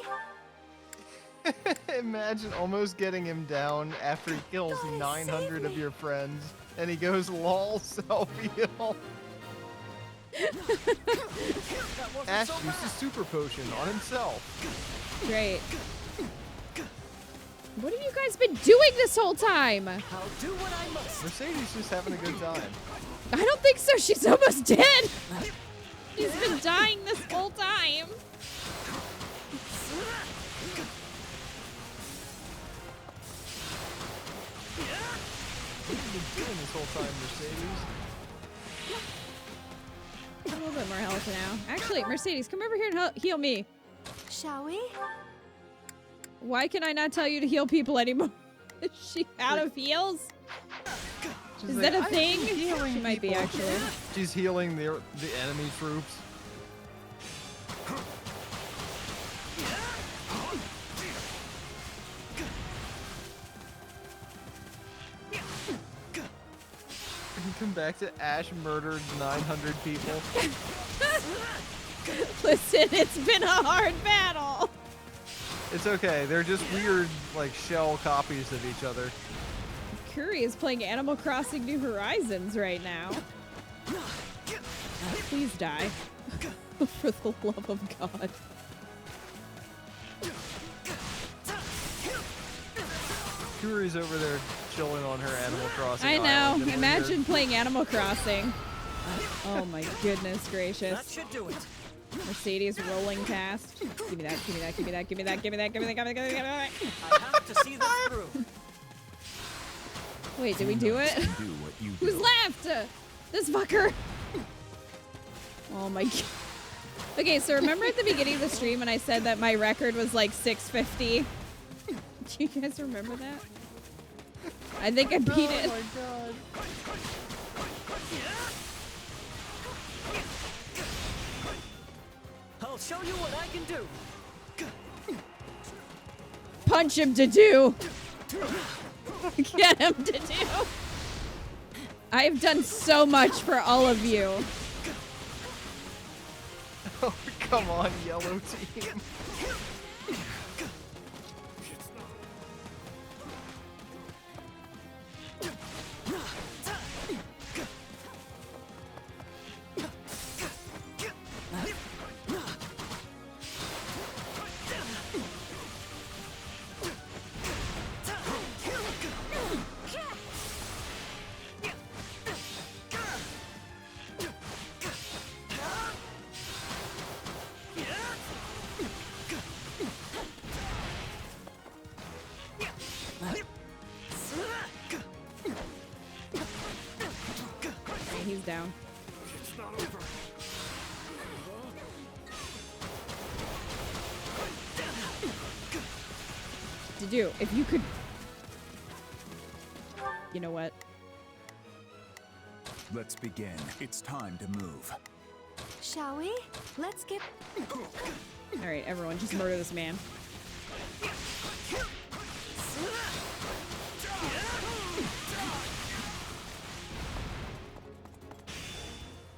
Imagine almost getting him down after he kills 900 of your friends, and he goes, lol, self-heal. Ash used a super potion on himself. Great. What have you guys been doing this whole time? I'll do what I must. Mercedes just having a good time. I don't think so. She's almost dead. She's been dying this whole time. What have you been doing this whole time, Mercedes? A little bit more health now. Actually, Mercedes, come over here and heal me. Shall we? Why can I not tell you to heal people anymore? Is she out of heals? She's Is like, that a "I'm thing? healing She might be, people." actually. She's healing the enemy troops. We come back to Ash murdered 900 people. Listen, it's been a hard battle. It's okay. They're just weird, like, shell copies of each other. Curry is playing Animal Crossing New Horizons right now. Please die. For the love of God. Kuri's over there chilling on her Animal Crossing I island, know. and we're Imagine here- playing Animal Crossing. Oh my goodness gracious. That should do it. Mercedes rolling past. Give me that, give me that, give me that, give me that, give me that, give me that, give me that, give me that, give me that. I have to see this through. Wait, did we do it? Do what you Who's do. left? This fucker. Oh my god. Okay, so remember at the beginning of the stream when I said that my record was like 650? Do you guys remember that? I think I beat it. Oh my god. I'll show you what I can do. Punch him to do. Get him to do. I've done so much for all of you. Oh, come on, yellow team. He's down. It's not over. Did you? If you could... You know what? Let's begin. It's time to move. Shall we? Let's get... Alright, everyone, just murder this man.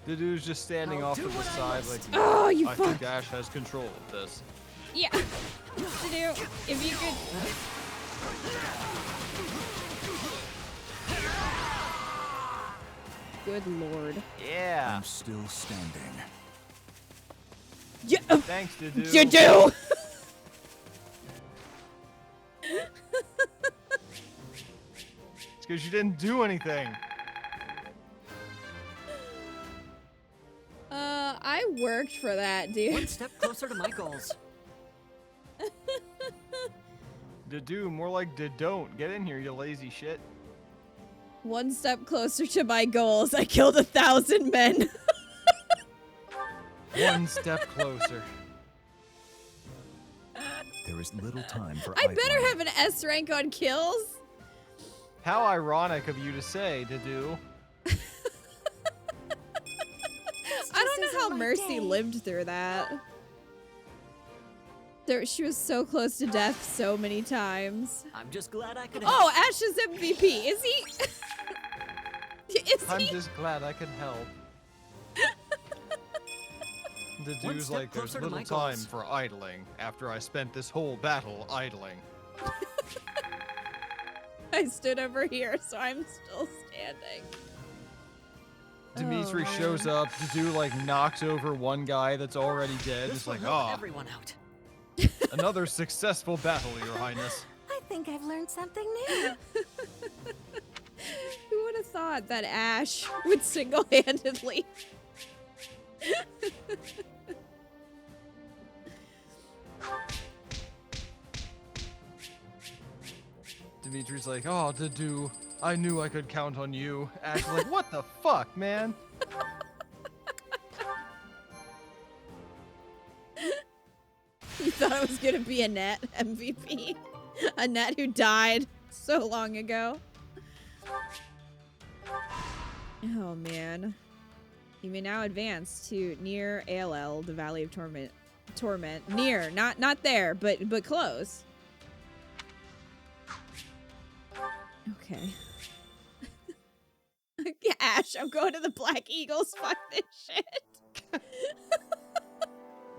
The dude's just standing off to the side like, Oh, you I fuck. think Ash has control of this. Yeah. To do, if you could... Good lord. Yeah. I'm still standing. Yeah. Thanks, Dudu. You do. It's because you didn't do anything. I worked for that, dude. One step closer to my goals. Dudu, more like don't. Get in here, you lazy shit. One step closer to my goals. I killed 1,000 men. One step closer. There is little time for I better have an S rank on kills. How ironic of you to say, Dudu. I don't know how Mercy lived through that. She was so close to death so many times. I'm just glad I could Oh, Ash is MVP. Is he? I'm just glad I could help. Dudu's like, there's closer to little my time goals. for idling after I spent this whole battle idling. I stood over here, so I'm still standing. Dimitri Oh, shows man. up, Dudu like knocks over one guy that's already dead. This It's will like, help ah, everyone out. another successful battle, Your Highness. I think I've learned something new. Who would have thought that Ash would single-handedly? Dimitri's like, oh, Dudu, I knew I could count on you. Ash is like, what the fuck, man? You thought it was gonna be a net MVP? A net who died so long ago? Oh man. You may now advance to near ALL, the Valley of Torment. Near, not there, but close. Okay. Yeah, Ash, I'm going to the Black Eagles. Fuck this shit.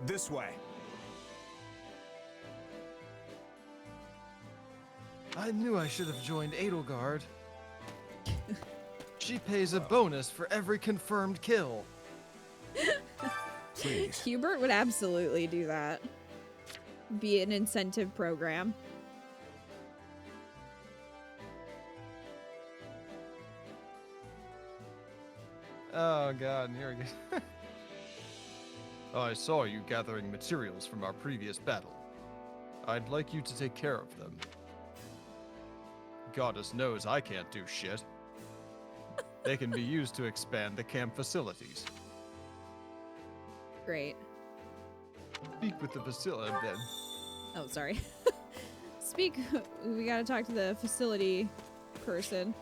This way. I knew I should have joined Edelgard. She pays a bonus for every confirmed kill. Please. Hubert would absolutely do that. Be an incentive program. Oh god, here we go. I saw you gathering materials from our previous battle. I'd like you to take care of them. Goddess knows I can't do shit. They can be used to expand the camp facilities. Great. Speak with the facility then. Oh, sorry. We gotta talk to the facility person.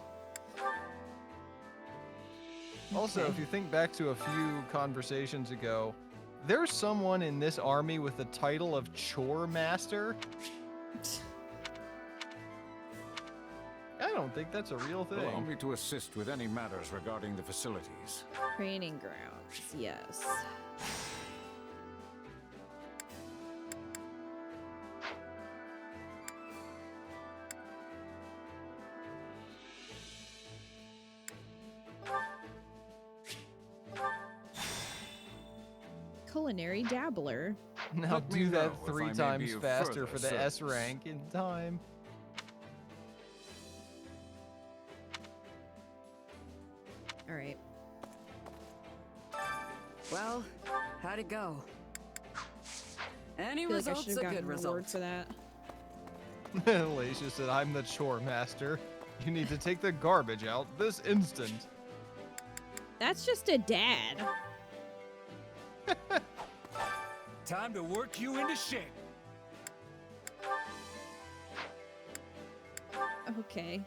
Also, Okay. if you think back to a few conversations ago, there's someone in this army with the title of Chore Master. I don't think that's a real thing. Allow me to assist with any matters regarding the facilities. Training grounds, yes. Culinary dabbler. Now Let me do that know if I 3 may be times of faster further for the S service. rank in time. All right. Well, how'd it go? Any I feel like I results should have a gotten good a reward result. for that. Alicia said, I'm the Chore Master. You need to take the garbage out this instant. That's just a dad. Time to work you into shape. Okay.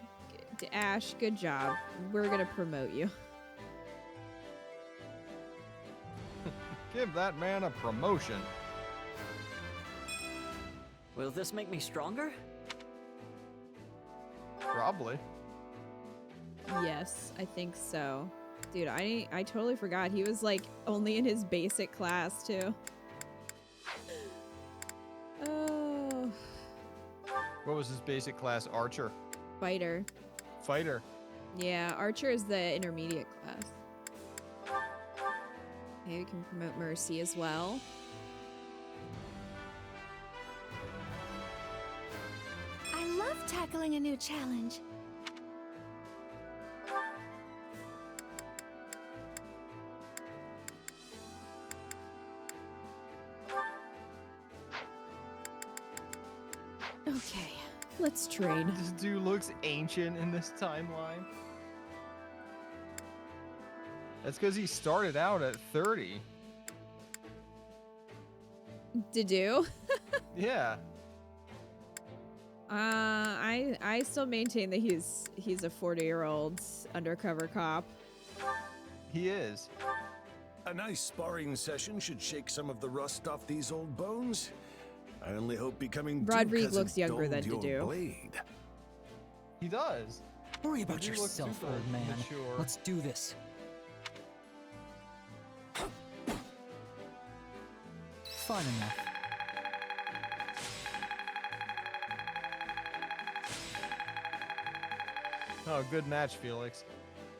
Ash, good job. We're gonna promote you. Give that man a promotion. Will this make me stronger? Probably. Yes, I think so. Dude, I totally forgot. He was like only in his basic class too. Oh, What was his basic class? Archer. fighter. Fighter. Yeah, Archer is the intermediate class. Okay, we can promote Mercy as well. I love tackling a new challenge. Okay, let's train. This dude looks ancient in this timeline. That's because he started out at 30. Did you? Yeah. I still maintain that he's a 40-year-old undercover cop. He is. A nice sparring session should shake some of the rust off these old bones. I only hope becoming Duke Rodrigue hasn't looks younger dulled than your Dedue. blade. He does. Worry about You look yourself, super old man. mature. Let's do this. Fine enough. Oh, good match, Felix.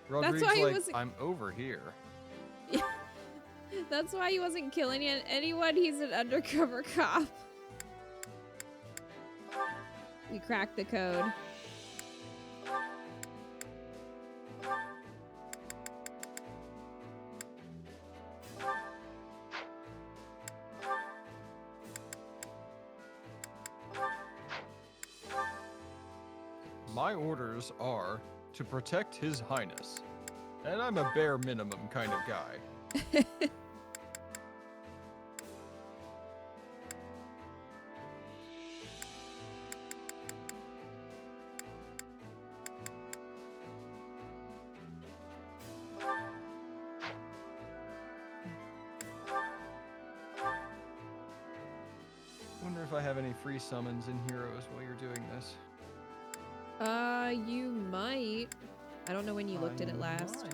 That's Rodrigue's why he like, wasn't- I'm over here. That's why he wasn't killing anyone. He's an undercover cop. We cracked the code. My orders are to protect His Highness. And I'm a bare minimum kind of guy. Wonder if I have any free summons in Heroes while you're doing this. You might. I don't know when you looked at it last.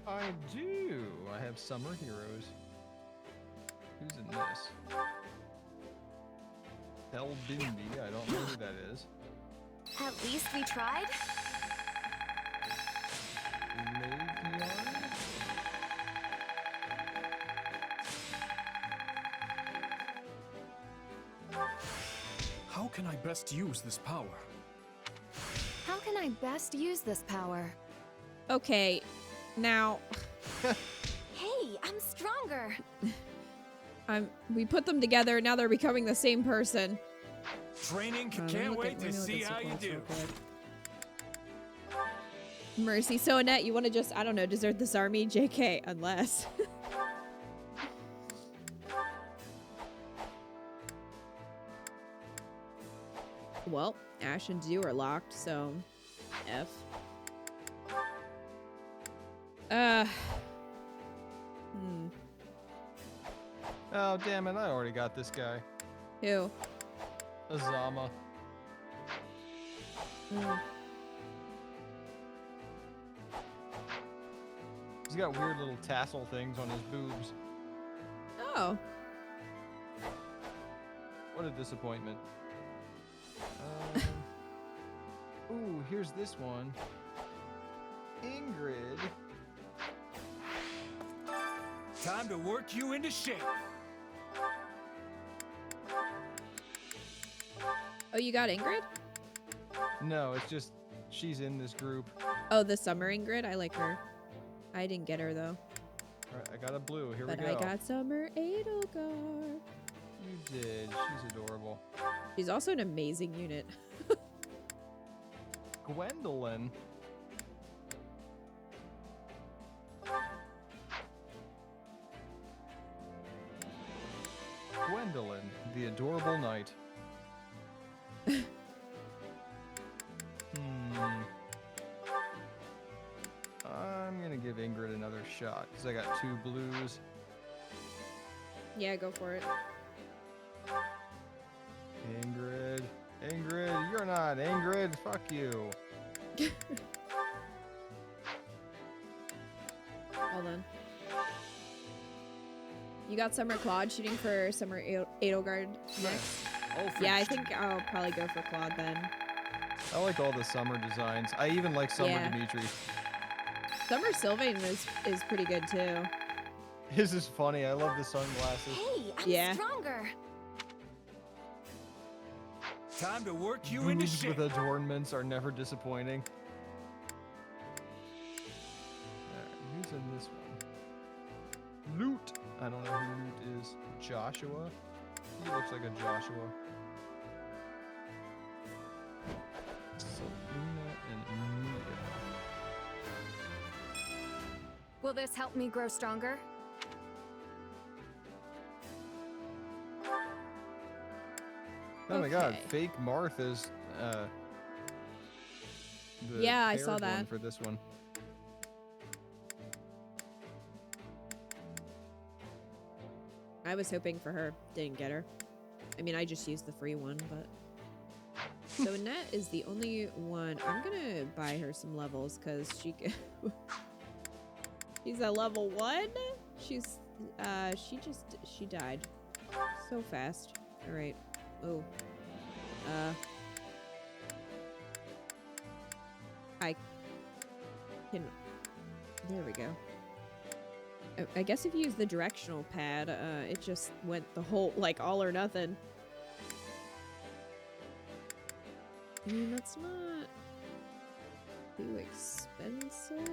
I do. I have Summer Heroes. Who's in this? Hell Bimby. I don't know who that is. At least we tried. Legion? How can I best use this power? can I best use this power? Okay, now Hey, I'm stronger. we put them together. Now they're becoming the same person. Training Let me can't look wait at- to let me look see at how you sequels do. real quick. Mercy. So Annette, you want to just, I don't know, desert this army? JK, unless. Well, Ash and Zoo are locked, so F. Oh, damn it. I already got this guy. Who? Azama. He's got weird little tassel things on his boobs. Oh. What a disappointment. Ooh, here's this one. Ingrid. Time to work you into shape. Oh, you got Ingrid? No, it's just she's in this group. Oh, the Summer Ingrid? I like her. I didn't get her, though. Alright, I got a blue. Here But we go. I got Summer Edelgard. You did. She's adorable. She's also an amazing unit. Gwendolyn. Gwendolyn, the adorable knight. I'm gonna give Ingrid another shot because I got 2 blues. Yeah, go for it. Ingrid, Ingrid, you're not Ingrid. Fuck you. Hold on. You got Summer Claude shooting for Summer Edelgard next? Yeah, I think I'll probably go for Claude then. I like all the Summer designs. I even like Summer Yeah. Dimitri. Summer Sylvain is pretty good too. This is funny. I love the sunglasses. Hey, I'm Yeah. stronger. Time to work you into Boobs shape. with adornments are never disappointing. Alright, who's in this one? Loot. I don't know who Loot is. Joshua? He looks like a Joshua. Selena and Emilia. Will this help me grow stronger? Oh my god, Okay. fake Martha's the Yeah, I saw paired one that. for this one. I was hoping for her. Didn't get her. I mean, I just used the free one, but... So Annette is the only one. I'm gonna buy her some levels, because she... She's at level 1? She's... She died. So fast. Alright. Oh. I can... There we go. I guess if you use the directional pad, it just went the whole, like, all or nothing. I mean, that's not too expensive.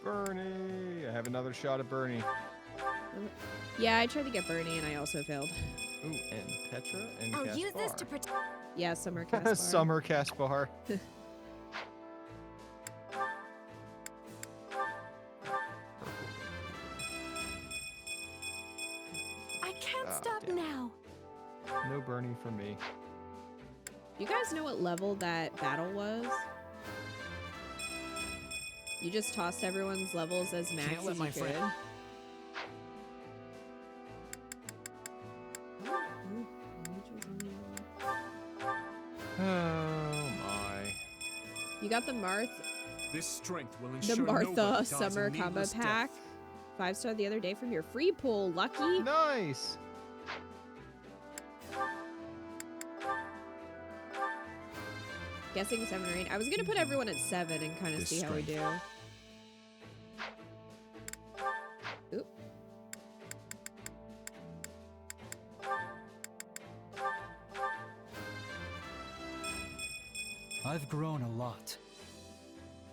Bernie! I have another shot at Bernie. Yeah, I tried to get Bernie and I also failed. Ooh, and Petra and I'll Caspar. use this to protect. Yeah, Summer Caspar. Summer Caspar. I can't Ah, stop damn. now. No Bernie for me. You guys know what level that battle was? You just tossed everyone's levels as max Can't let as you my could. friend- Oh my. You got the This strength will the ensure Martha nobody dies a Summer combo needless death. pack. 5-star the other day from your free pool. Lucky. Nice! Guessing 7 or 8. I was gonna put everyone at 7 and kind of This see how we do. Oop. I've grown a lot.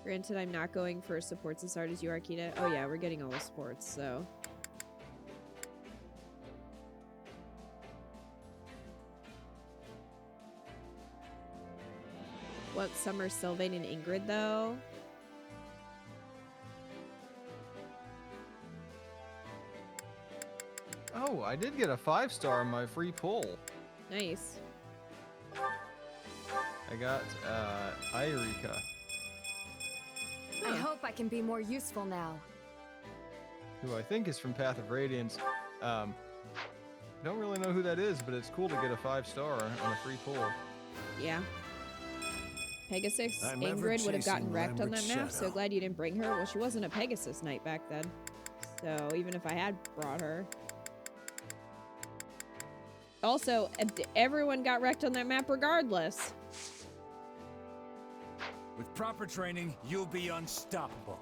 Granted, I'm not going for supports as hard as you are, Kita. Oh yeah, we're getting all the supports, so. What, Summer, Sylvain, and Ingrid, though? Oh, I did get a 5-star on my free pull. Nice. I got Eureka, I hope I can be more useful now. who I think is from Path of Radiance. Don't really know who that is, but it's cool to get a 5-star on a free pull. Yeah. Pegasus, I'm ever Ingrid would have gotten chasing wrecked on that Lambert's map, so shadow. glad you didn't bring her. Well, she wasn't a Pegasus knight back then. So even if I had brought her. Also, everyone got wrecked on that map regardless. With proper training, you'll be unstoppable.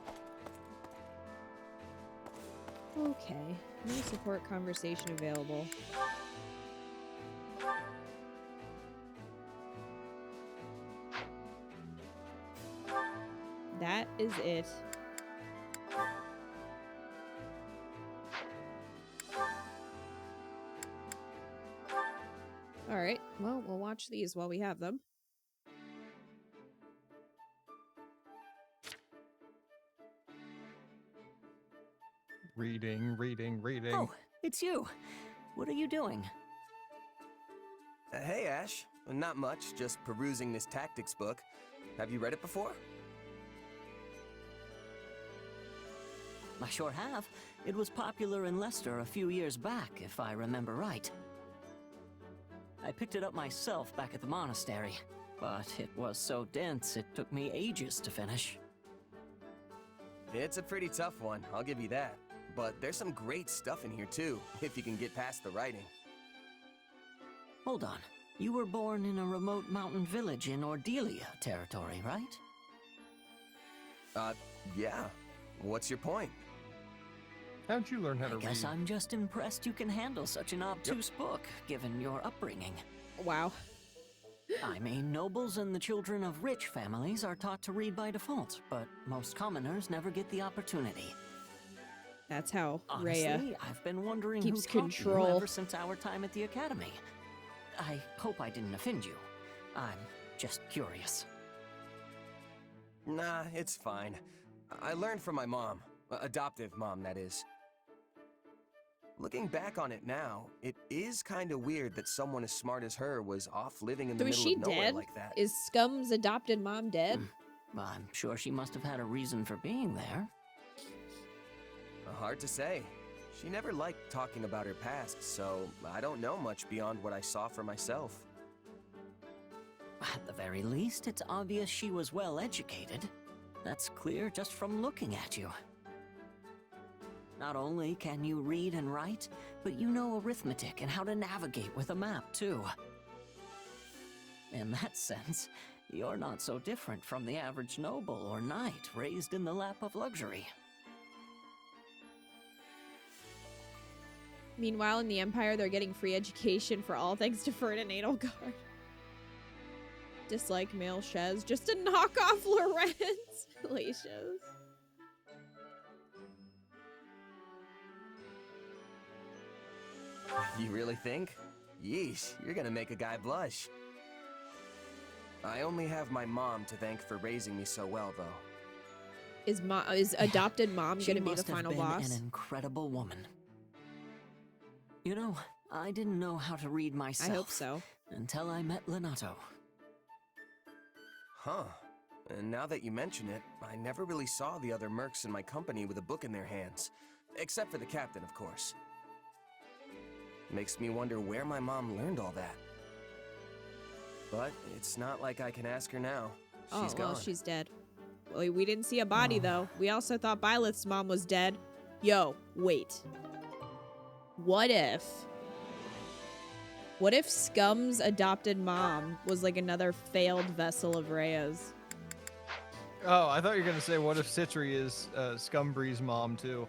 Okay. No support conversation available. That is it. Alright, well, we'll watch these while we have them. Reading. Oh, it's you. What are you doing? Hey, Ash. Not much, just perusing this tactics book. Have you read it before? I sure have. It was popular in Leicester a few years back, if I remember right. I picked it up myself back at the monastery, but it was so dense it took me ages to finish. It's a pretty tough one, I'll give you that. But there's some great stuff in here too, if you can get past the writing. Hold on. You were born in a remote mountain village in Ordelia territory, right? Yeah. What's your point? How'd you learn how to I guess read? I'm just impressed you can handle such an obtuse book, given your upbringing. Wow. I mean, nobles and the children of rich families are taught to read by default, but most commoners never get the opportunity. That's how Honestly, Rhea I've been wondering keeps who taught you control. ever since our time at the academy. I hope I didn't offend you. I'm just curious. Nah, it's fine. I learned from my mom. Adoptive mom, that is. Looking back on it now, it is kind of weird that someone as smart as her was off living in the So is middle she of nowhere dead? like that. Is Scum's adopted mom dead? I'm sure she must have had a reason for being there. Hard to say. She never liked talking about her past, so I don't know much beyond what I saw for myself. At the very least, it's obvious she was well educated. That's clear just from looking at you. Not only can you read and write, but you know arithmetic and how to navigate with a map, too. In that sense, you're not so different from the average noble or knight raised in the lap of luxury. Meanwhile, in the Empire, they're getting free education for all thanks to Ferdinand Edelgard. Dislike male Shez, just to knock off Lorenz. Lacious. You really think? Yeesh, you're gonna make a guy blush. I only have my mom to thank for raising me so well, though. Is adopted mom She gonna be the must have final been boss? an incredible woman. You know, I didn't know how to read myself. I hope so. Until I met Lenato. Huh. And now that you mention it, I never really saw the other mercs in my company with a book in their hands. Except for the captain, of course. Makes me wonder where my mom learned all that. But it's not like I can ask her now. She's well, gone. she's dead. Well, we didn't see a body, though. We also thought Byleth's mom was dead. Yo, wait. What if Scum's adopted mom was like another failed vessel of Rhea's? Oh, I thought you were gonna say, what if Citri is Scumbree's mom too?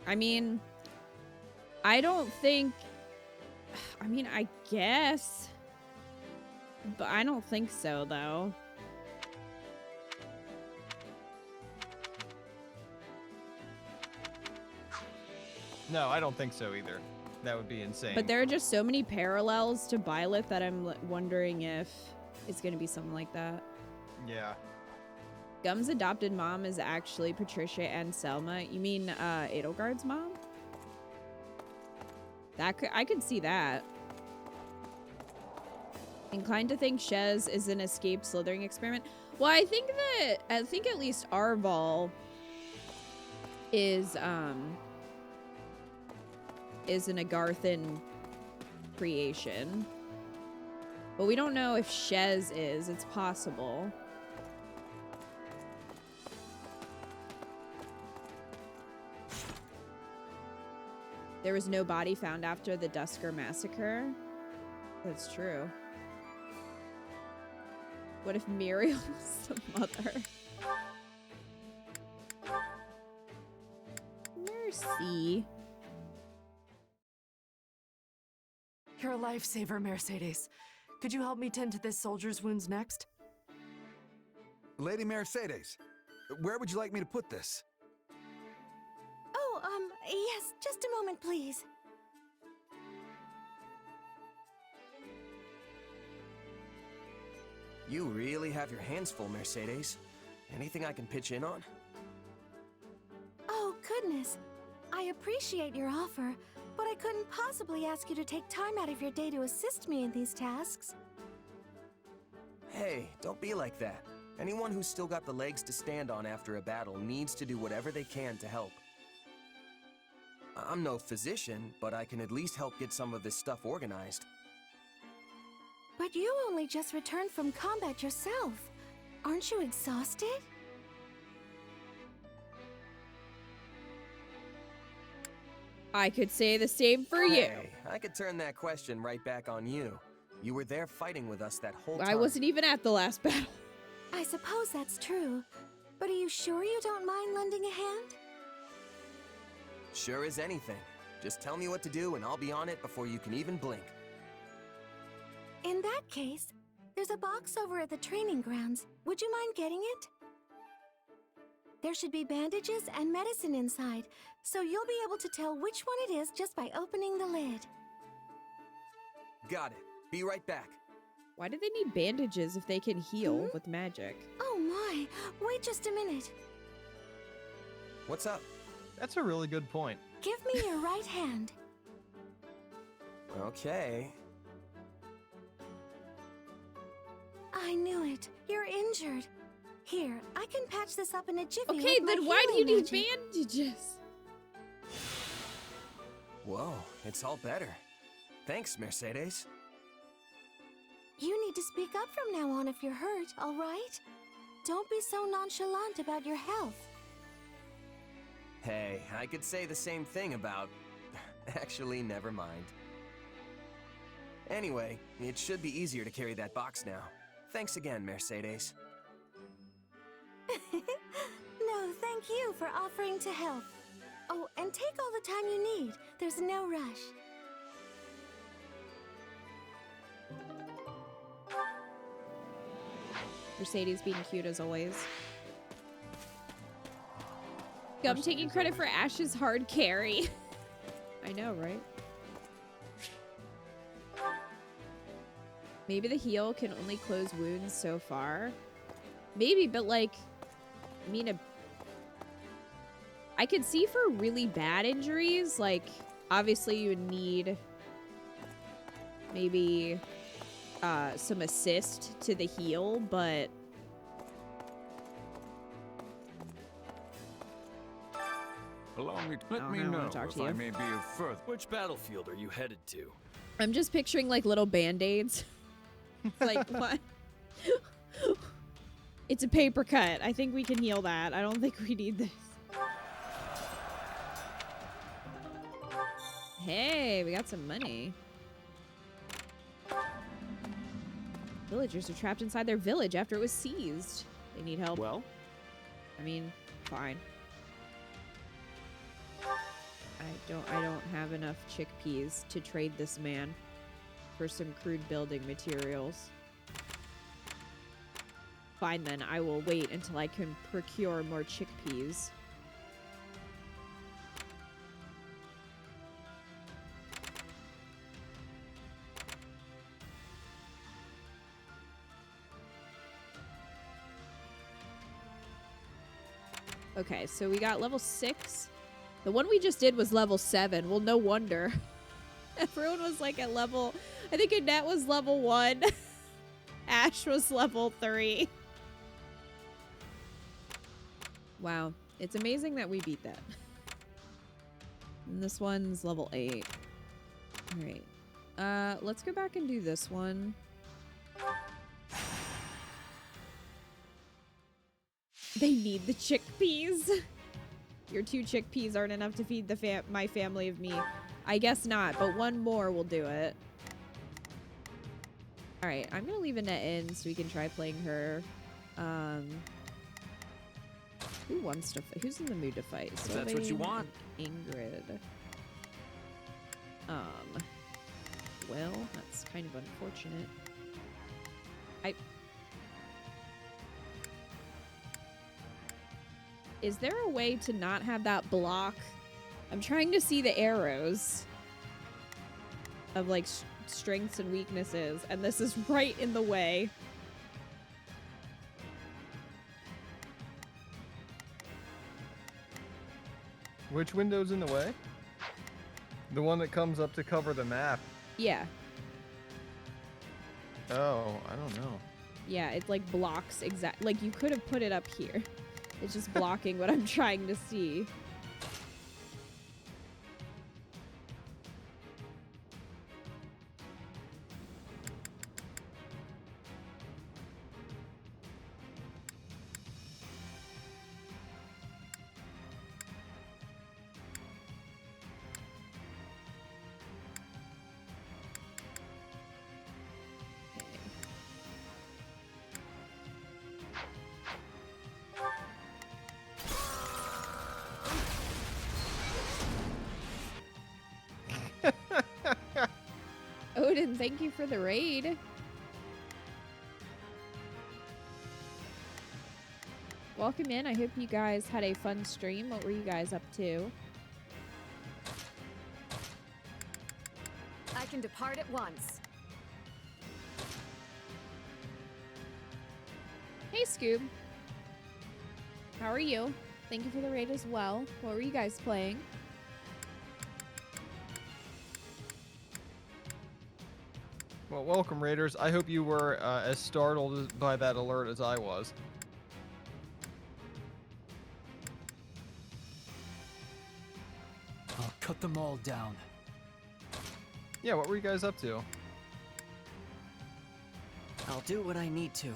I mean, I don't think... I mean, I guess... But I don't think so, though. No, I don't think so either. That would be insane. But there are just so many parallels to Byleth that I'm wondering if it's going to be something like that. Yeah. Gum's adopted mom is actually Patricia and Selma. You mean Edelgard's mom? I could see that. Inclined to think Shez is an escaped slithering experiment. Well, I think at least Arval is an Agarthan creation. But we don't know if Shez is. It's possible. There was no body found after the Dusker massacre. That's true. What if Muriel was the mother? Mercy. You're a lifesaver, Mercedes. Could you help me tend to this soldier's wounds next? Lady Mercedes, where would you like me to put this? Oh, yes, just a moment, please. You really have your hands full, Mercedes. Anything I can pitch in on? Oh, goodness. I appreciate your offer, but I couldn't possibly ask you to take time out of your day to assist me in these tasks. Hey, don't be like that. Anyone who's still got the legs to stand on after a battle needs to do whatever they can to help. I'm no physician, but I can at least help get some of this stuff organized. But you only just returned from combat yourself. Aren't you exhausted? I could say the same for you. Hey, I could turn that question right back on you. You were there fighting with us that whole time. I wasn't even at the last battle. I suppose that's true. But are you sure you don't mind lending a hand? Sure as anything. Just tell me what to do and I'll be on it before you can even blink. In that case, there's a box over at the training grounds. Would you mind getting it? There should be bandages and medicine inside, so you'll be able to tell which one it is just by opening the lid. Got it. Be right back. Why do they need bandages if they can heal with magic? Oh my, wait just a minute. What's up? That's a really good point. Give me your right hand. Okay. I knew it. You're injured. Here, I can patch this up in a jiffy. Okay, with my then why do you healing need magic. bandages? Whoa, it's all better. Thanks, Mercedes. You need to speak up from now on if you're hurt, all right? Don't be so nonchalant about your health. Hey, I could say the same thing about... Actually, never mind. Anyway, it should be easier to carry that box now. Thanks again, Mercedes. No, thank you for offering to help. Oh, and take all the time you need. There's no rush. Mercedes being cute as always. I'm taking credit for Ash's hard carry. I know, right? Maybe the heal can only close wounds so far. Maybe, but like, I mean, I could see for really bad injuries, like, obviously you would need maybe some assist to the heal, but Allow me to let me know if I may be of further. Which battlefield are you headed to? I'm just picturing like little band-aids. Like, what? It's a paper cut. I think we can heal that. I don't think we need this. Hey, we got some money. Villagers are trapped inside their village after it was seized. They need help. Well? I mean, fine. I don't have enough chickpeas to trade this man for some crude building materials. Fine then, I will wait until I can procure more chickpeas. Okay, so we got level 6. The one we just did was level 7. Well, no wonder. Everyone was like at level... I think Annette was level 1. Ash was level 3. Wow. It's amazing that we beat that. And this one's level 8. Alright. Let's go back and do this one. They need the chickpeas. Your 2 chickpeas aren't enough to feed the my family of me. I guess not, but one more will do it. Alright, I'm gonna leave Annette in so we can try playing her. Who wants to who's in the mood to fight? If that's what you want. Ingrid. Well, that's kind of unfortunate. Is there a way to not have that block? I'm trying to see the arrows of like strengths and weaknesses, and this is right in the way. Which window's in the way? The one that comes up to cover the map. Yeah. Oh, I don't know. Yeah, it like blocks exact. Like you could have put it up here. It's just blocking what I'm trying to see. Odin, thank you for the raid. Welcome in. I hope you guys had a fun stream. What were you guys up to? I can depart at once. Hey, Scoob. How are you? Thank you for the raid as well. What were you guys playing? Well, welcome, Raiders. I hope you were as startled by that alert as I was. I'll cut them all down. Yeah, what were you guys up to? I'll do what I need to.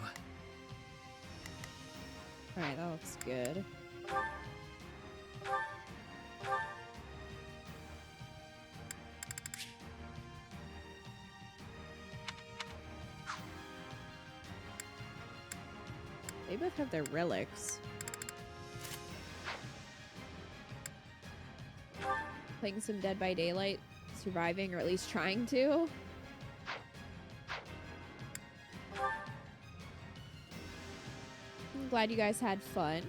Alright, that looks good. They both have their relics. Playing some Dead by Daylight, surviving, or at least trying to. I'm glad you guys had fun.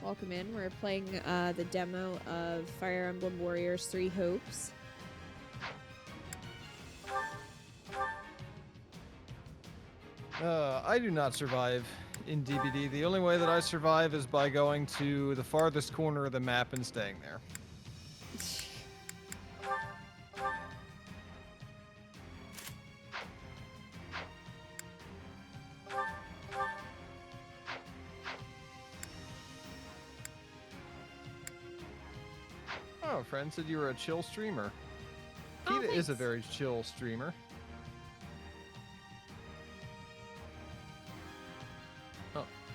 Welcome in. We're playing the demo of Fire Emblem Warriors 3 Hopes. I do not survive in DBD. The only way that I survive is by going to the farthest corner of the map and staying there. Oh, a friend said you were a chill streamer. PETA is a very chill streamer.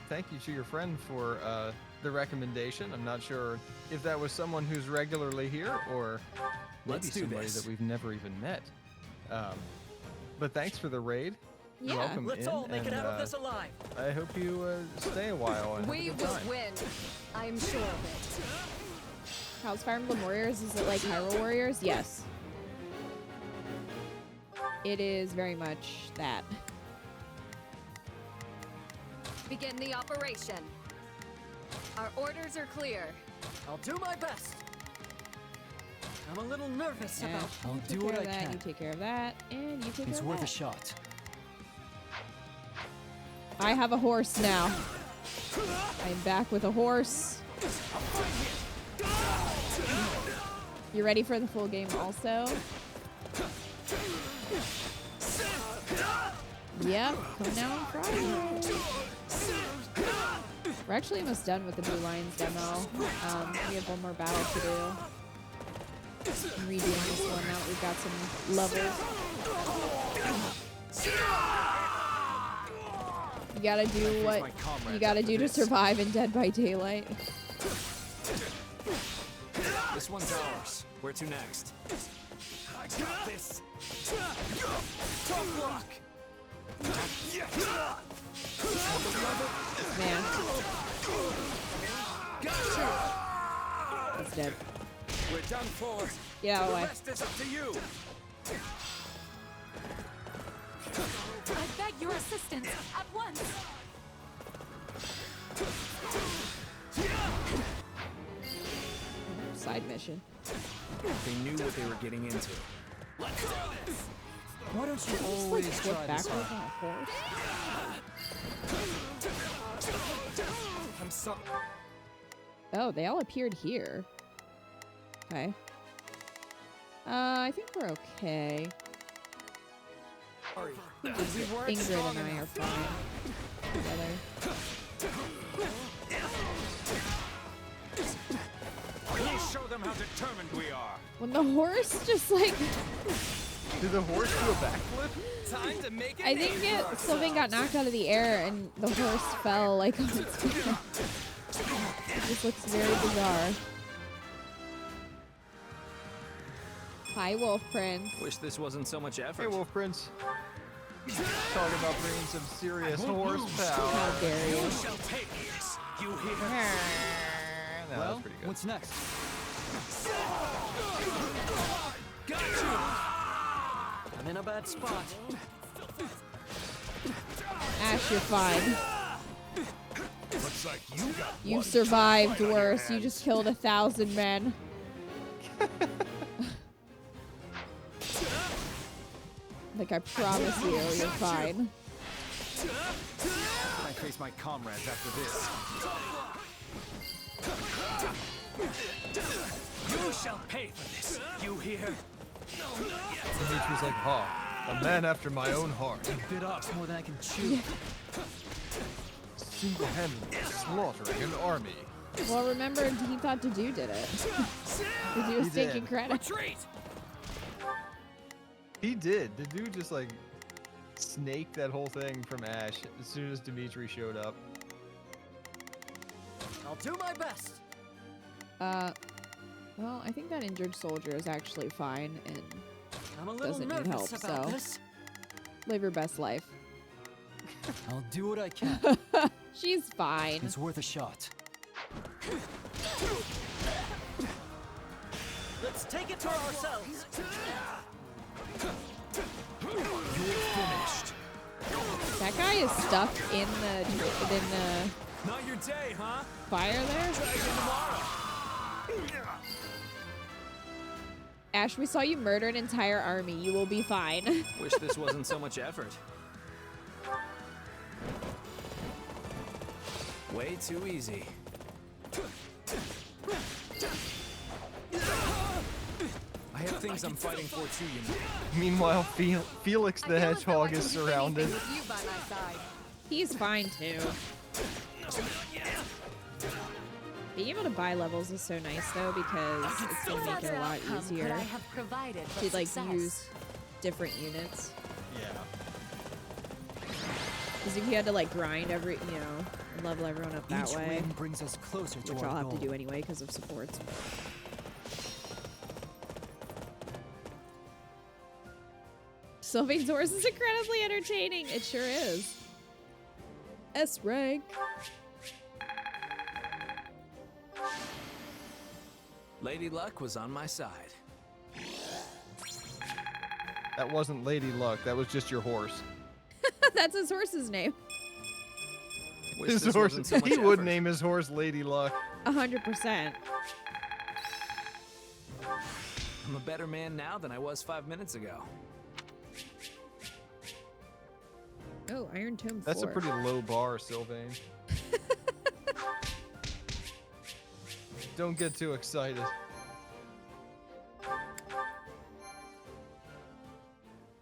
Thank you to your friend for the recommendation. I'm not sure if that was someone who's regularly here or maybe somebody that we've never even met. But thanks for the raid. Yeah, welcome let's in, all make it and, out of this alive. I hope you stay a while. And We have a good will time. win. I am sure of it. How's Fire Emblem Warriors? Is it like Hyrule Warriors? Yes. It is very much that. Begin the operation. Our orders are clear. I'll do my best. I'm a little nervous Yeah, about. I'll you do take what care I of that, can. You take care of that, and you take It's care worth of a that. shot. I have a horse now. I'm back with a horse. You ready for the full game also? Yep, come down on Friday. We're actually almost done with the Blue Lions demo. We have one more battle to do. I'm redoing this one now that we've got some levels. You gotta do what you gotta do to survive in Dead by Daylight. This one's ours. Where to next? I got this. Tough luck. Man. It's dead. We're done for. Get out of the way. The rest is up to you. I beg your assistance at once. Side mission. They knew what they were getting into. Let's do this. Why don't you Just always like flip try this backwards one? on a horse? I'm sorry. Oh, they all appeared here. Okay. I think we're okay. Ingrid and I are fine together. We'll show them how determined we are. When the horse just like... Did the horse do a backflip? Time to make it. I think something got knocked out of the air and the horse fell like on its feet. It just looks very bizarre. Hi, Wolf Prince. Wish this wasn't so much effort. Hey, Wolf Prince. Talking about bringing some serious horsepower. How dare you? You shall take this. You hear? No, Well, that's pretty good. what's next? Gotcha. I'm in a bad spot. Ash, you're fine. Looks like you got You one survived fight on your worse. You hands. just killed 1,000 men. Like I promise you, you're fine. I face my comrades after this. You shall pay for this. You hear? Dimitri's like, ha, a man after my own heart. You bit off more than I can chew. Single-handedly slaughtering an army. Well, remember, he thought Dedu did it. Dedu was He taking did. credit. Retreat! He did. The dude just like snaked that whole thing from Ash as soon as Dimitri showed up. I'll do my best. Well, I think that injured soldier is actually fine and I'm a little doesn't need help, nervous about so this. live your best life. I'll do what I can. She's fine. It's worth a shot. Let's take it for ourselves. You're finished. That guy is stuck in the Not your day, huh? fire there. Try again tomorrow. Ash, we saw you murder an entire army. You will be fine. Wish this wasn't so much effort. Way too easy. I have things I'm fighting for too, you know. Meanwhile, Felix the Hedgehog is surrounded. With you by my side. He's fine too. Being able to buy levels is so nice though because it's gonna make it a lot easier I have provided to like success. use different units. Yeah. Because if you had to like grind every, you know, and level everyone up that Each way, win brings us closer to which our I'll have goal. to do anyway because of supports. Sylvain's horse is incredibly entertaining. It sure is. S rank. Lady Luck was on my side. That wasn't Lady Luck. That was just your horse. That's his horse's name. Wish His this horse. wasn't so much He would effort. name his horse Lady Luck. 100%. I'm a better man now than I was 5 minutes ago. Oh, Iron Tome 4. That's a pretty low bar, Sylvain. Don't get too excited.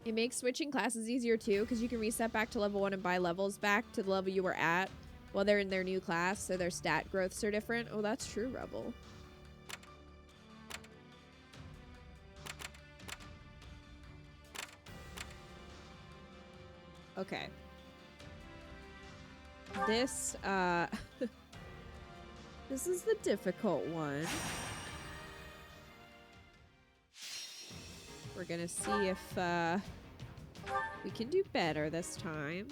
It makes switching classes easier too, because you can reset back to level 1 and buy levels back to the level you were at while they're in their new class, so their stat growths are different. Oh, that's true, Rebel. Okay. This, this is the difficult one. We're gonna see if, we can do better this time.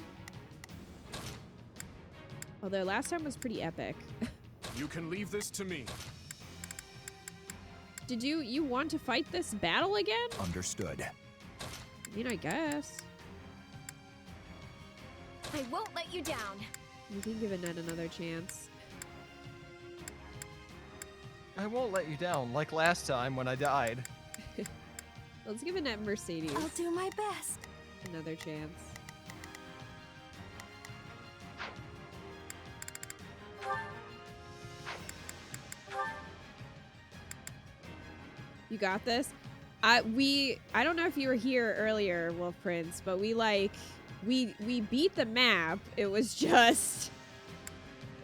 Although last time was pretty epic. You can leave this to me. Did you want to fight this battle again? Understood. I mean, I guess. I won't let you down. You can give Annette another chance. I won't let you down, like last time when I died. Let's give Annette Mercedes I'll do my best. another chance. You got this? I don't know if you were here earlier, Wolf Prince, but we beat the map. It was just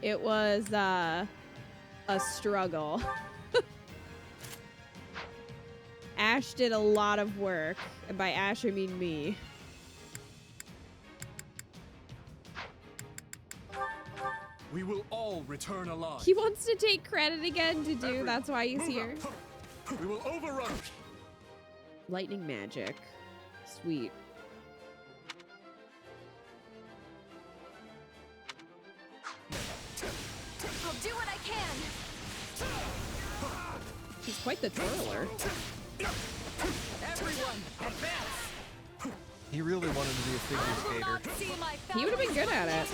it was a struggle. Ash did a lot of work, and by Ash I mean me. We will all return alive. He wants to take credit again to do. That's why he's here. We will overrun. Lightning magic. Sweet. I'll do what I can. He's quite the twirler. Everyone, advance! He really wanted to be a figure skater. He would have been good at it.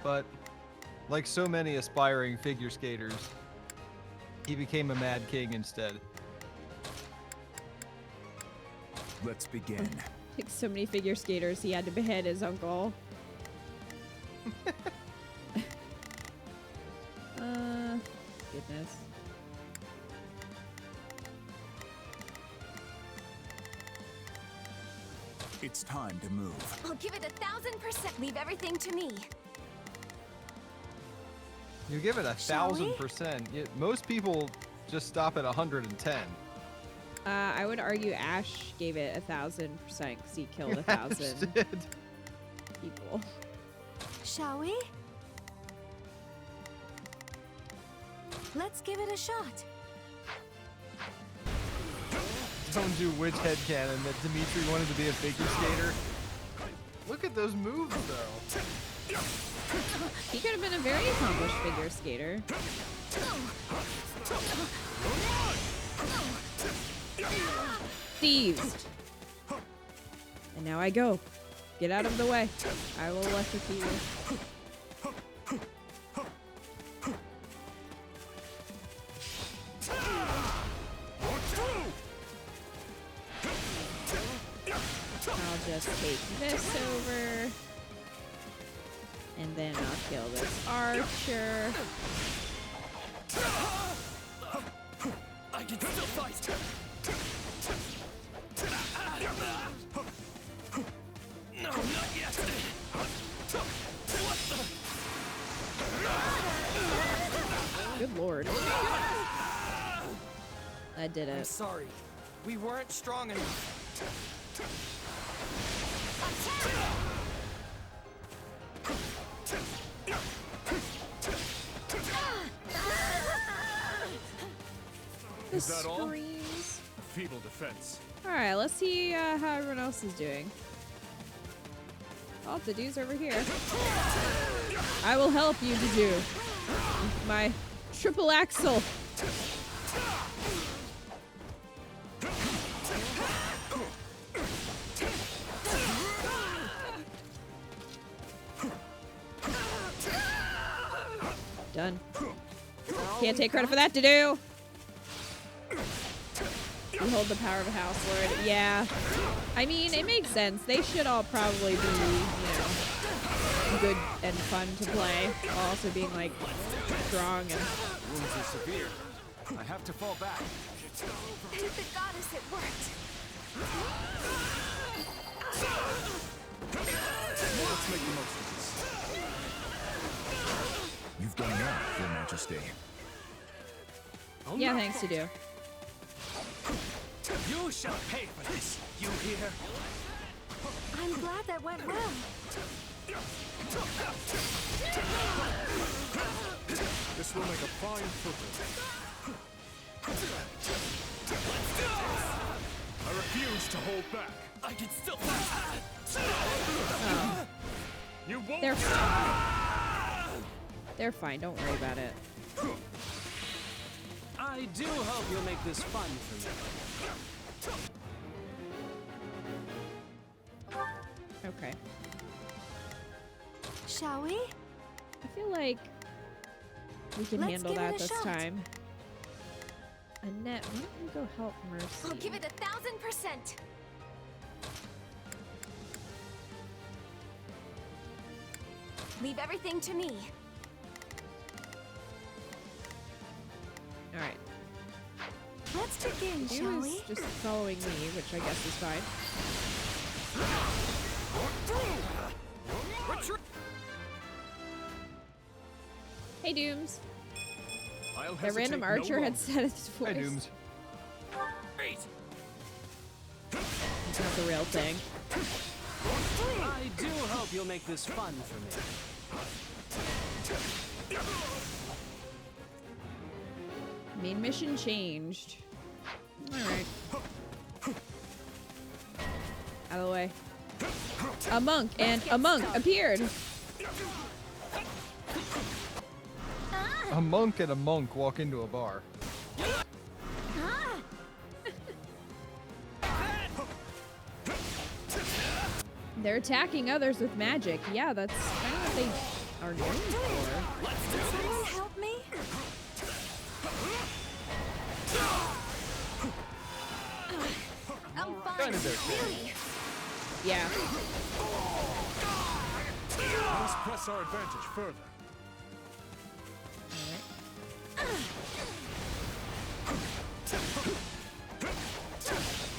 But, like so many aspiring figure skaters, he became a mad king instead. Let's begin. Like so many figure skaters, he had to behead his uncle. Goodness. It's time to move. I'll give it 1000%. Leave everything to me. You give it 1000%. Most people just stop at 110. I would argue Ash gave it 1000% because he killed 1,000 people. Shall we? Let's give it a shot. Don't do witch headcanon that Dimitri wanted to be a figure skater. Look at those moves, though. He could have been a very accomplished figure skater. Thieved. And now I go. Get out of the way. I will electrocute you. I'll just take this over. And then I'll kill this archer. I can still fight! No, not yet! What the? Good lord. I did it. I'm sorry. We weren't strong enough. The Is that all? screams. A feeble defense. Alright, let's see how everyone else is doing. Oh, Dedu's over here. I will help you, Dedu. My triple axle. Done. Can't take credit for that, Dedu. You hold the power of a house lord. Yeah. I mean, it makes sense. They should all probably be, you know, good and fun to play, while also being like strong and. Wounds are severe. I have to fall back. To the goddess, it worked. Let's make the most of this. You've done well, Your Majesty. Yeah, thanks to do. You shall pay for this. You hear? I'm glad that went well. This will make a fine football. I refuse to hold back. I can still. Oh. You won't. They're fine. They're fine. Don't worry about it. I do hope you'll make this fun for me. Okay. Shall we? I feel like we can Let's handle give that it a this shot. time. Annette, why don't you go help Mercy? I'll give it 1000%. Leave everything to me. All right. Let's begin, She shall was we? just following me, which I guess is fine. Hey, Dooms. That random archer had set its voice. Hey, Dooms. It's not the real thing. I do hope you'll make this fun for me. Main mission changed. Alright. Out of the way. A monk and a monk appeared. A monk and a monk walk into a bar. They're attacking others with magic. Yeah, that's kind of what they are known for. Someone help me? I'm fine. Kind of their Really? Yeah. Let's press our advantage further.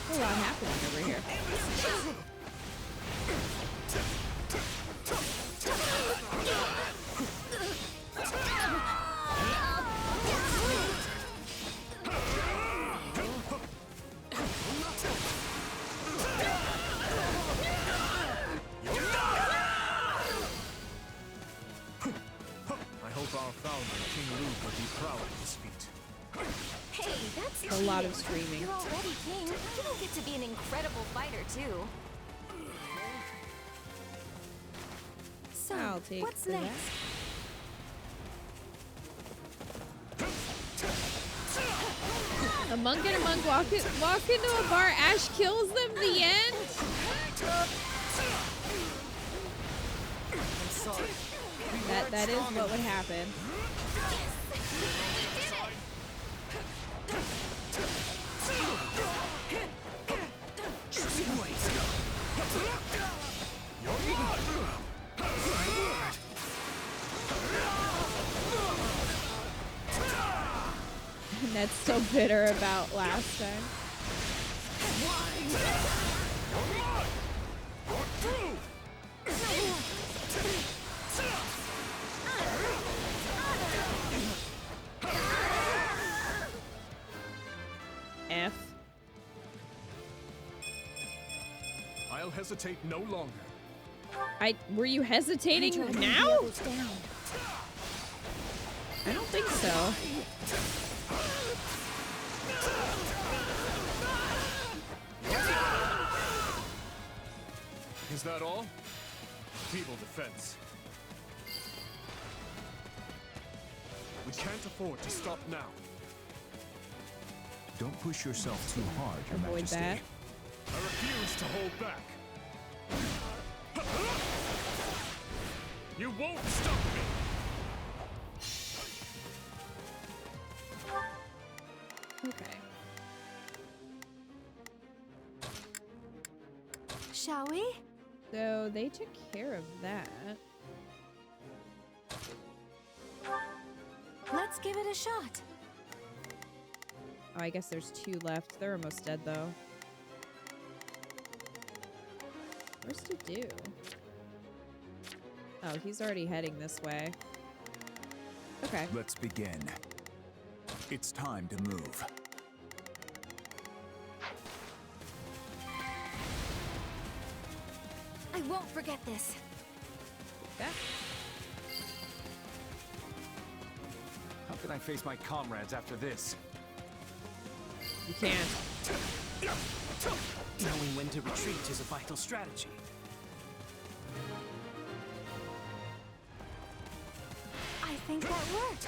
A lot happening over here. I hope our founder, King Luke, will be proud of his feat. Hey, that's A lot of cheating. screaming. You're already king. You don't get to be an incredible fighter, too. So, I'll take what's for that. next? A monk and a monk walk into a bar. Ash kills them. The end. I'm sorry. That is what would happen. Ned's still bitter about last time. F. I'll hesitate no longer. Were you hesitating now? I don't think so. Is that all? Feeble defense. We can't afford to stop now. Don't push yourself too hard, Your Avoid Majesty. that. I refuse to hold back. You won't stop me! Okay. Shall we? So they took care of that. Let's give it a shot. Oh, I guess there's 2 left. They're almost dead, though. Where's to do? Oh, he's already heading this way. Okay. Let's begin. It's time to move. I won't forget this. Yeah. How can I face my comrades after this? You can't. Knowing when to retreat is a vital strategy. I think that worked.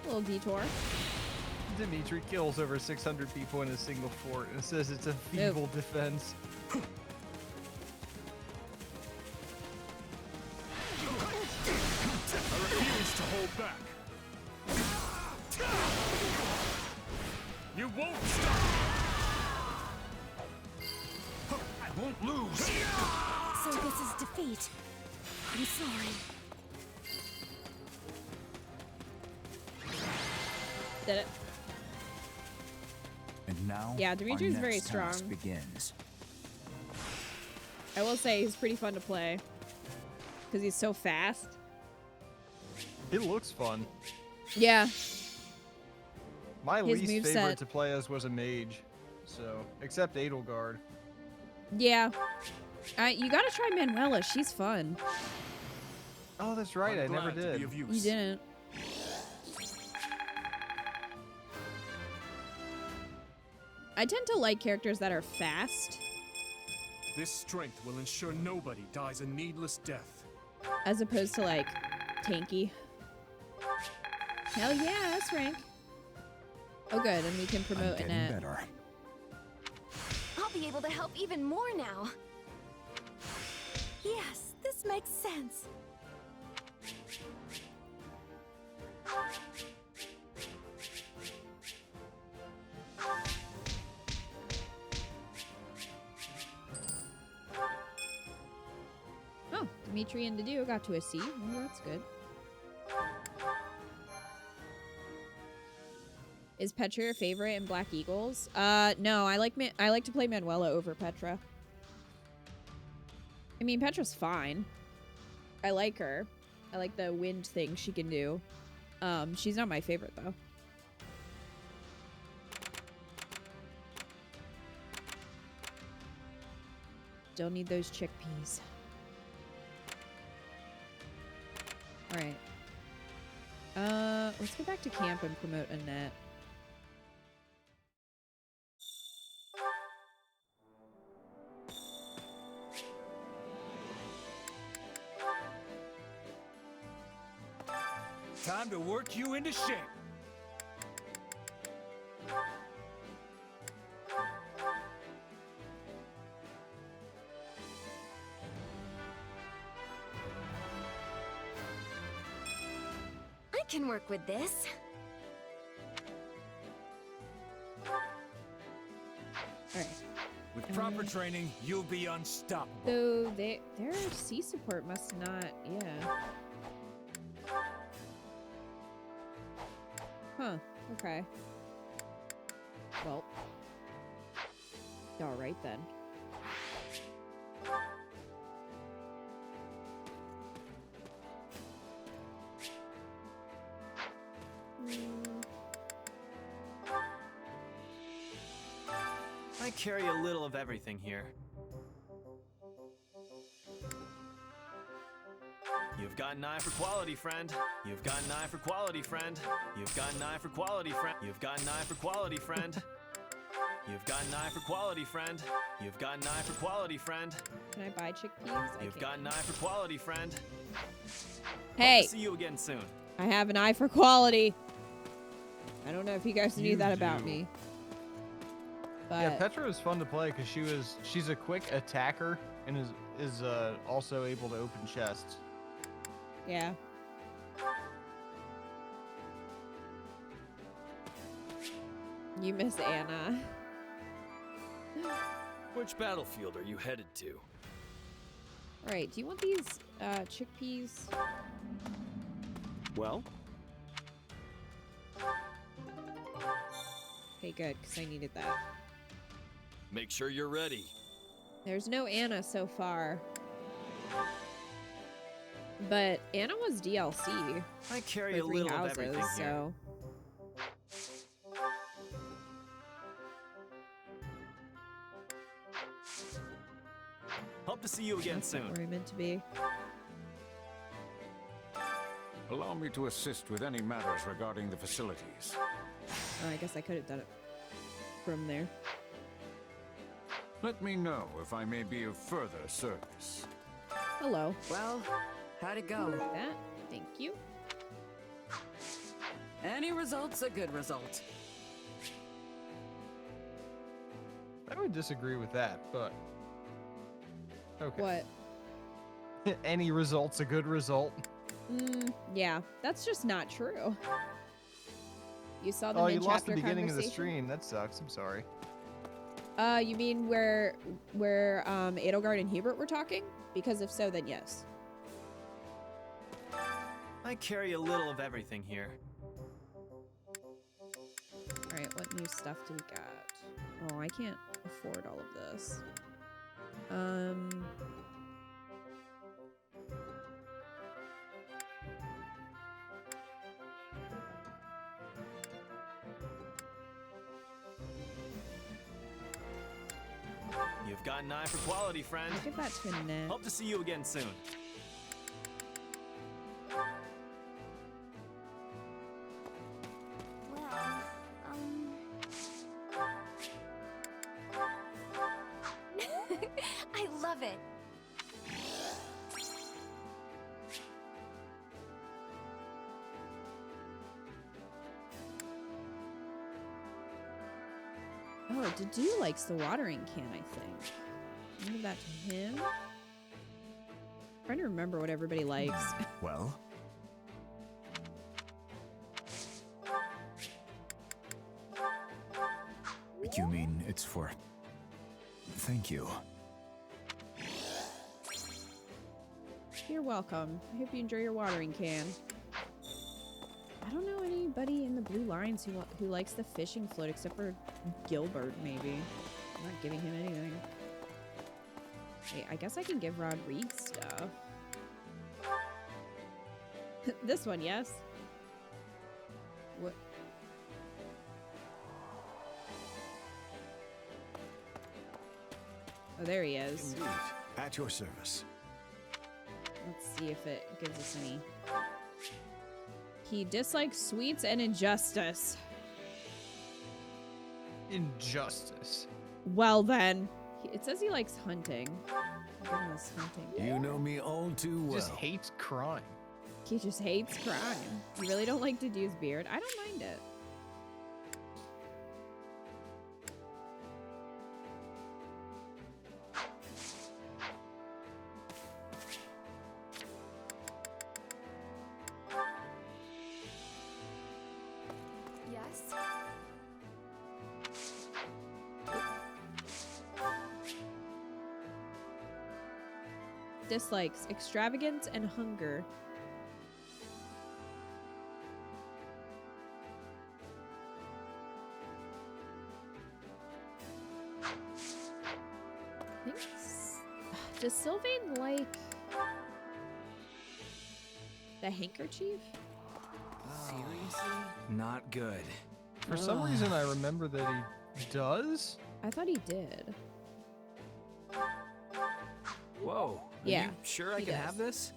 Little detour. Dimitri kills over 600 people in a single fort and says it's a feeble defense. I refuse to hold back. You won't stop! I won't lose! So this is defeat. I'm sorry. Did it. And now, Yeah, Dimitri's our very next task strong. begins. I will say he's pretty fun to play. Because he's so fast. It looks fun. Yeah. My His least moveset. favorite to play as was a mage. So, except Edelgard. Yeah. You gotta try Manuela. She's fun. Oh, that's right. I never did. You didn't. I tend to like characters that are fast, This strength will ensure nobody dies a needless death. as opposed to like tanky. Hell yeah, that's rank. Oh good, and we can promote Annette. Better. I'll be able to help even more now. Yes, this makes sense. Oh, Dimitri and Didio got to a C. Oh, that's good. Is Petra your favorite in Black Eagles? No, I like to play Manuela over Petra. I mean, Petra's fine. I like her. I like the wind thing she can do. She's not my favorite though. Still need those chickpeas. Alright. Let's go back to camp and promote Annette. Time to work you into shape. I can work with this. Alright. With proper training, you'll be unstoppable. So their C support must not, yeah. Huh, okay. Well. Alright then. I carry a little of everything here. You've got an eye for quality, friend. You've got an eye for quality, friend. You've got an eye for quality, friend. You've got an eye for quality, friend. You've got an eye for quality, friend. You've got an eye for quality, friend. Can I buy chickpeas? You've got an eye for quality, friend. Hey! Hope to see you again soon. I have an eye for quality. I don't know if you guys knew that about do. me. But Yeah, Petra is fun to play because she's a quick attacker and is also able to open chests. yeah. You miss Anna. Which battlefield are you headed to? All right, do you want these chickpeas? Well? Okay, good, because I needed that. Make sure you're ready. There's no Anna so far. But Anna was DLC. I carry for a 3 little houses, of everything here. so. Hope to see you again That's not soon. where I meant to be. Allow me to assist with any matters regarding the facilities. Oh, I guess I could have done it from there. Let me know if I may be of further service. Hello. Well, how'd it go? Like that. Thank you. Any result's a good result. I would disagree with that, but okay. What? Any result's a good result. Yeah, that's just not true. You saw the Oh, you mid-chapter lost the beginning of the conversation? stream. That sucks. I'm sorry. You mean where Edelgard and Hubert were talking? Because if so, then yes. I carry a little of everything here. Alright, what new stuff do we got? Oh, I can't afford all of this. You've got an eye for quality, friend. Give that to Annette. Hope to see you again soon. Well, I love it. Oh, Dedu likes the watering can, I think. Give that to him. Trying to remember what everybody likes. Well? You mean it's for... Thank you. You're welcome. I hope you enjoy your watering can. I don't know anybody in the Blue Lines who likes the fishing float except for Gilbert, maybe. I'm not giving him anything. Hey, I guess I can give Rodrigue stuff. This one, yes? What? Oh, there he is. Indeed. At your service. Let's see if it gives us any. He dislikes sweets and injustice. Injustice. Well then. It says he likes hunting. Give him this hunting. You know me all too well. Just hates crime. He just hates crime. You really don't like Dedu's beard? I don't mind it. Yes? Dislikes extravagance and hunger. Does Sylvain like the handkerchief? Seriously? Not good. For some reason, I remember that he does. I thought he did. Whoa. Are Yeah, you sure I he can does. have this?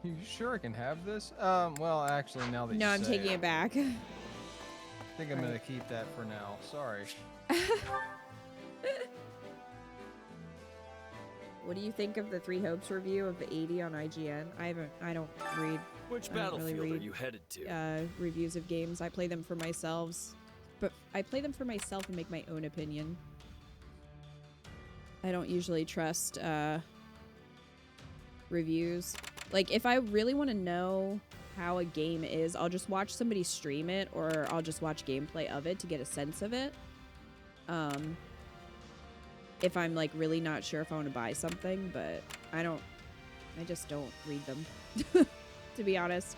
You sure I can have this? Well, actually, now that No, you I'm say taking it back. I think I'm gonna Right. keep that for now. Sorry. What do you think of the Three Hopes review of the 80 on IGN? I don't read. Which I don't battlefield really are read, you headed to? reviews of games. I play them for myself, but I play them for myself and make my own opinion. I don't usually trust reviews. Like, if I really want to know how a game is. I'll just watch somebody stream it, or I'll just watch gameplay of it to get a sense of it. If I'm like really not sure if I want to buy something, but I just don't read them, to be honest.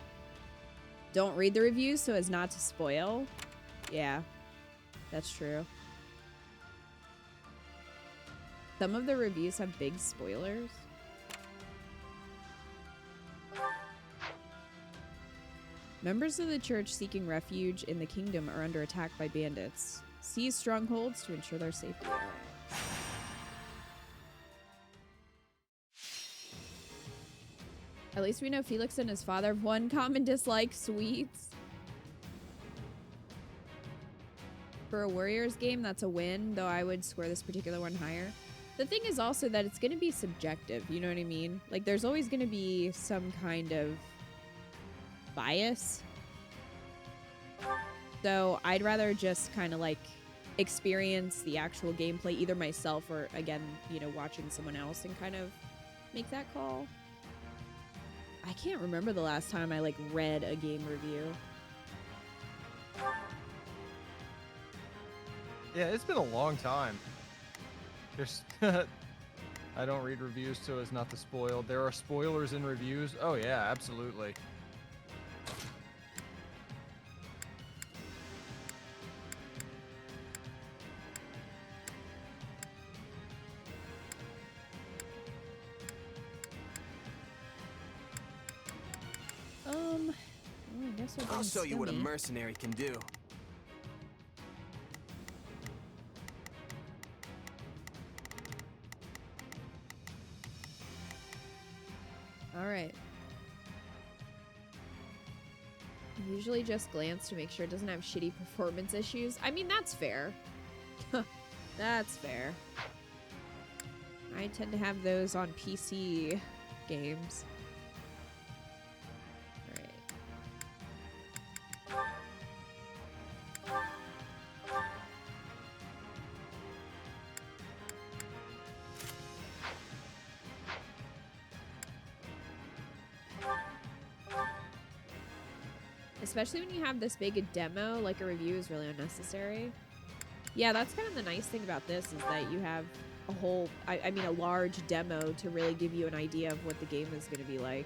Don't read the reviews so as not to spoil. Yeah, that's true. Some of the reviews have big spoilers. Members of the church seeking refuge in the kingdom are under attack by bandits. Seize strongholds to ensure their safety. At least we know Felix and his father have one common dislike: sweets. For a Warriors game, that's a win, though I would swear this particular one higher. The thing is also that it's going to be subjective, you know what I mean? Like, there's always going to be some kind of bias. So I'd rather just kind of like experience the actual gameplay either myself or, again, you know, watching someone else and kind of make that call. I can't remember the last time I like read a game review. Yeah, it's been a long time. There's I don't read reviews so as not to spoil. There are spoilers in reviews. Oh yeah, absolutely. I guess I'll show you what a mercenary can do. All right. Usually just glance to make sure it doesn't have shitty performance issues. I mean, that's fair. That's fair. I tend to have those on PC games. Especially when you have this big a demo, like a review is really unnecessary. Yeah, that's kind of the nice thing about this, is that you have a whole, I mean a large demo to really give you an idea of what the game is going to be like.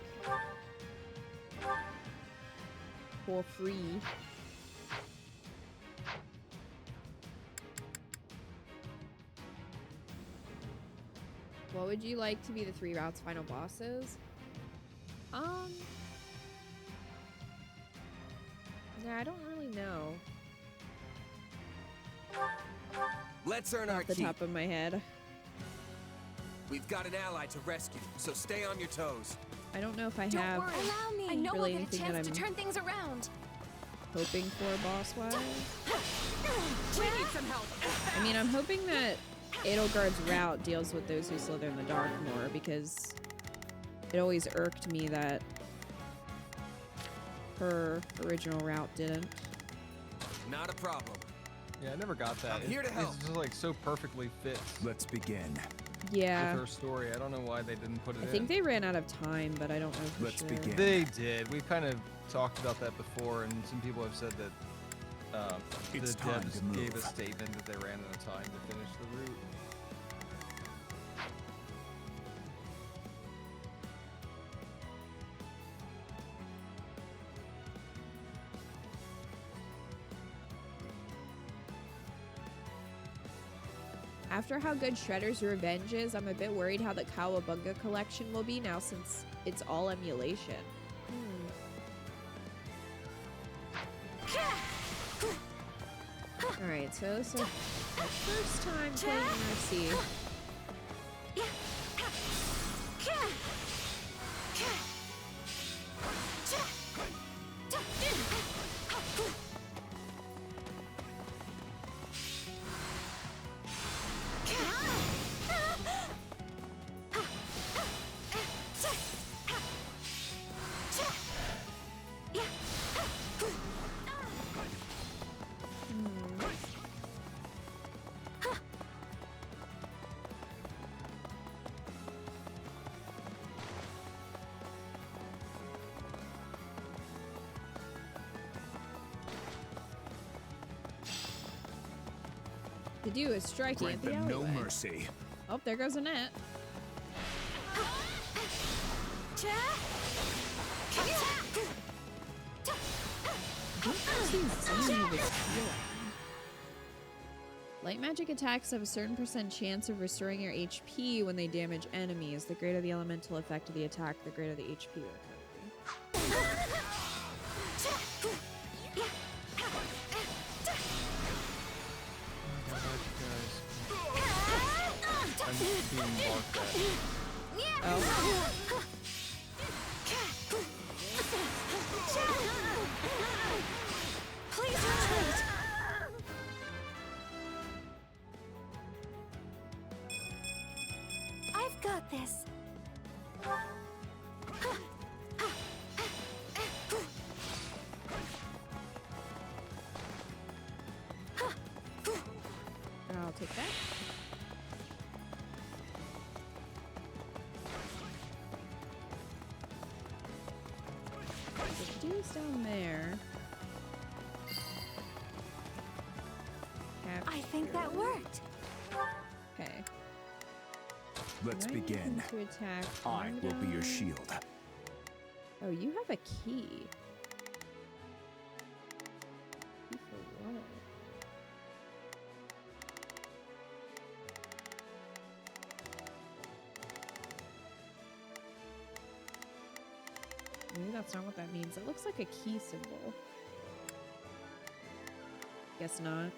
For free. What would you like to be the 3 routes final bosses? Yeah, I don't really know. Let's earn our Off the keep. top of my head. We've got an ally to rescue, so stay on your toes. I don't know if I Don't have worry. Allow me. I know really we'll get a anything that chance to I'm turn things around. hoping for boss-wise. We need some help. I mean, I'm hoping that Edelgard's route deals with those who slither in the dark more, because it always irked me that her original route didn't. Not a problem. Yeah, I never got that. I'm here to help. It's just like so perfectly fits. Let's begin. Yeah. With her story. I don't know why they didn't put it in. I think they ran out of time, but I don't know for Let's sure. begin. They did. We kind of talked about that before, and some people have said that the It's time devs to move. gave a statement that they ran out of time to finish the route. After how good Shredder's Revenge is, I'm a bit worried how the Cowabunga collection will be now, since it's all emulation. Alright, so this is my first time playing Mercy. to do is striking Grant at the them no alleyway. mercy. Oh, there goes Annette. Light magic attacks have a certain % chance of restoring your HP when they damage enemies. The greater the elemental effect of the attack, the greater the HP recovery. I'm being barked at. Oh. Please retreat. I've got this. I'll take that. The dude's down there. I think that worked. Okay. Let's begin. To attack. I will be your shield. Oh, you have a key. Key for what? Maybe that's not what that means. It looks like a key symbol. Guess not.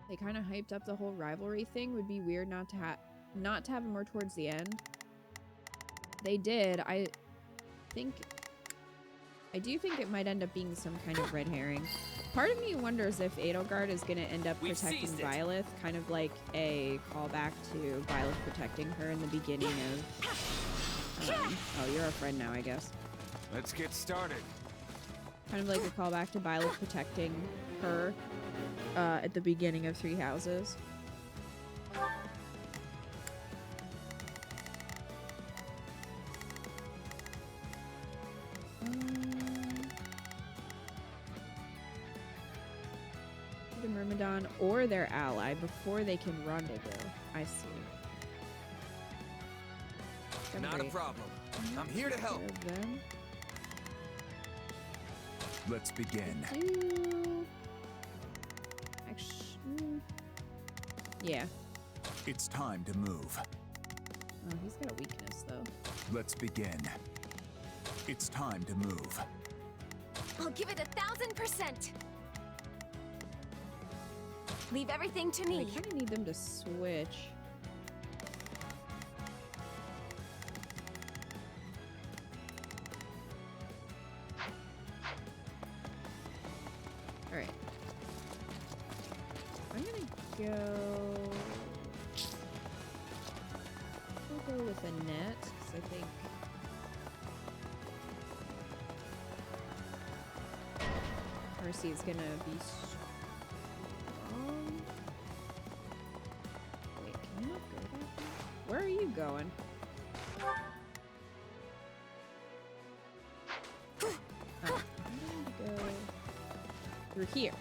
They kind of hyped up the whole rivalry thing. Would be weird not to have it more towards the end. They did. I do think it might end up being some kind of red herring. Part of me wonders if Edelgard is going to end up protecting Byleth, kind of like a callback to Byleth protecting her in the beginning of... oh, you're a friend now, I guess. Let's get started. Kind of like a callback to Byleth protecting her at the beginning of Three Houses. The Myrmidon or their ally before they can rendezvous. I see. Not a problem. I'm here to help. Let's begin. Yeah. It's time to move. Oh, he's got a weakness, though. Let's begin. It's time to move. I'll give it 1000%. Leave everything to me. I kind of need them to switch. All right. I'm gonna go. I'll go with Annette because I think. Mercy is gonna be strong. Wait, can you not go that way? Where are you going? Oh, I'm gonna go through here.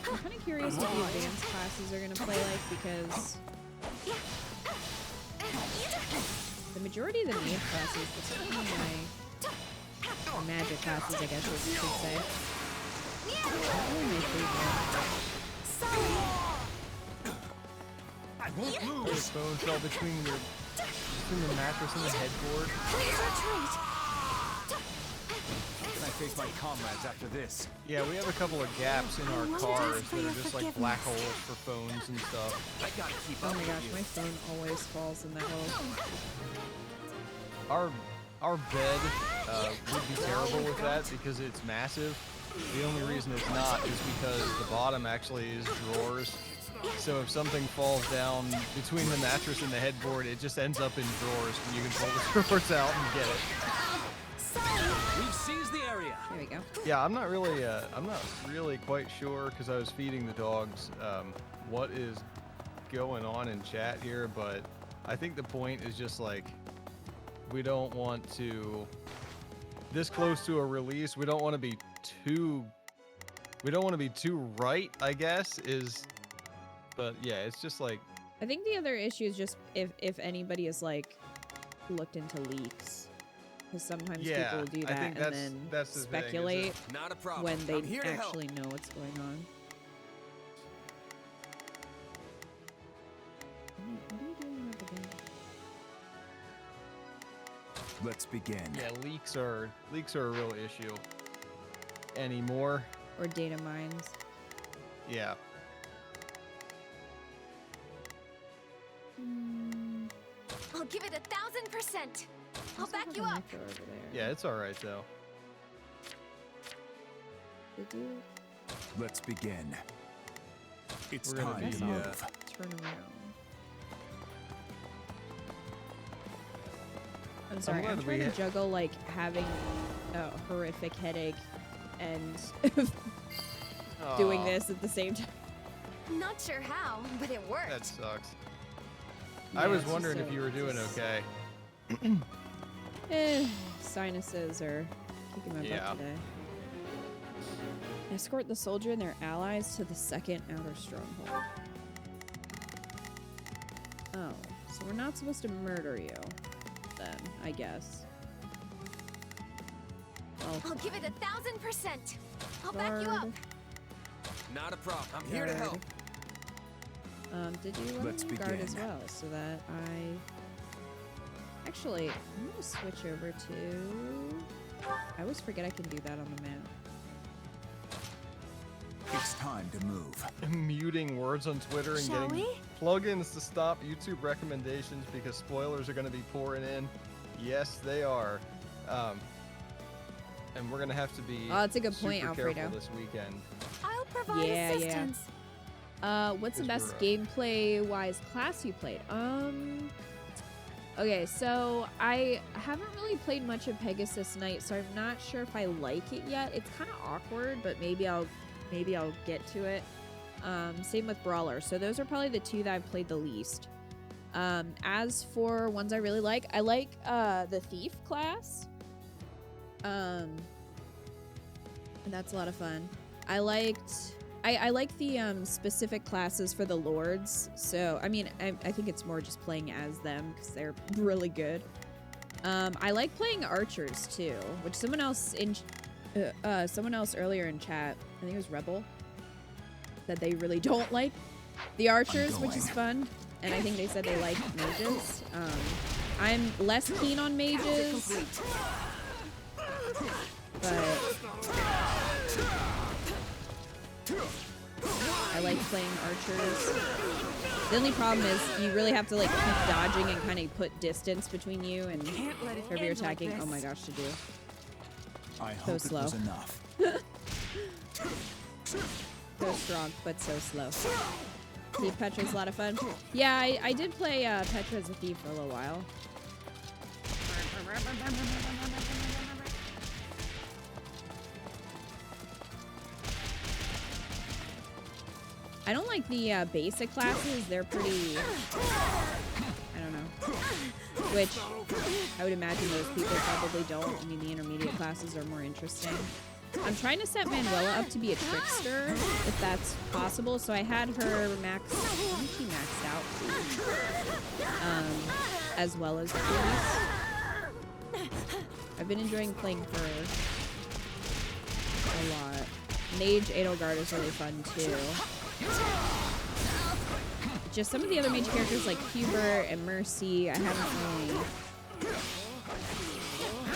I'm kind of curious what the advanced classes are going to play like because the majority of the main classes, especially my magic classes, I guess you should say, are really my favorite. I won't move. This bone fell between your Between the mattress and the headboard. Please retreat. Can I face my comrades after this? Yeah, we have a couple of gaps in our cars that are just like black holes for phones and stuff. I gotta keep Oh up my with gosh, you. my phone always falls in that hole. Our bed would be terrible with that because it's massive. The only reason it's not is because the bottom actually is drawers. So if something falls down between the mattress and the headboard, it just ends up in drawers, and you can pull the drawers out and get it. We've seized the area. There we go. Yeah, I'm not really quite sure because I was feeding the dogs what is going on in chat here, but I think the point is just like we don't want to this close to a release. We don't want to be too right, I guess but yeah, it's just like I think the other issue is just if anybody has like looked into leaks, because sometimes people will do I that think and then that's the thing, is speculate it- Not a problem. when they I'm here to help. actually know what's going on. What are you doing over there? Let's begin. Yeah, leaks are a real issue anymore. Or data mines. Yeah. I'll give it 1,000%. I'll back you up. Over there. Yeah, it's all right though. Did you Let's begin. It's We're gonna time be, to move. turn around? I'm sorry, I'm glad trying we to juggle like having a horrific headache and doing Aw, this at the same time. Not sure how, but it worked. That sucks. Yeah, I was it's just wondering if so- you were doing just- okay. Sinuses are kicking my Yeah. butt today. Escort the soldier and their allies to the second outer stronghold. Oh, so we're not supposed to murder you, then, I guess. Oh, I'll give it 1,000%. I'll back you up. guard. Not a problem. I'm here to help. Did you let Let's me guard as begin. well, so that I... Actually, I'm gonna switch over to... I always forget I can do that on the map. It's time to move. Muting words on Twitter and Shall getting we? plugins to stop YouTube recommendations because spoilers are going to be pouring in. Yes, they are. And we're going to have to be Oh, that's a good point, super careful Alfredo. this weekend. I'll provide Yeah, yeah. assistance. What's the Because best we're, gameplay-wise class you played? Okay, so I haven't really played much of Pegasus Knight, so I'm not sure if I like it yet. It's kind of awkward, but maybe I'll get to it. Same with Brawler. So those are probably the two that I've played the least. As for ones I really like, I like the Thief class. And that's a lot of fun. I like the specific classes for the lords. So I mean, I think it's more just playing as them because they're really good. I like playing archers too, which someone else earlier in chat, I think it was Rebel, that they really don't like the archers, which is fun. And I think they said they like mages. I'm less keen on mages, but I like playing archers. The only problem is you really have to like keep dodging and kind of put distance between you and whoever you're attacking. Oh my gosh, to do. I So hope slow. it was enough. So strong, but so slow. Thief Petra's a lot of fun. Yeah, I did play Petra as a thief for a little while. I don't like the basic classes. They're pretty... I don't know. Which I would imagine most people probably don't. I mean, the intermediate classes are more interesting. I'm trying to set Manuela up to be a trickster, if that's possible. So I had her maxed, I think she maxed out, as well as Priest. I've been enjoying playing her a lot. Mage Edelgard is really fun too. just some of the other mage characters like Hubert and Mercy, I haven't really...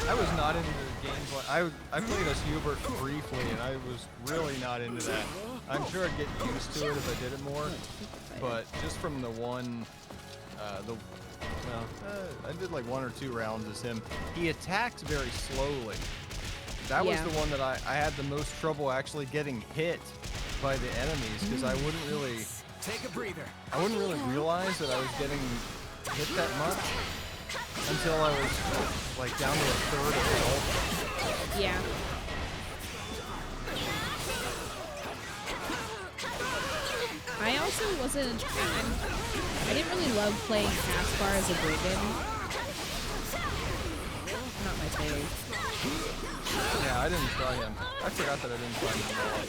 I was not into the gameplay. I played as Hubert briefly, and I was really not into that. I'm sure I'd get used to it if I did it more, but just from the one, I did like 1 or 2 rounds as him. He attacks very slowly. That was the one that I had the most trouble actually getting hit by the enemies, because I wouldn't really... Take a breather. I wouldn't really realize that I was getting hit that much until I was like down to 1/3 of health. Yeah. I also wasn't... I didn't really love playing Caspar as a brigand. Not my fave. Yeah, I didn't try him. I forgot that I didn't try him at all.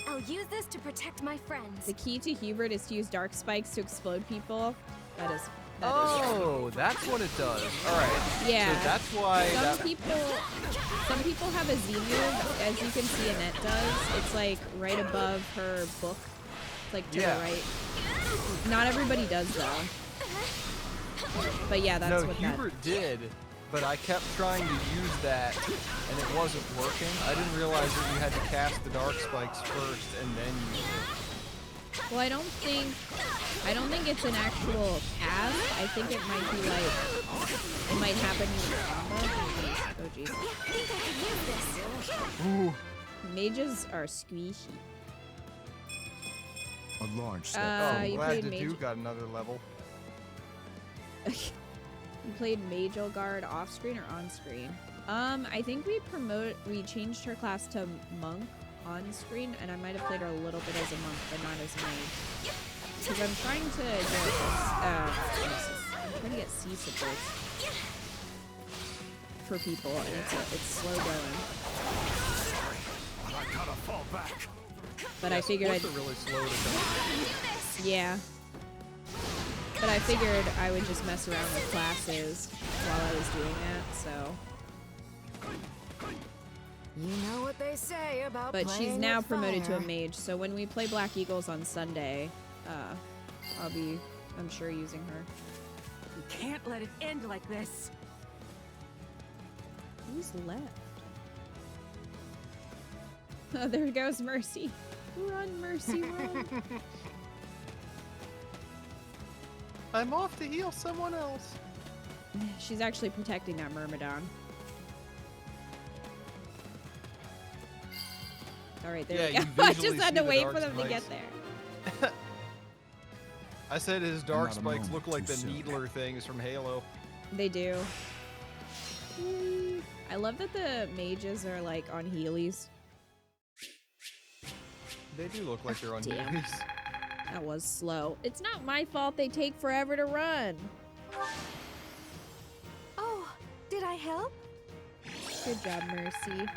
I'll use this to protect my friends. The key to Hubert is to use dark spikes to explode people. That is that's what it does. All right. Yeah. So that's why. Some people have a Z move, as you can see Annette does. It's like right above her book. It's like to the right. Not everybody does though. But yeah, that's what Hubert did, but I kept trying to use that, and it wasn't working. I didn't realize that you had to cast the dark spikes first and then use it. Well, I don't think it's an actual cast. I think it might be like it might happen in combo. Oh jeez. Ooh. Mages are squishy. A large step. I'm you glad played the mage. dude got another level. You played Mage Guard off screen or on screen? I think we changed her class to monk on screen, and I might have played her a little bit as a monk, but not as a mage. Because I'm trying to get C supports for people, and it's slow going. I gotta fall back. But I figured I'd really slow to come. Yeah. But I figured I would just mess around with classes while I was doing that, so. You know what they say about But she's playing now with promoted to a fire. mage, so when we play Black Eagles on Sunday, I'll be, I'm sure, using her. You can't let it end like this. Who's left? Oh, there goes Mercy. Run, Mercy, run. I'm off to heal someone else. She's actually protecting that Myrmidon. All right, there we go. I just had to wait for them to get there. I said his dark spikes look like the needler things from Halo. They do. I love that the mages are like on Heelys. They do look like they're on Damn. Heelys. That was slow. It's not my fault they take forever to run. Oh, did I help? Good job, Mercy.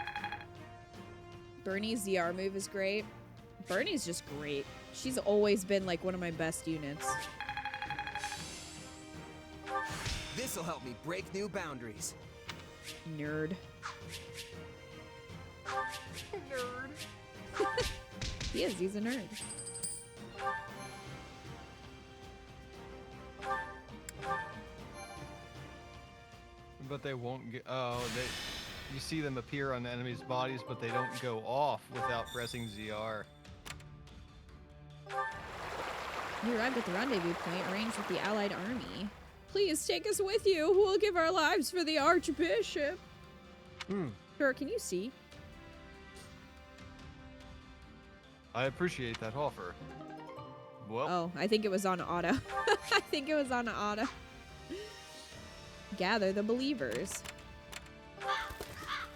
Bernie's ZR move is great. Bernie's just great. She's always been like one of my best units. This'll help me break new boundaries. Nerd. Nerd. He is, he's a nerd. But they won't get. Oh, you see them appear on the enemy's bodies, but they don't go off without pressing ZR. You arrived at the rendezvous point arranged with the Allied army. Please take us with you. We'll give our lives for the Archbishop. Sure, can you see? I appreciate that offer. Well. Oh, I think it was on auto. I think it was on auto. Gather the believers.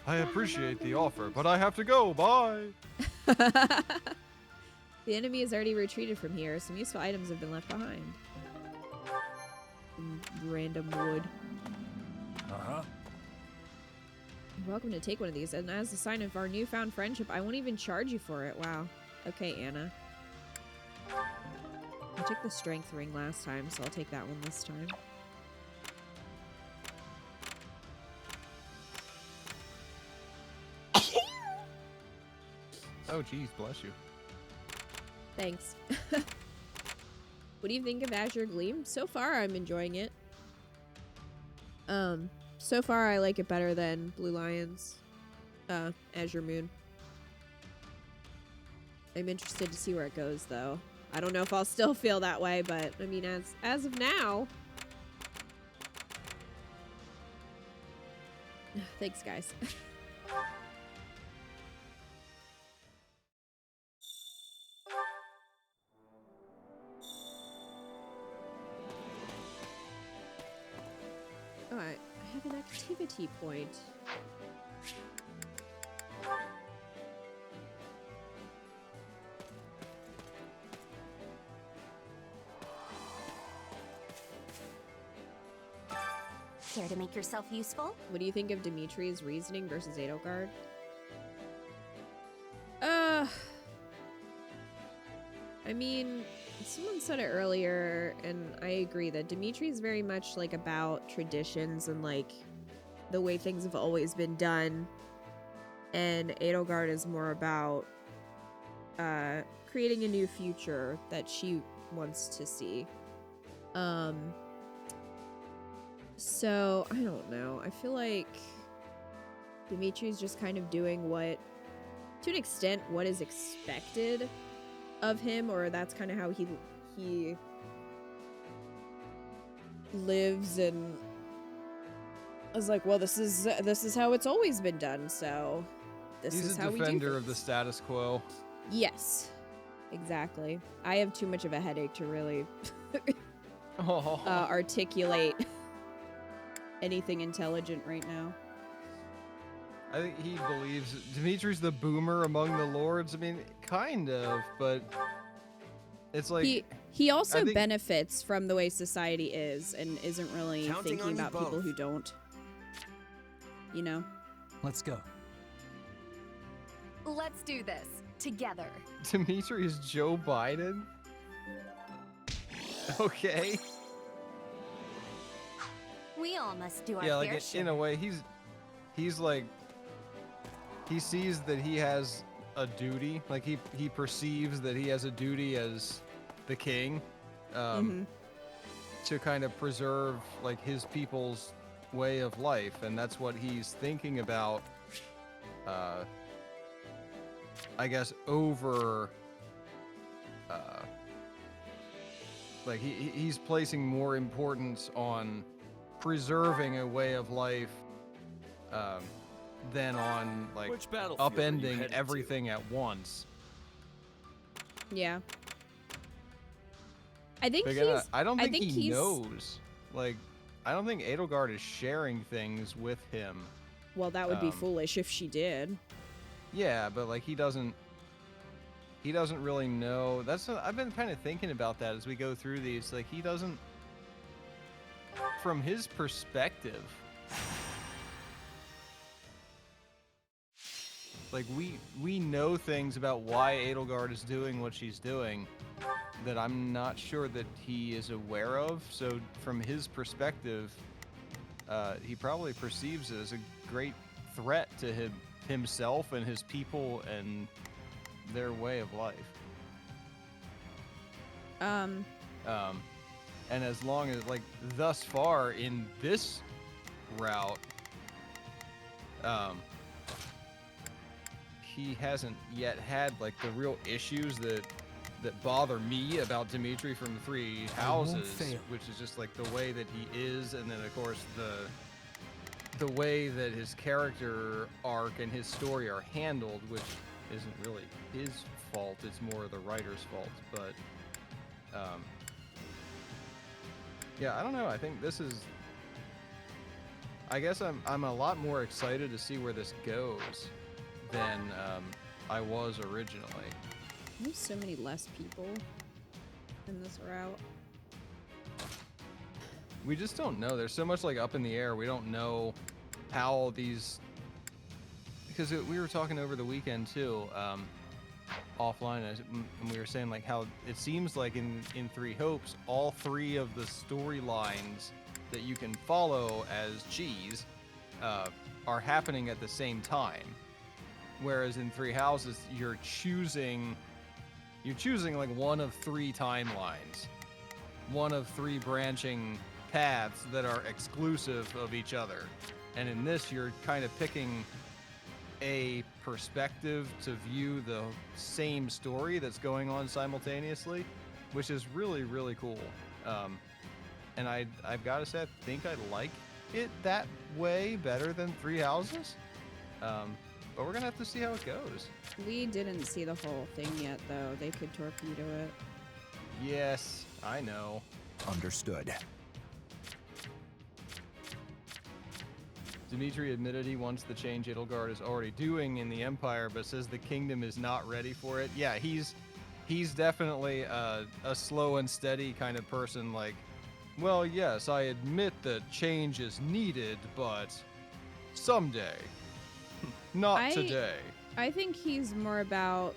I appreciate the offer, but I have to go. Bye. The enemy has already retreated from here. Some useful items have been left behind. Some random wood. Uh-huh. You're welcome to take one of these, and as a sign of our newfound friendship, I won't even charge you for it. Wow. Okay, Anna. I took the strength ring last time, so I'll take that one this time. Oh, geez, bless you. Thanks. What do you think of Azure Gleam? So far, I'm enjoying it. So far, I like it better than Blue Lion's Azure Moon. I'm interested to see where it goes, though. I don't know if I'll still feel that way, but I mean, as of now. Thanks, guys. Alright, I have an activity point. Care to make yourself useful? What do you think of Dimitri's reasoning versus Edelgard? I mean, someone said it earlier, and I agree that Dimitri's very much like about traditions and like the way things have always been done, and Edelgard is more about creating a new future that she wants to see. So I don't know. I feel like Dimitri's just kind of doing what, to an extent, what is expected of him, or that's kind of how he lives, and I was like, well, this is how it's always been done, so this is how we do. He's a defender of the status quo. Yes, exactly. I have too much of a headache to really articulate anything intelligent right now. I think he believes Dimitri's the boomer among the lords. I mean, kind of, but it's like he also benefits from the way society is and isn't really thinking about people who don't. You know? Let's go. Let's do this together. Dimitri is Joe Biden? Okay. We all must do our Yeah, fair like share. in a way, he's like, he sees that he has a duty. Like he perceives that he has a duty as the king, to kind of preserve like his people's way of life, and that's what he's thinking about. I guess over. Like he's placing more importance on preserving a way of life than on like Which battlefield are you upending headed everything at once. Yeah. I think But he's. again, I don't think he he's, knows. Like, I don't think Edelgard is sharing things with him. Well, that would be foolish if she did. Yeah, but like he doesn't really know. I've been kind of thinking about that as we go through these. Like he doesn't, from his perspective, like we know things about why Edelgard is doing what she's doing that I'm not sure that he is aware of. So from his perspective, he probably perceives it as a great threat to himself and his people and their way of life. And as long as, like, thus far in this route, he hasn't yet had like the real issues that bother me about Dimitri from Three Houses, which is just like the way that he is, and then of course the way that his character arc and his story are handled, which isn't really his fault, it's more the writer's fault. But yeah, I don't know. I think this is, I guess I'm a lot more excited to see where this goes than I was originally. There's so many less people in this route. We just don't know. There's so much like up in the air. We don't know how these, because we were talking over the weekend too, offline, and we were saying like how it seems like in Three Hopes, all three of the storylines that you can follow as G's are happening at the same time. Whereas in Three Houses, you're choosing like one of 3 timelines, one of 3 branching paths that are exclusive of each other. And in this, you're kind of picking a perspective to view the same story that's going on simultaneously, which is really, really cool. And I've got to say, I think I like it that way better than Three Houses. But we're gonna have to see how it goes. We didn't see the whole thing yet, though. They could torpedo it. Yes, I know. Understood. Dimitri admitted he wants the change Edelgard is already doing in the Empire, but says the kingdom is not ready for it. Yeah, he's definitely a slow and steady kind of person. Like, well, yes, I admit that change is needed, but someday. Not today. I think he's more about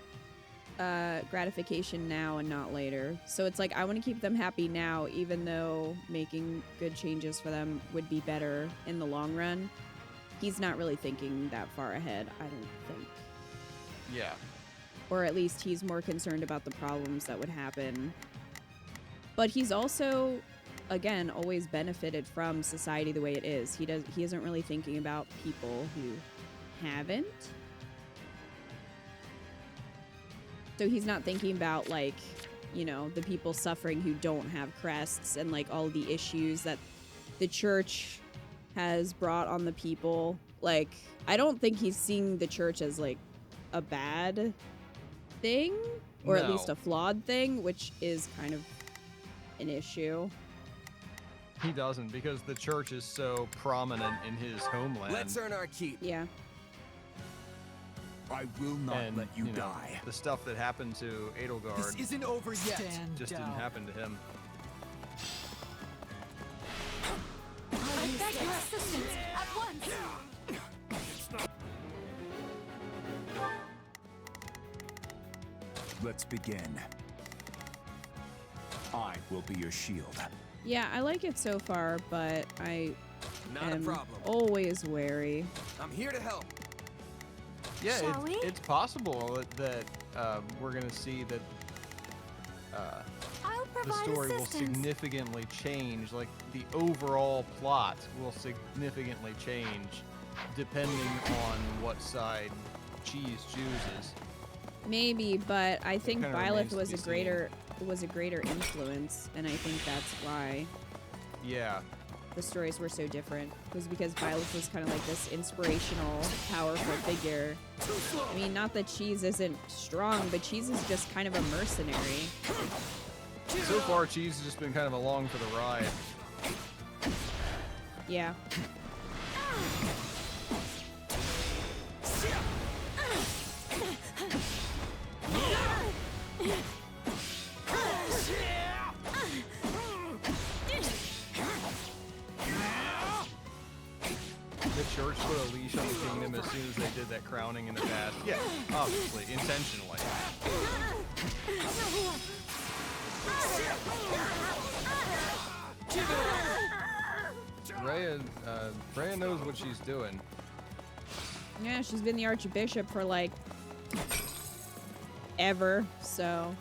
gratification now and not later. So it's like, I want to keep them happy now, even though making good changes for them would be better in the long run. He's not really thinking that far ahead, I don't think. Yeah. Or at least he's more concerned about the problems that would happen. But he's also, again, always benefited from society the way it is. He isn't really thinking about people who haven't. So he's not thinking about, like, you know, the people suffering who don't have crests and, like, all the issues that the church has brought on the people. Like, I don't think he's seeing the church as, like, a bad thing, or at least a flawed thing, which is kind of an issue. He doesn't, because the church is so prominent in his homeland. Let's earn our keep. Yeah. I will not let you know, die. The stuff that happened to Edelgard This isn't over yet. just didn't happen to him. I beg your assistance at once. Let's begin. I will be your shield. Yeah, I like it so far, but I Not a am problem. always wary. I'm here to help. Yeah, it's possible that we're going to see that the story will significantly change. Like, the overall plot will significantly change depending on what side Cheese chooses. Maybe, but I think kinda Byleth remains to was be a greater influence, and I think that's why Yeah. the stories were so different. Was because Byleth was kind of like this inspirational, powerful figure. I mean, not that Cheese isn't strong, but Cheese is just kind of a mercenary. So far, Cheese has just been kind of along for the ride. Yeah. The church put a leash on the kingdom as soon as they did that crowning in the past. Yeah, obviously, intentionally. Rhea knows what she's doing. Yeah, she's been the Archbishop for, like, ever, so...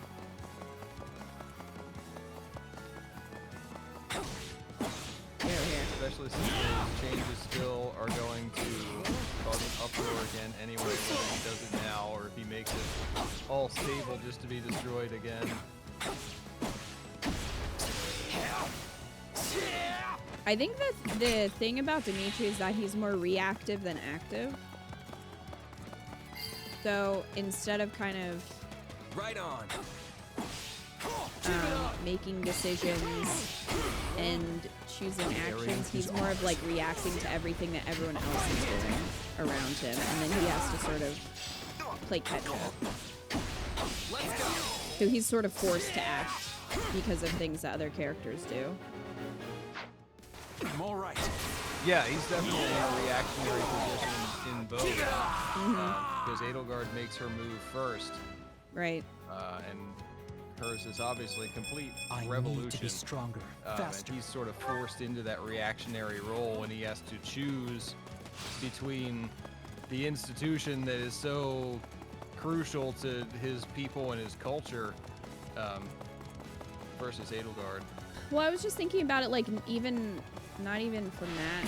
Especially since those changes still are going to cause an uproar again anyway, whether he does it now or if he makes it all stable just to be destroyed again. I think that the thing about Dimitri is that he's more reactive than active. So instead of kind of right on making decisions and choosing actions, he's more of like reacting to everything that everyone else is doing around him, and then he has to sort of play catch up. So he's sort of forced to act because of things that other characters do. I'm all right. Yeah, he's definitely in a reactionary position in both. Because Edelgard makes her move first. Right. And hers is obviously complete I revolution. need to be stronger, faster. And he's sort of forced into that reactionary role, and he has to choose between the institution that is so crucial to his people and his culture, versus Edelgard. Well, I was just thinking about it, like, even, not even from that,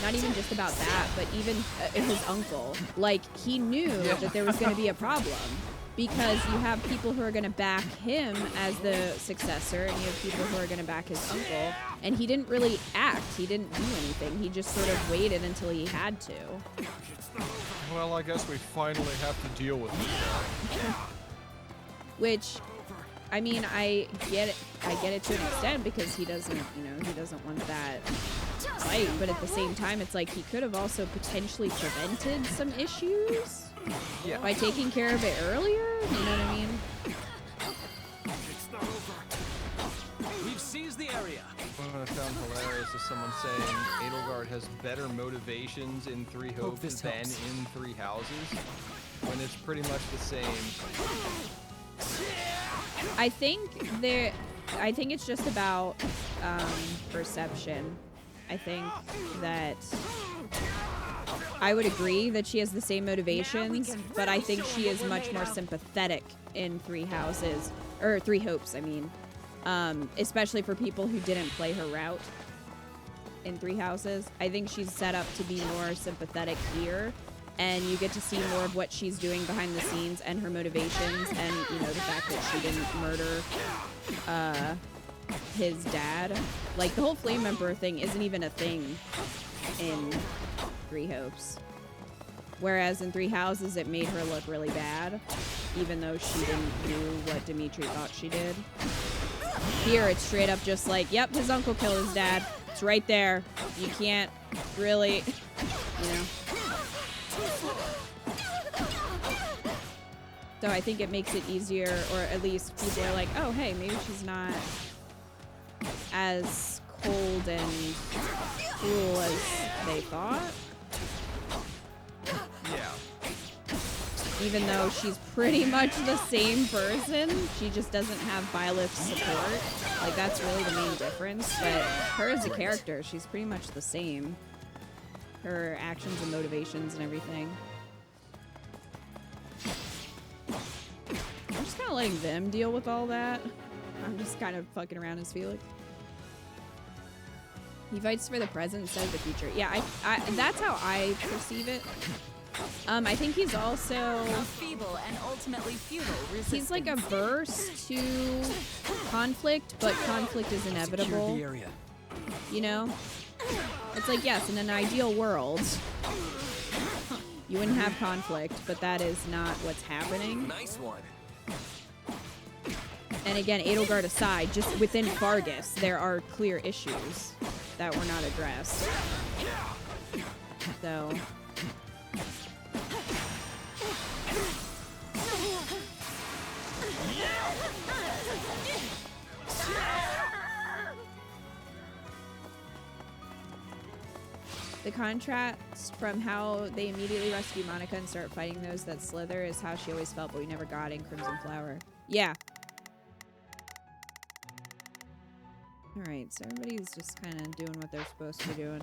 not even just about that, but even his uncle. Like, he knew that there was going to be a problem, because you have people who are going to back him as the successor, and you have people who are going to back his uncle, and he didn't really act. He didn't do anything. He just sort of waited until he had to. Well, I guess we finally have to deal with it. Which, I mean, I get it to an extent, because he doesn't, you know, he doesn't want that fight, but at the same time, it's like he could have also potentially prevented some issues by taking care of it earlier. You know what I mean? It's not over. We've seized the area. What I found hilarious is someone saying Edelgard has better motivations in Three Hopes than in Three Houses, when it's pretty much the same. I think it's just about perception. I think that I would agree that she has the same motivations, but I think she is much more sympathetic in Three Houses, or Three Hopes, I mean. Especially for people who didn't play her route in Three Houses. I think she's set up to be more sympathetic here, and you get to see more of what she's doing behind the scenes and her motivations, and, you know, the fact that she didn't murder his dad. Like, the whole Flame Emperor thing isn't even a thing in Three Hopes. Whereas in Three Houses, it made her look really bad, even though she didn't do what Dimitri thought she did. Here, it's straight up just like, yep, his uncle killed his dad. It's right there. You can't really, you know. So I think it makes it easier, or at least people are like, oh, hey, maybe she's not as cold and cruel as they thought. Yeah. Even though she's pretty much the same person, she just doesn't have Byleth's support. Like, that's really the main difference. But her as a character, she's pretty much the same. Her actions and motivations and everything. I'm just kind of letting them deal with all that. I'm just kind of fucking around as Felix. He fights for the present instead of the future. Yeah, that's how I perceive it. I think he's also a feeble and ultimately futile resistance. He's like averse to conflict, but conflict is inevitable. The area. You know? It's like, yes, in an ideal world, you wouldn't have conflict, but that is not what's happening. Nice one. And again, Edelgard aside, just within Fargus, there are clear issues that were not addressed. So... The contrast from how they immediately rescue Monica and start fighting those that slither is how she always felt, but we never got in Crimson Flower. Yeah. Alright, so everybody's just kind of doing what they're supposed to be doing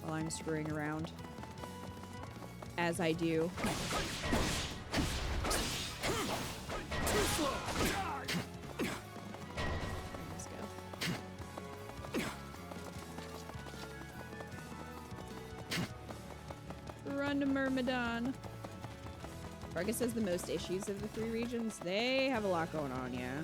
while I'm screwing around. As I do. Let's go. Run to Myrmidon. Fargus has the most issues of the three regions. They have a lot going on, yeah.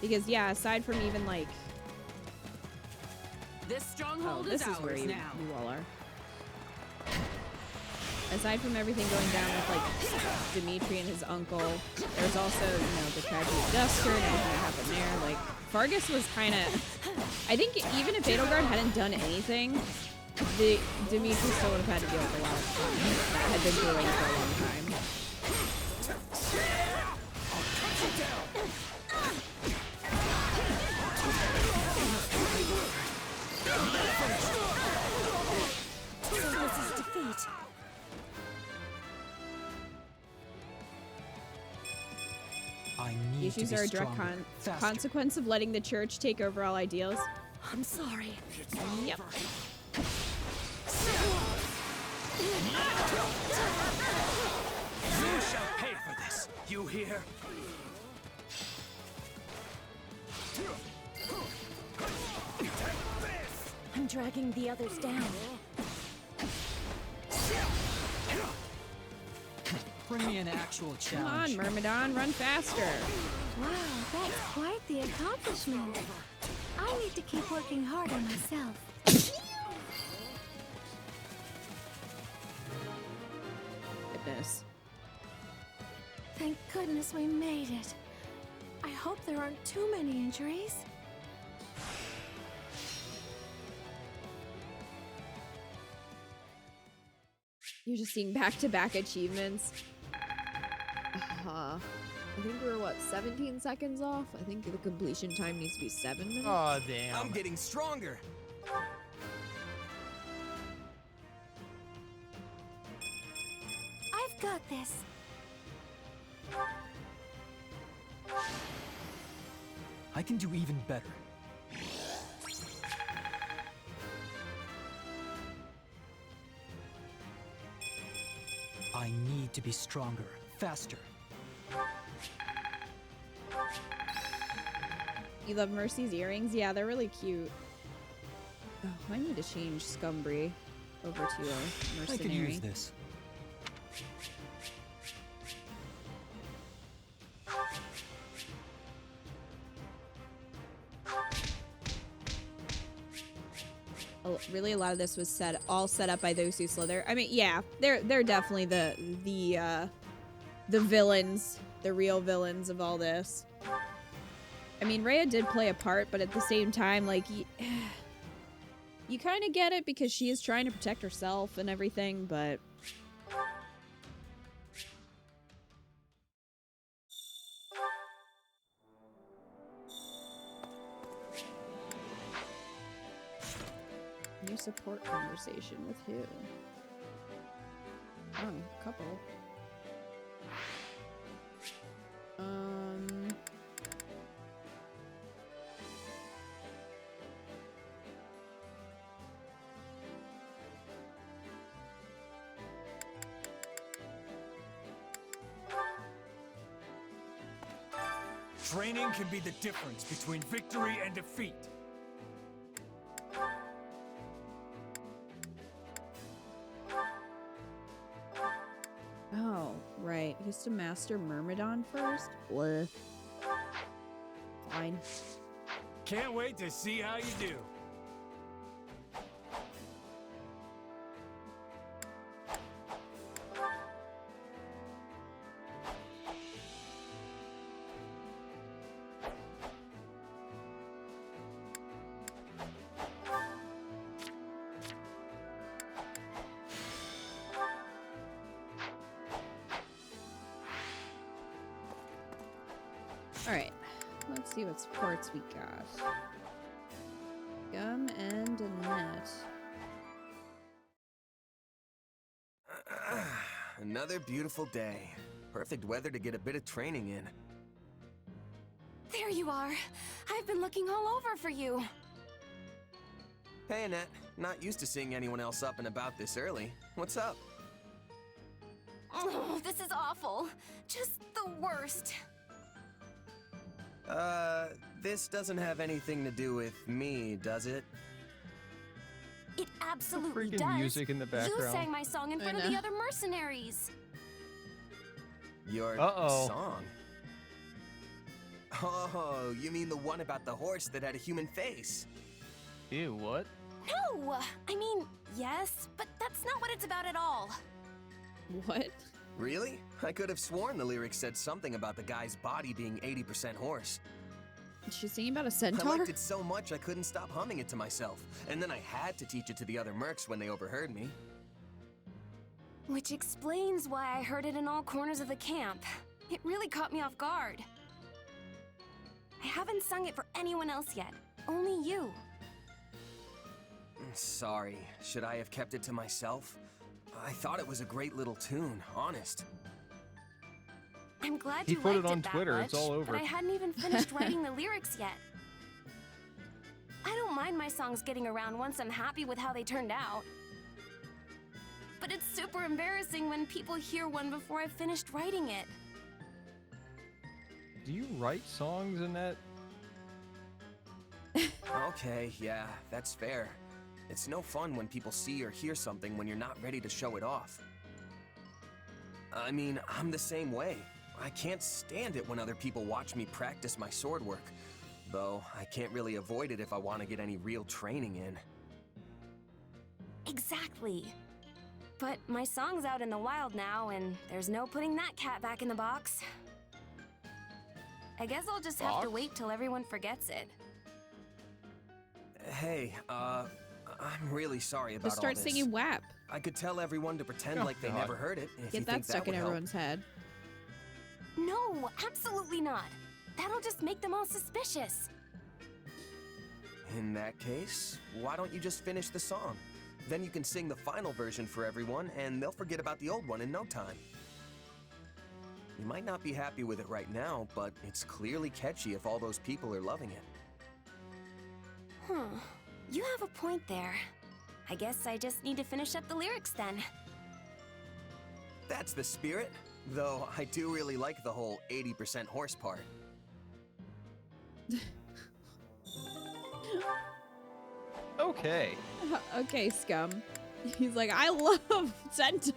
Because, yeah, aside from even, like... This stronghold this is where you all are. Aside from everything going down with, like, Dimitri and his uncle, there's also, you know, the tragedy of Dusker and everything that happened there. Like, Fargus was kind of... I think even if Edelgard hadn't done anything, Dimitri still would have had to deal with a lot of stuff that had been brewing for a long time. This is defeat. I need issues be are a direct stronger, faster. consequence of letting the church take over all ideals. I'm sorry. Yep. You shall pay for this. You hear? I'm dragging the others down. Bring me an actual Come challenge. on, Myrmidon, run faster. Wow, that's quite the accomplishment. I need to keep working hard on myself. Goodness. Thank goodness we made it. I hope there aren't too many injuries. You're just seeing back-to-back achievements. I think we're, what, 17 seconds off? I think the completion time needs to be 7 minutes. Oh, damn. I'm getting stronger. I've got this. I can do even better. I need to be stronger, faster. You love Mercy's earrings? Yeah, they're really cute. Oh, I need to change Scumbry over to a mercenary. I could use this. Really, a lot of this was all set up by those who slither. I mean, yeah, they're definitely the villains, the real villains of all this. I mean, Rhea did play a part, but at the same time, like, you kind of get it because she is trying to protect herself and everything, but... New support conversation with who? Oh, a couple. Training can be the difference between victory and defeat. Oh, right. He has to master Myrmidon first? Bleh. Fine. Can't wait to see how you do. Alright. Let's see what sports we got. Gum and Annette. Another beautiful day. Perfect weather to get a bit of training in. There you are. I've been looking all over for you. Hey, Annette. Not used to seeing anyone else up and about this early. What's up? Oh, this is awful. Just the worst. This doesn't have anything to do with me, does it? It absolutely freaking does. music in the You background. sang my song in front of the other mercenaries. Your Uh-oh. song? Oh, you mean the one about the horse that had a human face? Ew, what? No! I mean, yes, but that's not what it's about at all. What? Really? I could have sworn the lyrics said something about the guy's body being 80% horse. Is she singing about a I centaur? liked it so much I couldn't stop humming it to myself. And then I had to teach it to the other mercs when they overheard me. Which explains why I heard it in all corners of the camp. It really caught me off guard. I haven't sung it for anyone else yet. Only you. Sorry. Should I have kept it to myself? I thought it was a great little tune, honest. I'm glad He you put it liked on that Twitter. It's much, all over. But I hadn't even finished writing the lyrics yet. I don't mind my songs getting around once I'm happy with how they turned out. But it's super embarrassing when people hear one before I've finished writing it. Do you write songs in that? Okay, yeah, that's fair. It's no fun when people see or hear something when you're not ready to show it off. I mean, I'm the same way. I can't stand it when other people watch me practice my sword work. Though, I can't really avoid it if I want to get any real training in. Exactly. But my song's out in the wild now, and there's no putting that cat back in the box. I guess I'll just have to wait till everyone forgets it. Hey, I'm really sorry about Just start all this. singing WAP. I could tell everyone to pretend like they God. never heard it if you Get that think stuck that in would help. everyone's head. No, absolutely not. That'll just make them all suspicious. In that case, why don't you just finish the song? Then you can sing the final version for everyone, and they'll forget about the old one in no time. You might not be happy with it right now, but it's clearly catchy if all those people are loving it. Huh. You have a point there. I guess I just need to finish up the lyrics then. That's the spirit, though I do really like the whole 80% horse part. Okay. Okay, scum. He's like, I love centaurs.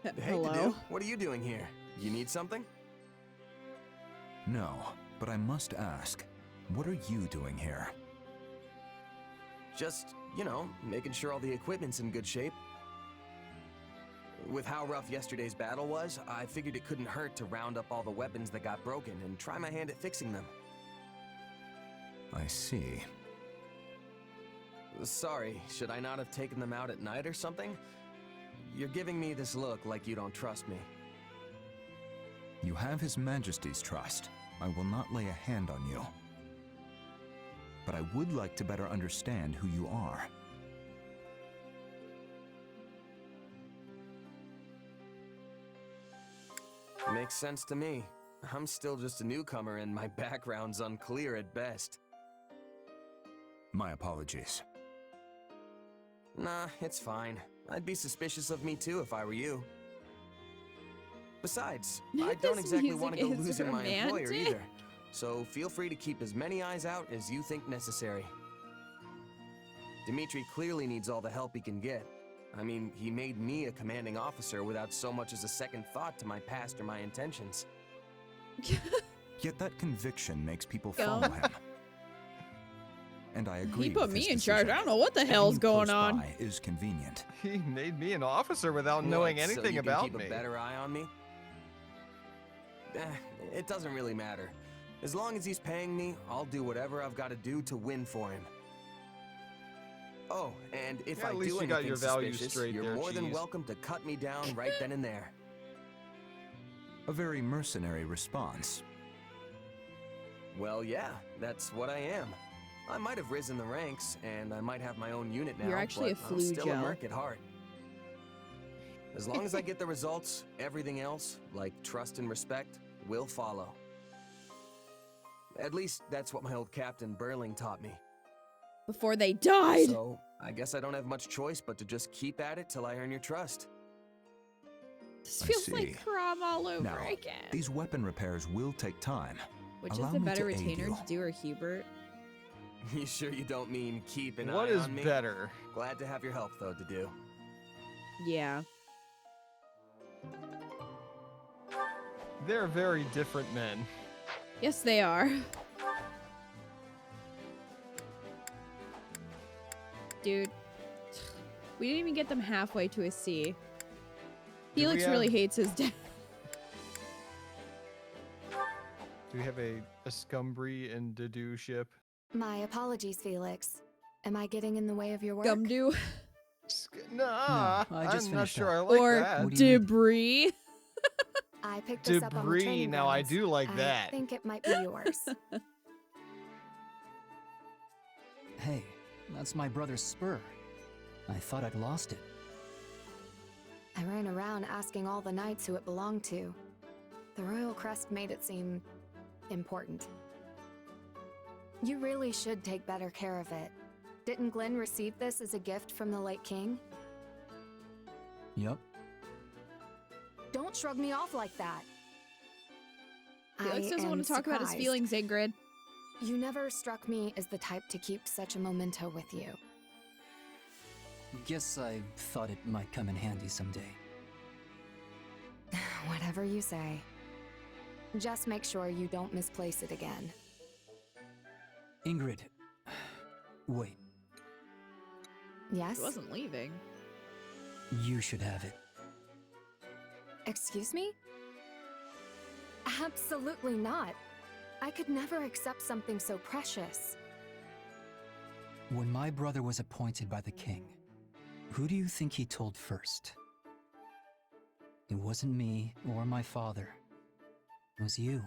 Hey, Hello? Dedu, what are you doing here? You need something? No, but I must ask, what are you doing here? Just, you know, making sure all the equipment's in good shape. With how rough yesterday's battle was, I figured it couldn't hurt to round up all the weapons that got broken and try my hand at fixing them. I see. Sorry, should I not have taken them out at night or something? You're giving me this look like you don't trust me. You have His Majesty's trust. I will not lay a hand on you. But I would like to better understand who you are. Makes sense to me. I'm still just a newcomer and my background's unclear at best. My apologies. Nah, it's fine. I'd be suspicious of me too if I were you. Besides, I don't This exactly want to go music is losing my employer romantic. either. So feel free to keep as many eyes out as you think necessary. Dimitri clearly needs all the help he can get. I mean, he made me a commanding officer without so much as a second thought to my past or my intentions. Yet that conviction makes people follow him. And I agree. He put with me his in charge. decision. I don't know what the hell's Being going close on. by is convenient. He made me an officer without knowing What, so anything you can about keep me. a better eye on me? It doesn't really matter. As long as he's paying me, I'll do whatever I've got to do to win for him. Oh, and if Yeah, I at least do you anything got your values suspicious, straight you're there, more than Cheese. welcome to cut me down right then and there. A very mercenary response. Well, yeah, that's what I am. I might have risen the ranks, and I might have my own unit now, You're actually but a I'm flu still a gel. merc at heart. As long as I get the results, everything else, like trust and respect, will follow. At least that's what my old captain Burling taught me. Before they died. So, I guess I don't have much choice but to just keep at it till I earn your trust. This I feels see. like prom all over Now, again. these weapon repairs will take time. Which Allow is the me better to aid retainer you. to do, or Hubert? You sure you don't mean keep an What eye is on me? better? Glad to have your help, though, Dedu. Yeah. They're very different men. Yes, they are. Dude. We didn't even get them halfway to a C. Felix really hates his dad. Do we have a Scumbri and Dedu ship? My apologies, Felix. Am I getting in the way of your work? Gumdo. Nah, No, I just I'm not finished sure up. I like Or that. debris. I picked this up on the Debris, training now I grounds. do like I that. think it might be yours. Hey, That's my brother's spur. I thought I'd lost it. I ran around asking all the knights who it belonged to. The royal crest made it seem important. You really should take better care of it. Didn't Glenn receive this as a gift from the late king? Yup. Don't shrug me off like that. Felix doesn't I want am to talk about his surprised. feelings, Ingrid. You never struck me as the type to keep such a memento with you. Guess I thought it might come in handy someday. Whatever you say. Just make sure you don't misplace it again. Ingrid. Wait. Yes? He wasn't leaving. You should have it. Excuse me? Absolutely not. I could never accept something so precious. When my brother was appointed by the king, who do you think he told first? It wasn't me or my father. It was you.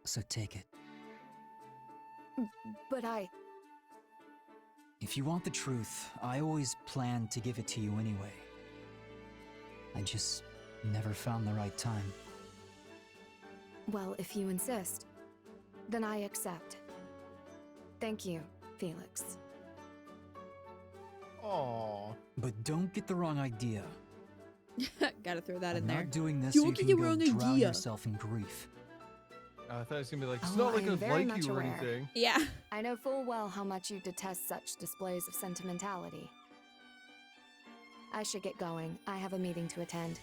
So take it. But If you want the truth, I always planned to give it to you anyway. I just never found the right time. Well, if you insist, then I accept. Thank you, Felix. Aww. But don't get the wrong idea. Gotta throw that I'm in there. not doing this Don't so you get can the go wrong drown idea. yourself in grief. I thought it was gonna be like, it's Oh, not like I am I very like much you or aware. anything. Yeah. I know full well how much you detest such displays of sentimentality. I should get going. I have a meeting to attend.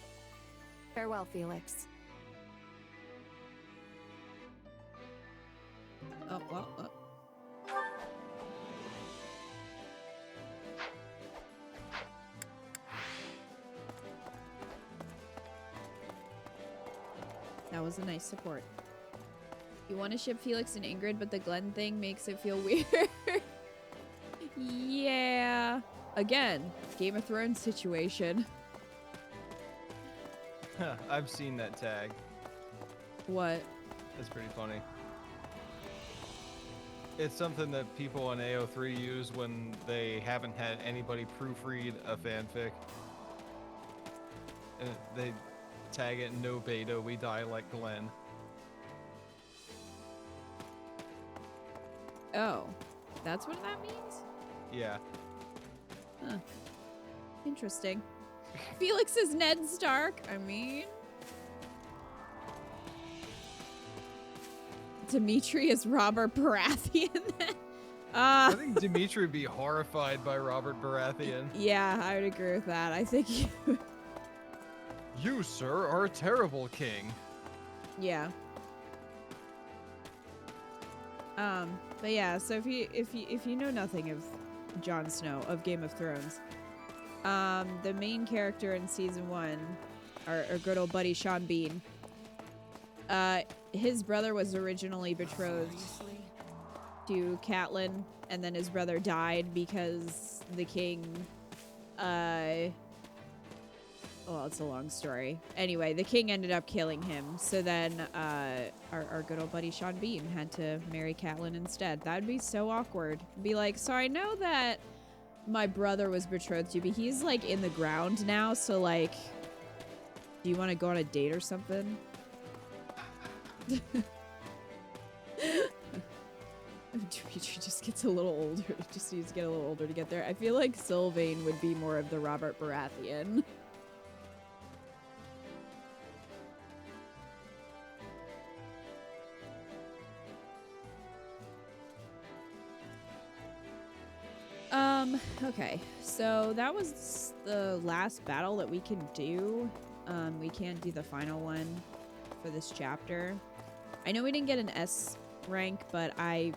Farewell, Felix. Oh, well, oh. That was a nice support. You want to ship Felix and Ingrid, but the Glenn thing makes it feel weird. Yeah. Again, Game of Thrones situation. I've seen that tag. What? That's pretty funny. It's something that people on AO3 use when they haven't had anybody proofread a fanfic. And they tag it, no beta, we die like Glenn. Oh, that's what that means? Yeah. Huh. Interesting. Felix is Ned Stark. I mean... Dimitri is Robert Baratheon. I think Dimitri would be horrified by Robert Baratheon. Yeah, I would agree with that. I think You, sir, are a terrible king. yeah. But yeah, so if you know nothing of Jon Snow of Game of Thrones, the main character in season 1, our good old buddy Sean Bean, his brother was originally betrothed to Catelyn, and then his brother died because the king, well, it's a long story. Anyway, the king ended up killing him. So then our good old buddy Sean Bean had to marry Catelyn instead. That would be so awkward. Be like, so I know that my brother was betrothed to you, but he's like in the ground now. So like, do you want to go on a date or something? Dimitri just gets a little older. Just needs to get a little older to get there. I feel like Sylvain would be more of the Robert Baratheon. Okay, so that was the last battle that we can do. We can't do the final one for this chapter. I know we didn't get an S rank, but I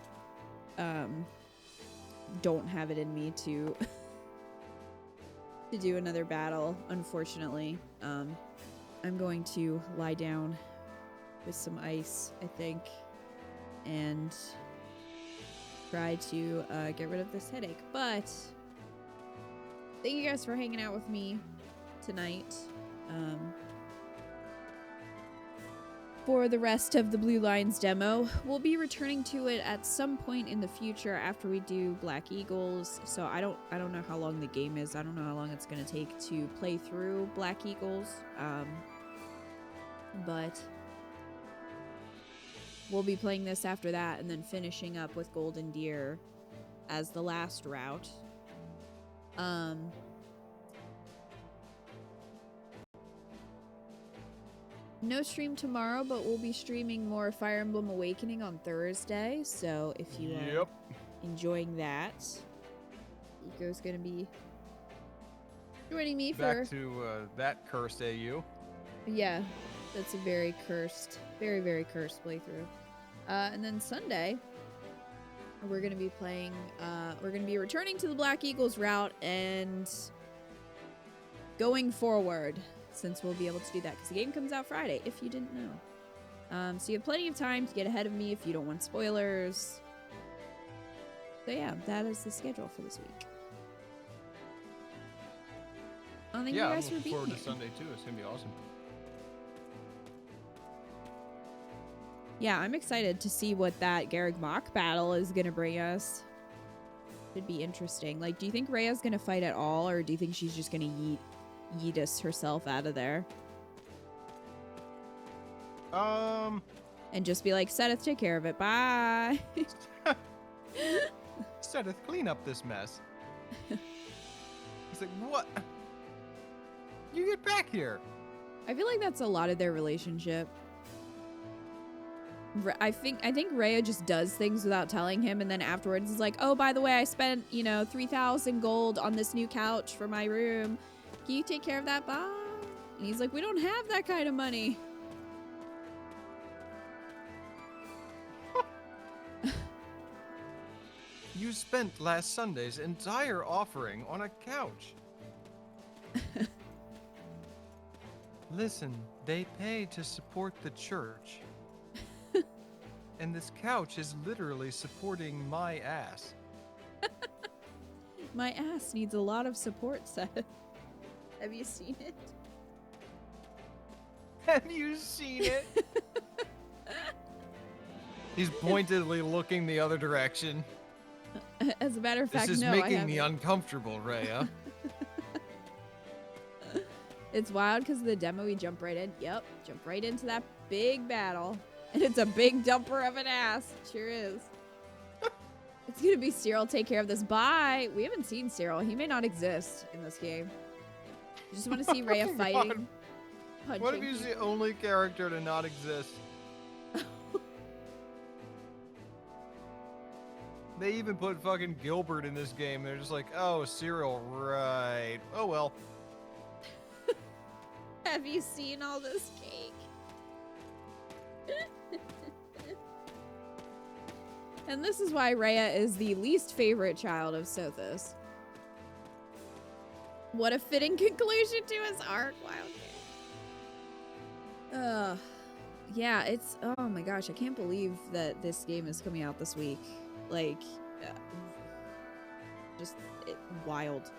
don't have it in me to to do another battle, unfortunately. I'm going to lie down with some ice, I think, and try to get rid of this headache. But thank you guys for hanging out with me tonight. for the rest of the Blue Lions demo. We'll be returning to it at some point in the future after we do Black Eagles. So I don't know how long the game is. I don't know how long it's going to take to play through Black Eagles. But we'll be playing this after that and then finishing up with Golden Deer as the last route. No stream tomorrow, but we'll be streaming more Fire Emblem Awakening on Thursday. So if you are enjoying that, Eco's gonna be joining me for back to that cursed AU. Yeah, that's a very cursed, very, very cursed playthrough. And then Sunday, we're gonna be playing. We're gonna be returning to the Black Eagles route and going forward, since we'll be able to do that because the game comes out Friday, if you didn't know. So you have plenty of time to get ahead of me if you don't want spoilers. So yeah, that is the schedule for this week. Thank you guys I'm for being looking forward here. to Sunday too. It's gonna be awesome. Yeah, I'm excited to see what that Garreg Mach battle is gonna bring us. Should be interesting. Like, do you think Rhea's gonna fight at all, or do you think she's just gonna yeet us herself out of there? And just be like, Seth, take care of it. Bye. Seth, clean up this mess. He's like, what? You get back here. I feel like that's a lot of their relationship. I think Rhea just does things without telling him, and then afterwards is like, oh, by the way, I spent, 3,000 gold on this new couch for my room. Can you take care of that? Bye. And he's like, we don't have that kind of money. You spent last Sunday's entire offering on a couch. Listen, they pay to support the church. And this couch is literally supporting my ass. My ass needs a lot of support, Seth. Have you seen it? Have you seen it? He's pointedly looking the other direction. As a matter of fact, this is no, I making me haven't. uncomfortable, Rhea. It's wild because the demo we jump right in. Yep, jump right into that big battle. And it's a big dumper of an ass. It sure is. It's gonna be Cyril. Take care of this. Bye. We haven't seen Cyril. He may not exist in this game. You just want to see Rhea fighting. What if he's the only character to not exist? They even put fucking Gilbert in this game. They're just like, oh, Cyril, right. Oh, well. Have you seen all this cake? And this is why Rhea is the least favorite child of Sothis. What a fitting conclusion to his arc, Wildcat. Yeah, it's, oh my gosh, I can't believe that this game is coming out this week. Like, just wild.